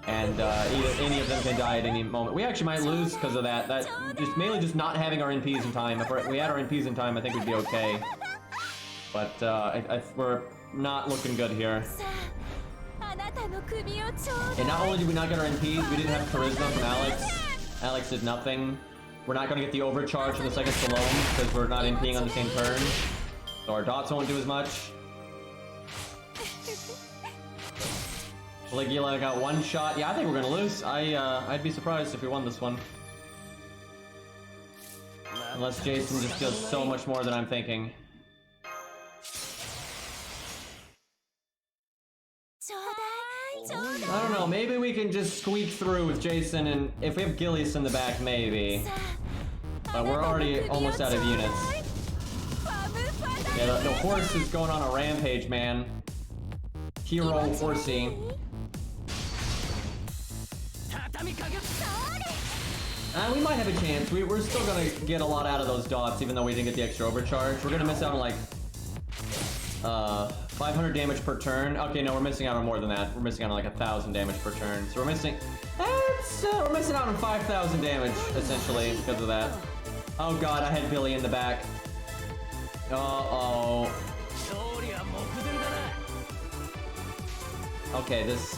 And either any of them can die at any moment. We actually might lose because of that. That just mainly just not having our NPs in time. If we had our NPs in time, I think we'd be okay. But we're not looking good here. And not only did we not get our NPs, we didn't have Charisma from Alex. Alex did nothing. We're not going to get the overcharge from the second Salome because we're not NPing on the same turn. So our dots won't do as much. Caligula got one shot. Yeah, I think we're going to lose. I'd be surprised if we won this one. Unless Jason just does so much more than I'm thinking. I don't know, maybe we can just squeak through with Jason, and if we have Gillies in the back, maybe. But we're already almost out of units. Yeah, the horse is going on a rampage, man. Hero horsey. We might have a chance. We're still gonna get a lot out of those dots, even though we didn't get the extra overcharge. We're gonna miss out on like 500 damage per turn. Okay, no, we're missing out on more than that. We're missing out on like 1,000 damage per turn. So we're missing. We're missing out on 5,000 damage essentially because of that. Oh god, I had Billy in the back. Uh-oh. Okay, this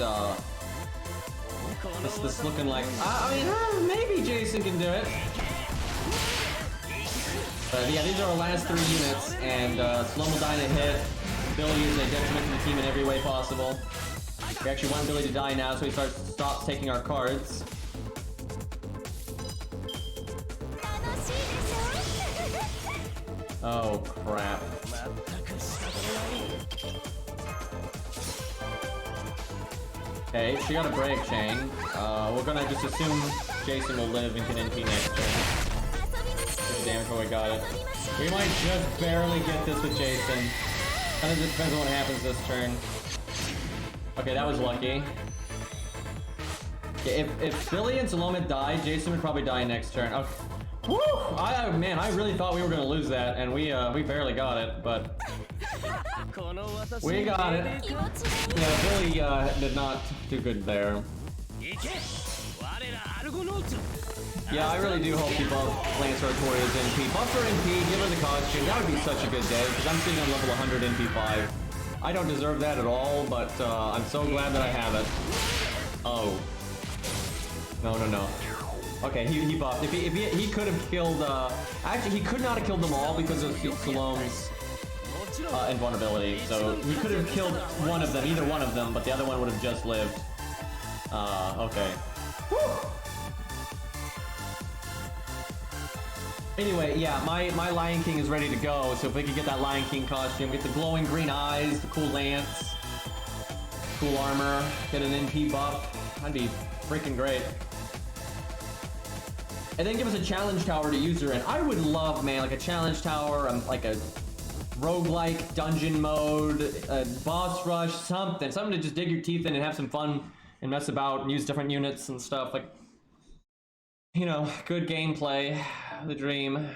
looking like... I mean, maybe Jason can do it. But yeah, these are our last 3 units, and Slum will die in a hit. Billy is a detriment to the team in every way possible. We actually want Billy to die now, so he stops taking our cards. Oh, crap. Okay, she got a break chain. We're gonna just assume Jason will live and can NP next turn. Damage when we got it. We might just barely get this with Jason. Kind of just depends on what happens this turn. Okay, that was lucky. Okay, if Billy and Salome died, Jason would probably die next turn. Okay. Woo! Man, I really thought we were gonna lose that, and we barely got it, but we got it. Yeah, Billy did not do good there. Yeah, I really do hope people Lance Artorias NP. Buffer NP, give her the costume. That would be such a good day, because I'm sitting on level 100 NP5. I don't deserve that at all, but I'm so glad that I have it. Oh. No. Okay, he buffed. If he could have killed, actually he could not have killed them all because of Salome's invulnerability. So he could have killed one of them, either one of them, but the other one would have just lived. Okay. Whew. Anyway, yeah, my Lion King is ready to go. So if we could get that Lion King costume, get the glowing green eyes, the cool lance, cool armor, get an NP buff, that'd be freaking great. And then give us a challenge tower to use her in. I would love, man, like a challenge tower, like a roguelike dungeon mode, a boss rush, something to just dig your teeth in and have some fun and mess about and use different units and stuff. Like, you know, good gameplay, the dream.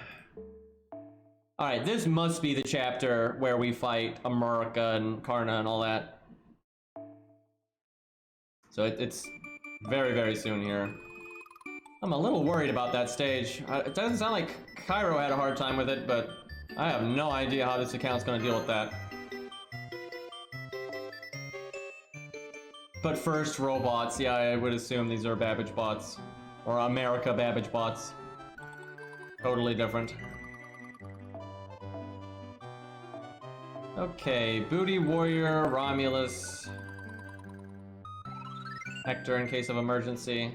All right, this must be the chapter where we fight Murica and Karna and all that. So it's very, very soon here. I'm a little worried about that stage. It doesn't sound like Cairo had a hard time with it, but I have no idea how this account's gonna deal with that. But first, robots. Yeah, I would assume these are Babbage bots. Or America Babbage bots. Totally different. Okay, Booty Warrior, Romulus. Hector in case of emergency.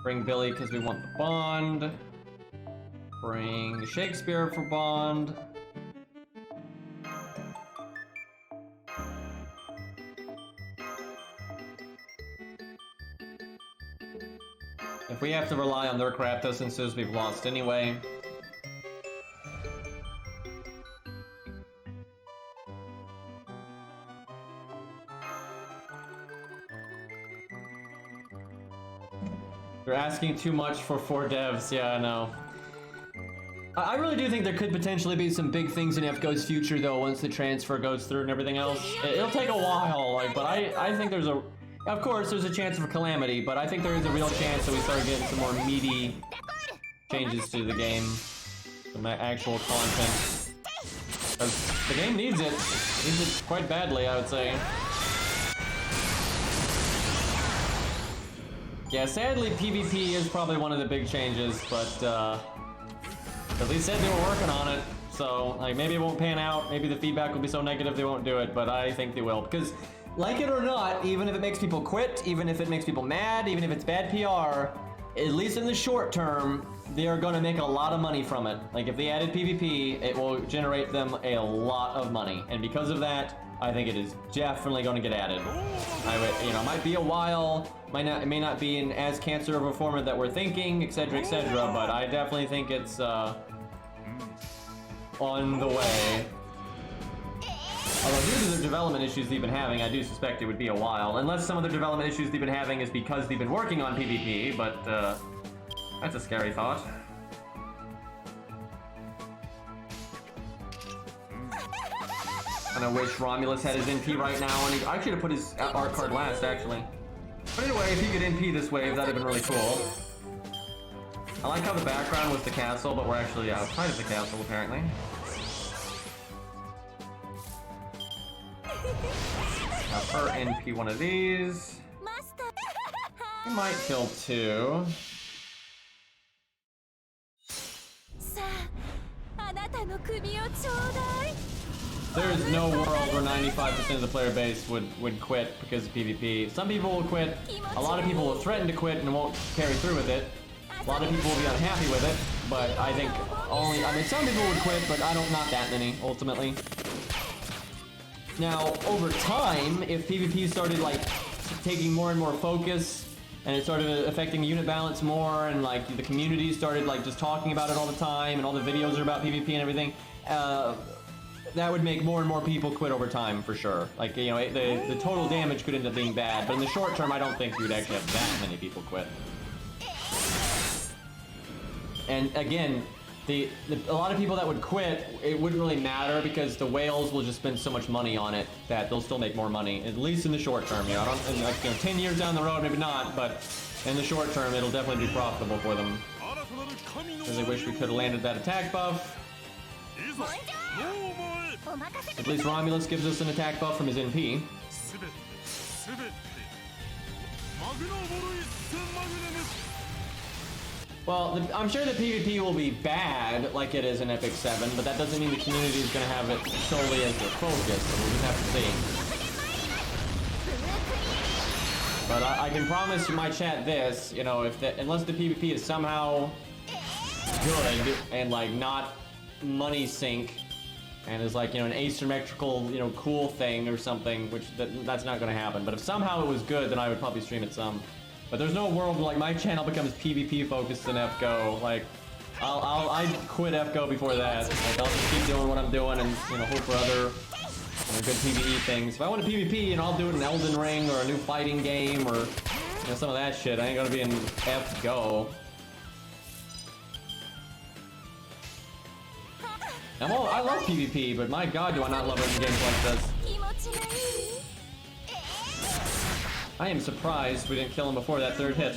Bring Billy because we want the bond. Bring Shakespeare for bond. If we have to rely on their craft essences, we've lost anyway. You're asking too much for 4 devs, yeah, I know. I really do think there could potentially be some big things in FGO's future, though, once the transfer goes through and everything else. It'll take a while, like, but I think there's a... Of course, there's a chance of a calamity, but I think there is a real chance that we start getting some more meaty changes to the game. Some actual content. Because the game needs it. Needs it quite badly, I would say. Yeah, sadly, PvP is probably one of the big changes, but they said they were working on it, so like maybe it won't pan out. Maybe the feedback will be so negative they won't do it, but I think they will. Because, like it or not, even if it makes people quit, even if it makes people mad, even if it's bad PR, at least in the short term, they are going to make a lot of money from it. Like, if they added PvP, it will generate them a lot of money. And because of that, I think it is definitely going to get added. You know, it might be a while, it may not be in as cancer of a format that we're thinking, etc., etc., but I definitely think it's on the way. Although due to the development issues they've been having, I do suspect it would be a while. Unless some of the development issues they've been having is because they've been working on PvP, but that's a scary thought. And I wish Romulus had his NP right now, and I should have put his art card last, actually. But anyway, if he could NP this wave, that'd have been really cool. I like how the background was the castle, but we're actually outside of the castle, apparently. Have her NP one of these. He might kill two. There's no world where 95% of the player base would quit because of PvP. Some people will quit, a lot of people will threaten to quit and won't carry through with it. A lot of people will be unhappy with it, but I think some people would quit, but not that many, ultimately. Now, over time, if PvP started, like, taking more and more focus, and it started affecting unit balance more, and, like, the community started, like, just talking about it all the time, and all the videos are about PvP and everything, that would make more and more people quit over time, for sure. Like, you know, the total damage could end up being bad, but in the short term, I don't think you would actually have that many people quit. And, again, a lot of people that would quit, it wouldn't really matter because the whales will just spend so much money on it that they'll still make more money, at least in the short term. You know, like, 10 years down the road, maybe not, but in the short term, it'll definitely be profitable for them. Because I wish we could have landed that attack buff. At least Romulus gives us an attack buff from his NP. Well, I'm sure the PvP will be bad, like it is in Epic 7, but that doesn't mean the community is going to have it solely as their focus, so we'll just have to see. But I can promise my chat this, you know, unless the PvP is somehow good and, like, not money sink, and is, like, you know, an asymmetrical, you know, cool thing or something, which that's not going to happen. But if somehow it was good, then I would probably stream it some. But there's no world where, like, my channel becomes PvP focused in FGO. Like, I'd quit FGO before that. Like, I'll just keep doing what I'm doing and, you know, hope for other, you know, good PvE things. If I want a PvP, you know, I'll do it in Elden Ring or a new fighting game or, you know, some of that shit. I ain't gonna be in FGO. I love PvP, but my god, do I not love it in games like this. I am surprised we didn't kill him before that third hit.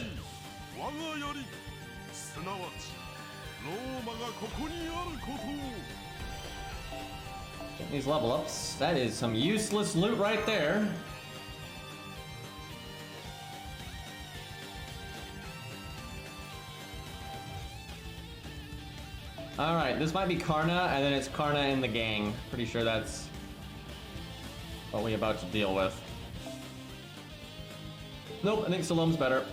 Get these level ups. That is some useless loot right there. Alright, this might be Karna, and then it's Karna and the gang. Pretty sure that's what we're about to deal with. Nope, I think Salome's better.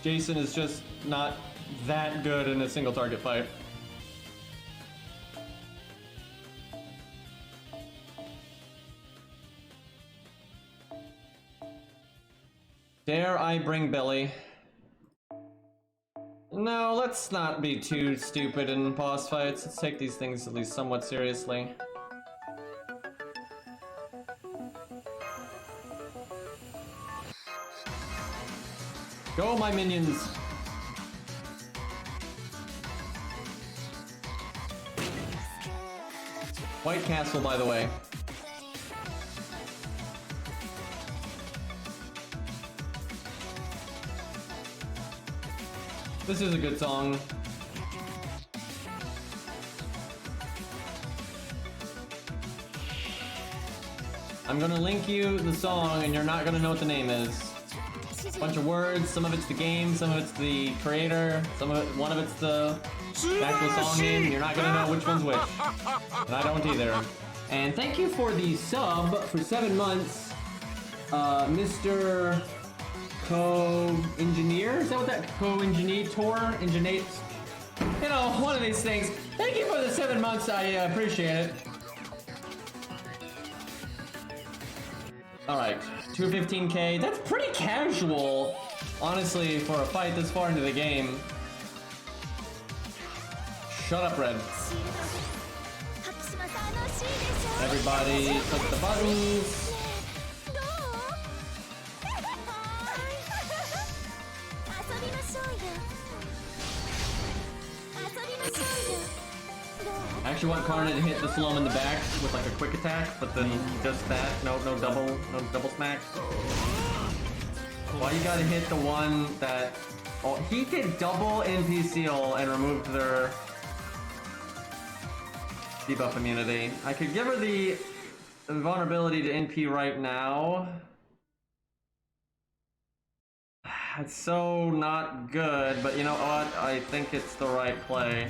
Jason is just not that good in a single target fight. Dare I bring Billy? No, let's not be too stupid in boss fights. Let's take these things at least somewhat seriously. Go, my minions! White Castle, by the way. This is a good song. I'm gonna link you the song and you're not gonna know what the name is. Bunch of words, some of it's the game, some of it's the creator, one of it's the actual song name. You're not gonna know which one's which. And I don't either. And thank you for the sub for 7 months, Mr. Co-engineer? Is that what that co-engineer? Engineer? You know, one of these things. Thank you for the 7 months, I appreciate it. Alright, 215k. That's pretty casual, honestly, for a fight this far into the game. Shut up, Red. Everybody click the buttons. I actually want Karna to hit the Slow in the back with like a quick attack, but then just that, no double smacks. Why you gotta hit the one that... Oh, he did double NP seal and removed their debuff immunity. I could give her the vulnerability to NP right now. It's so not good, but you know what? I think it's the right play.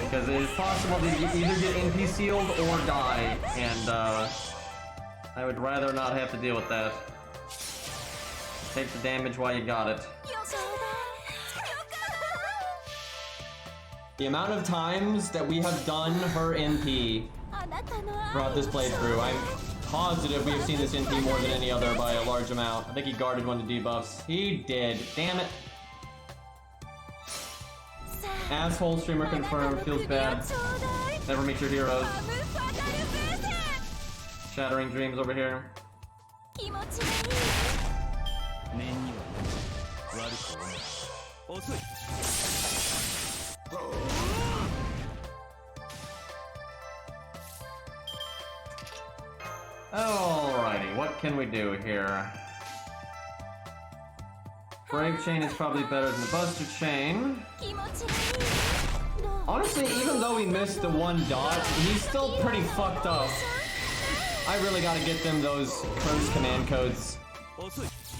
Because it is possible to either get NP sealed or die, and I would rather not have to deal with that. Take the damage while you got it. The amount of times that we have done her NP throughout this playthrough, I'm positive we have seen this NP more than any other by a large amount. I think he guarded one of the debuffs. He did. Damn it. Asshole streamer confirmed. Feels bad. Never meet your heroes. Shattering dreams over here. Alrighty, what can we do here? Brave Chain is probably better than the Buster Chain. Honestly, even though he missed the one dot, he's still pretty fucked up. I really gotta get them those curse command codes.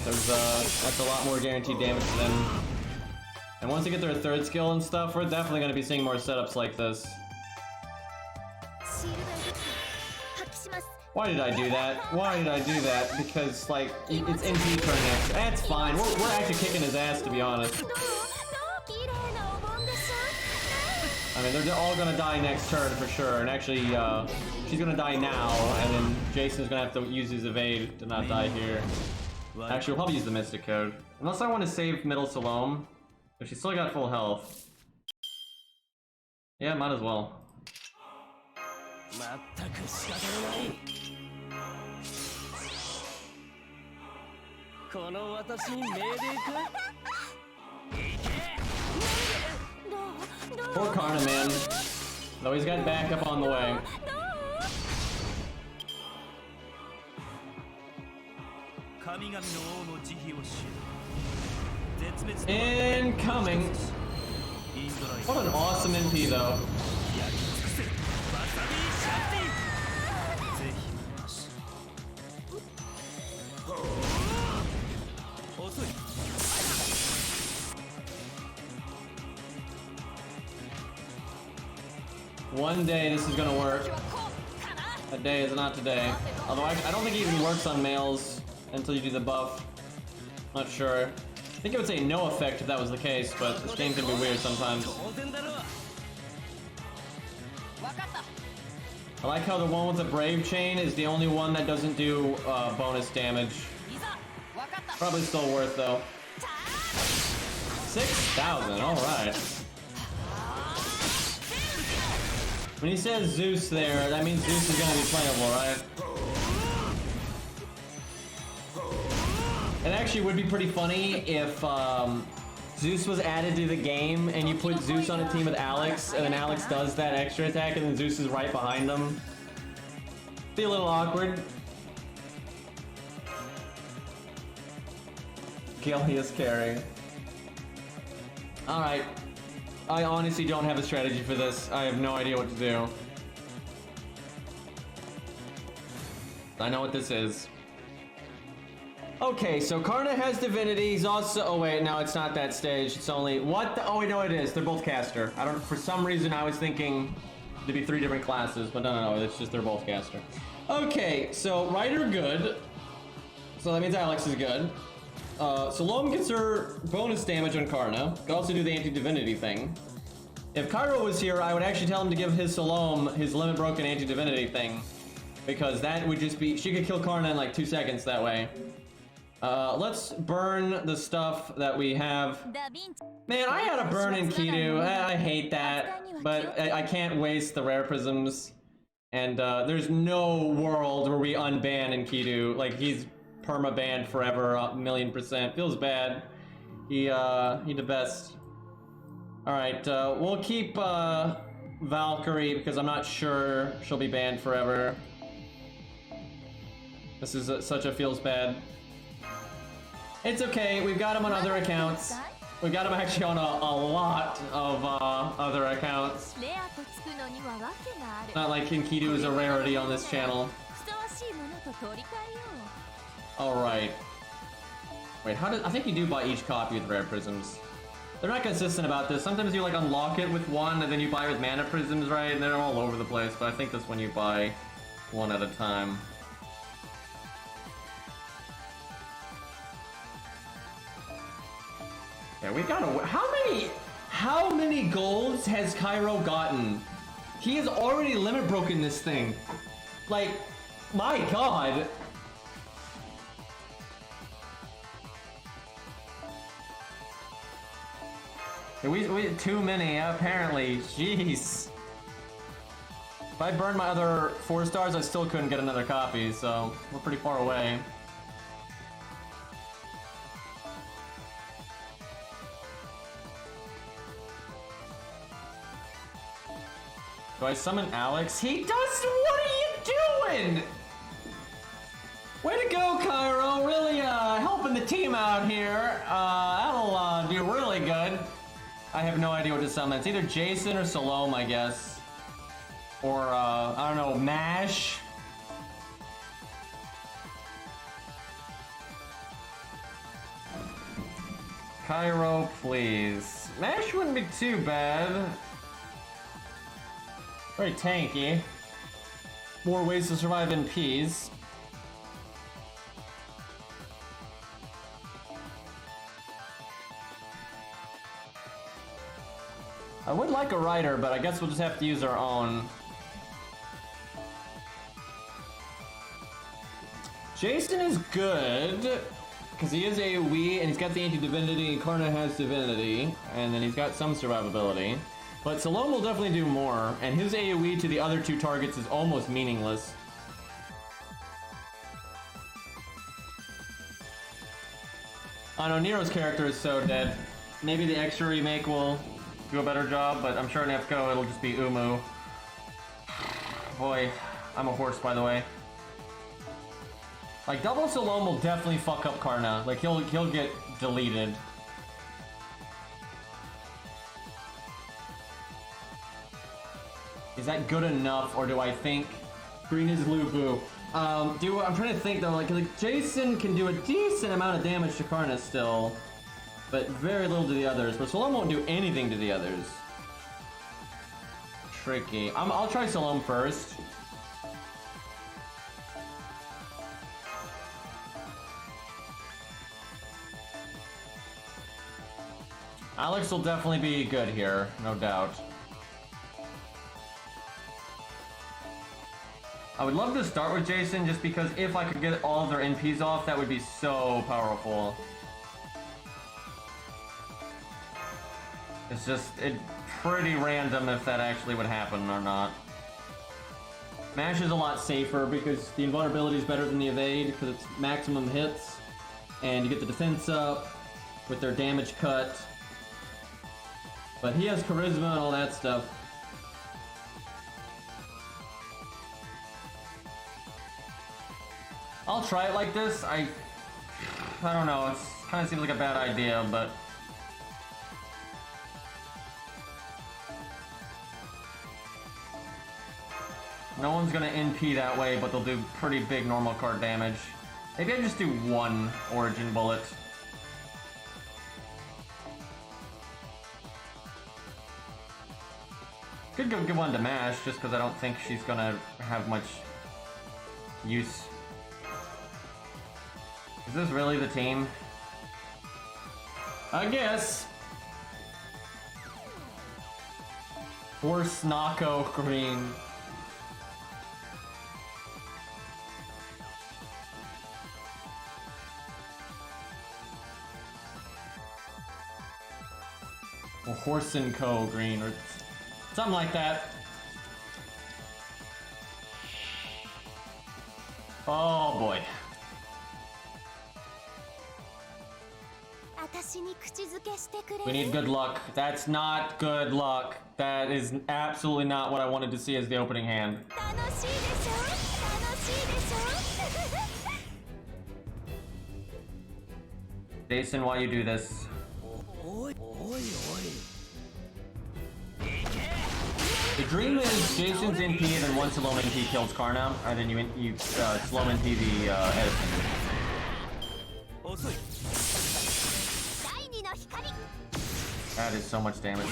That's a lot more guaranteed damage to them. And once they get their third skill and stuff, we're definitely gonna be seeing more setups like this. Why did I do that? Why did I do that? Because, like, it's NP turn next. That's fine. We're actually kicking his ass, to be honest. I mean, they're all gonna die next turn for sure. And actually, she's gonna die now, and then Jason's gonna have to use his evade to not die here. Actually, we'll probably use the Mystic Code. Unless I want to save Middle Salome, but she's still got full health. Yeah, might as well. Poor Karna, man. Though he's got backup on the way. Incoming! What an awesome NP, though. One day this is gonna work. A day is not today. Although I don't think it even works on males until you do the buff. Not sure. I think it would say no effect if that was the case, but this game can be weird sometimes. I like how the one with the Brave Chain is the only one that doesn't do bonus damage. Probably still worth though. 6,000, alright. When he says Zeus there, that means Zeus is gonna be playable, right? It actually would be pretty funny if Zeus was added to the game and you put Zeus on a team with Alex, and then Alex does that extra attack and then Zeus is right behind them. Be a little awkward. Gilius carry. Alright. I honestly don't have a strategy for this. I have no idea what to do. I know what this is. Okay, so Karna has Divinity. He's also... Oh wait, no, it's not that stage. It's only... What the... Oh wait, no, it is. They're both caster. I don't... For some reason, I was thinking there'd be 3 different classes, but no, it's just they're both caster. Okay, so Rider good. So that means Alex is good. Salome gets her bonus damage on Karna. Could also do the anti-divinity thing. If Cairo was here, I would actually tell him to give his Salome his limit broken anti-divinity thing. Because that would just be... She could kill Karna in like 2 seconds that way. Let's burn the stuff that we have. Man, I gotta burn in Kidu. I hate that. But I can't waste the rare prisms. And there's no world where we unban in Kidu. Like, he's perma-banned forever, 1,000,000%. Feels bad. He the best. Alright, we'll keep Valkyrie because I'm not sure she'll be banned forever. This is such a feels bad. It's okay, we've got him on other accounts. We've got him actually on a lot of other accounts. Not like Kinkidu is a rarity on this channel. Alright. Wait, I think you do buy each copy with rare prisms. They're not consistent about this. Sometimes you like unlock it with one and then you buy with mana prisms, right? And they're all over the place, but I think that's when you buy one at a time. Yeah, we gotta... How many golds has Cairo gotten? He has already limit broken this thing. Like, my god. We too many, apparently. Jeez. If I burned my other 4 stars, I still couldn't get another copy, so we're pretty far away. Do I summon Alex? He does? What are you doing? Way to go, Cairo. Really helping the team out here. That'll do really good. I have no idea what to summon. It's either Jason or Salome, I guess. Or, I don't know, Mash? Cairo, please. Mash wouldn't be too bad. Very tanky. More ways to survive in peas. I would like a rider, but I guess we'll just have to use our own. Jason is good, because he is AoE, and he's got the anti-divinity, and Karna has divinity, and then he's got some survivability. But Salome will definitely do more, and his AoE to the other 2 targets is almost meaningless. I know, Nero's character is so dead. Maybe the extra remake will do a better job, but I'm sure in FGO it'll just be Umu. Boy, I'm a horse, by the way. Like, double Salome will definitely fuck up Karna. Like, he'll get deleted. Is that good enough, or do I think green is Lubu? I'm trying to think though, like Jason can do a decent amount of damage to Karna still, but very little to the others. But Salome won't do anything to the others. Tricky. I'll try Salome first. Alex will definitely be good here, no doubt. I would love to start with Jason just because if I could get all of their NPs off, that would be so powerful. It's pretty random if that actually would happen or not. Mash is a lot safer because the invulnerability is better than the evade because it's maximum hits, and you get the defense up with their damage cut. But he has charisma and all that stuff. I'll try it like this. I don't know, it kind of seems like a bad idea, but... No one's gonna NP that way, but they'll do pretty big normal card damage. Maybe I just do 1 origin bullet. Could go give one to Mash, just because I don't think she's gonna have much use. Is this really the team? I guess. Horse Nako Green. Or Horse and Co. Green, or something like that. Oh boy. We need good luck. That's not good luck. That is absolutely not what I wanted to see as the opening hand. Jason, why you do this? The dream is Jason's NP, then one slow NP kills Karna, and then you slow NP the Edison. That is so much damage.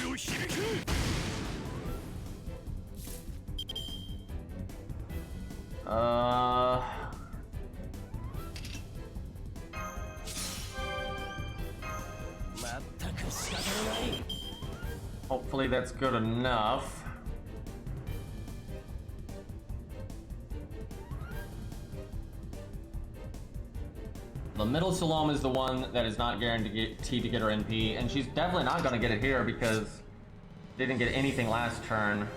Hopefully that's good enough. The middle Salome is the one that is not guaranteed to get her NP, and she's definitely not going to get it here because they didn't get anything last turn.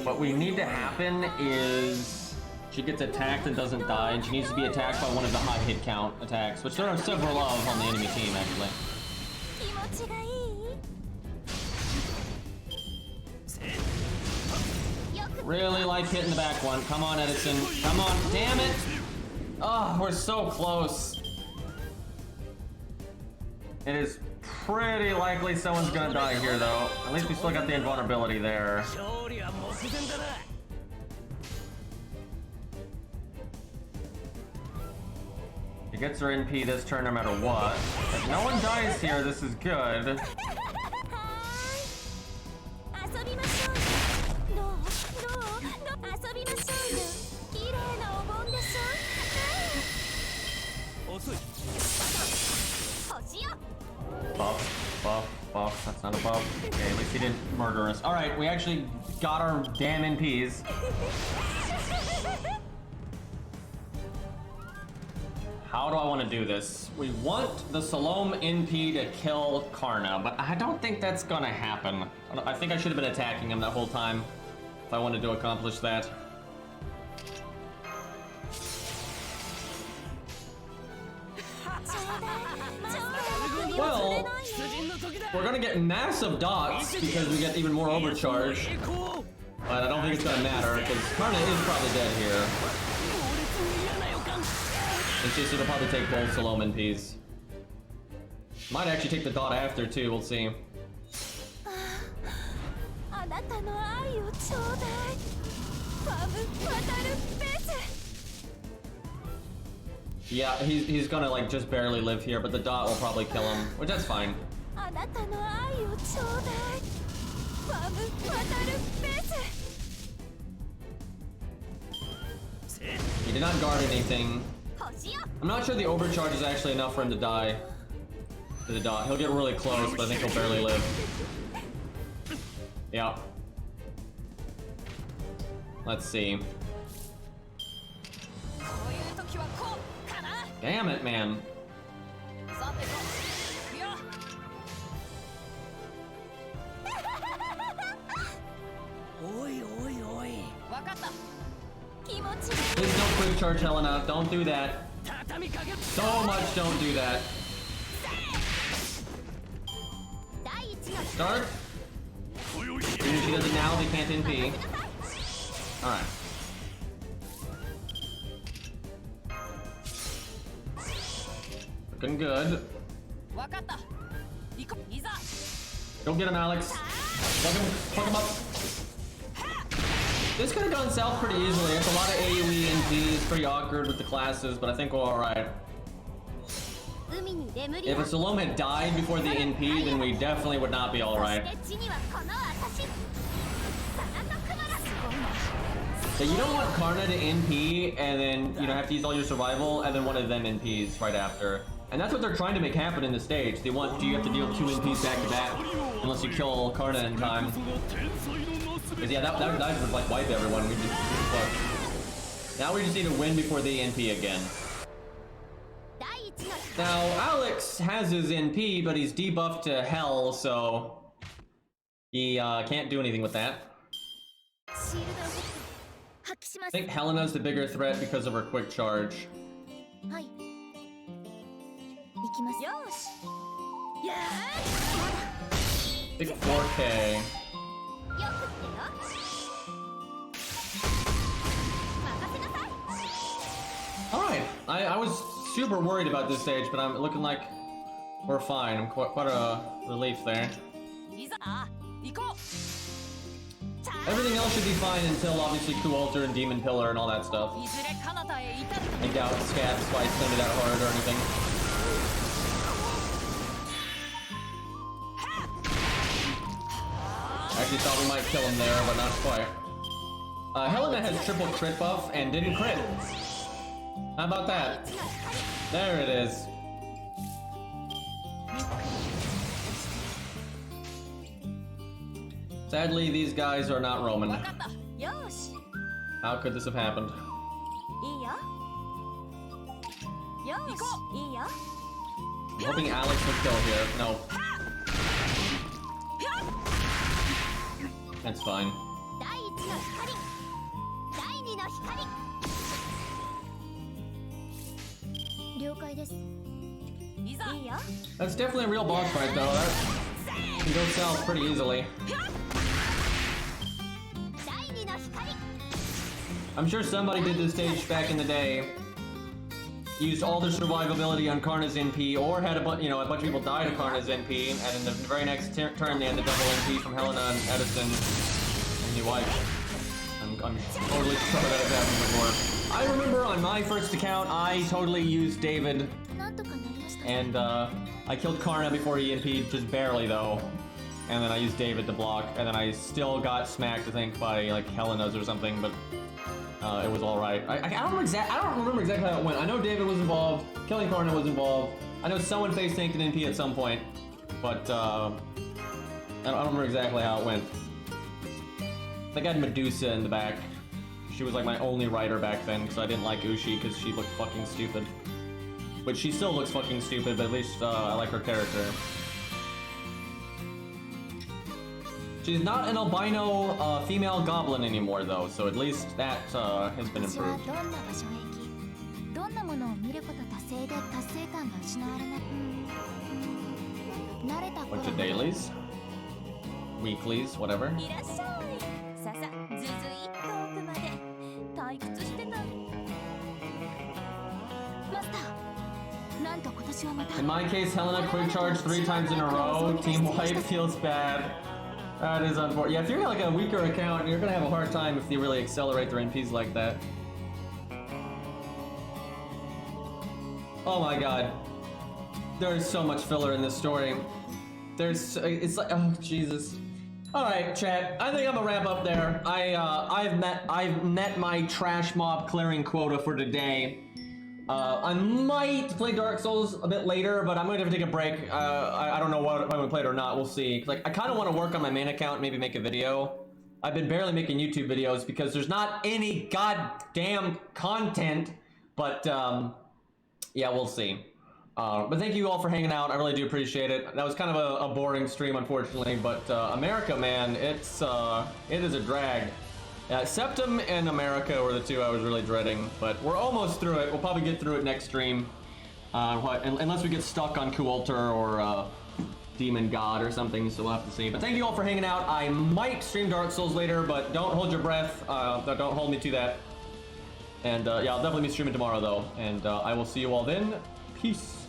What we need to happen is she gets attacked and doesn't die, and she needs to be attacked by one of the high hit count attacks, which there are several of on the enemy team, actually. Really like hitting the back one. Come on, Edison. Come on. Damn it. Oh, we're so close. It is pretty likely someone's gonna die here, though. At least we still got the invulnerability there. She gets her NP this turn no matter what. If no one dies here, this is good. Buff, buff, buff. That's not a buff. Okay, at least he didn't murder us. Alright, we actually got our damn NPs. How do I want to do this? We want the Salome NP to kill Karna, but I don't think that's gonna happen. I think I should have been attacking him that whole time if I wanted to accomplish that. Well, we're gonna get massive dots because we get even more overcharge. But I don't think it's gonna matter because Karna is probably dead here. It's just it'll probably take both Salome NPs. Might actually take the dot after too, we'll see. Yeah, he's gonna like just barely live here, but the dot will probably kill him, which that's fine. He did not guard anything. I'm not sure the overcharge is actually enough for him to die to the dot. He'll get really close, but I think he'll barely live. Yeah. Let's see. Damn it, man. Please don't quick charge Helena. Don't do that. So much don't do that. Start. Even if she does it now, they can't NP. Alright. Looking good. Go get him, Alex. Fuck him up. This could have gone south pretty easily. It's a lot of AoE NP. It's pretty awkward with the classes, but I think we're alright. If a Salome had died before the NP, then we definitely would not be alright. So you don't want Karna to NP and then have to use all your survival and then one of them NPs right after. And that's what they're trying to make happen in the stage. They want you have to deal 2 NPs back to back unless you kill Karna in time. Cause yeah, that would like wipe everyone. Now we just need to win before they NP again. Now Alex has his NP, but he's debuffed to hell, so he can't do anything with that. I think Helena's the bigger threat because of her quick charge. Big 4K. Alright, I was super worried about this stage, but I'm looking like we're fine. I'm quite a relief there. Everything else should be fine until obviously Q-Alter and Demon Pillar and all that stuff. I doubt Scab's Slice gonna be that hard or anything. I actually thought we might kill him there, but not quite. Helena has triple crit buff and didn't crit. How about that? There it is. Sadly, these guys are not Roman. How could this have happened? I'm hoping Alex will kill here. No. That's fine. That's definitely a real boss fight, though. That can go south pretty easily. I'm sure somebody did this stage back in the day. Used all their survivability on Karna's NP, or had a bunch of people die to Karna's NP, and in the very next turn they had the double NP from Helena and Edison, and he wiped. I'm totally sure that has happened before. I remember on my first account, I totally used David, and I killed Karna before he NP'd, just barely though, and then I used David to block, and then I still got smacked, I think, by like Helena's or something, but it was all right. I don't remember exactly how it went. I know David was involved. Killing Karna was involved. I know someone face tanked an NP at some point, but I don't remember exactly how it went. I think I had Medusa in the back. She was like my only writer back then because I didn't like Ushi because she looked fucking stupid. Which she still looks fucking stupid, but at least I like her character. She's not an albino female goblin anymore, though, so at least that has been improved. Bunch of dailies, weeklies, whatever. In my case, Helena quick charge 3 times in a row. Team wipe feels bad. That is unfortunate. Yeah, if you're like a weaker account, you're gonna have a hard time if you really accelerate their NPs like that. Oh my god. There's so much filler in this story. It's like, oh Jesus. Alright, chat. I think I'm gonna wrap up there. I've met my trash mob clearing quota for today. I might play Dark Souls a bit later, but I'm going to have to take a break. I don't know if I'm going to play it or not. We'll see. Like, I kind of want to work on my main account, maybe make a video. I've been barely making YouTube videos because there's not any goddamn content. But, yeah, we'll see. But thank you all for hanging out. I really do appreciate it. That was kind of a boring stream, unfortunately. But America, man, it is a drag. Septum and America were the 2 I was really dreading, but we're almost through it. We'll probably get through it next stream, unless we get stuck on Q-Alter or Demon God or something, so we'll have to see. But thank you all for hanging out. I might stream Dark Souls later, but don't hold your breath. Don't hold me to that. And yeah, I'll definitely be streaming tomorrow, though. And I will see you all then. Peace.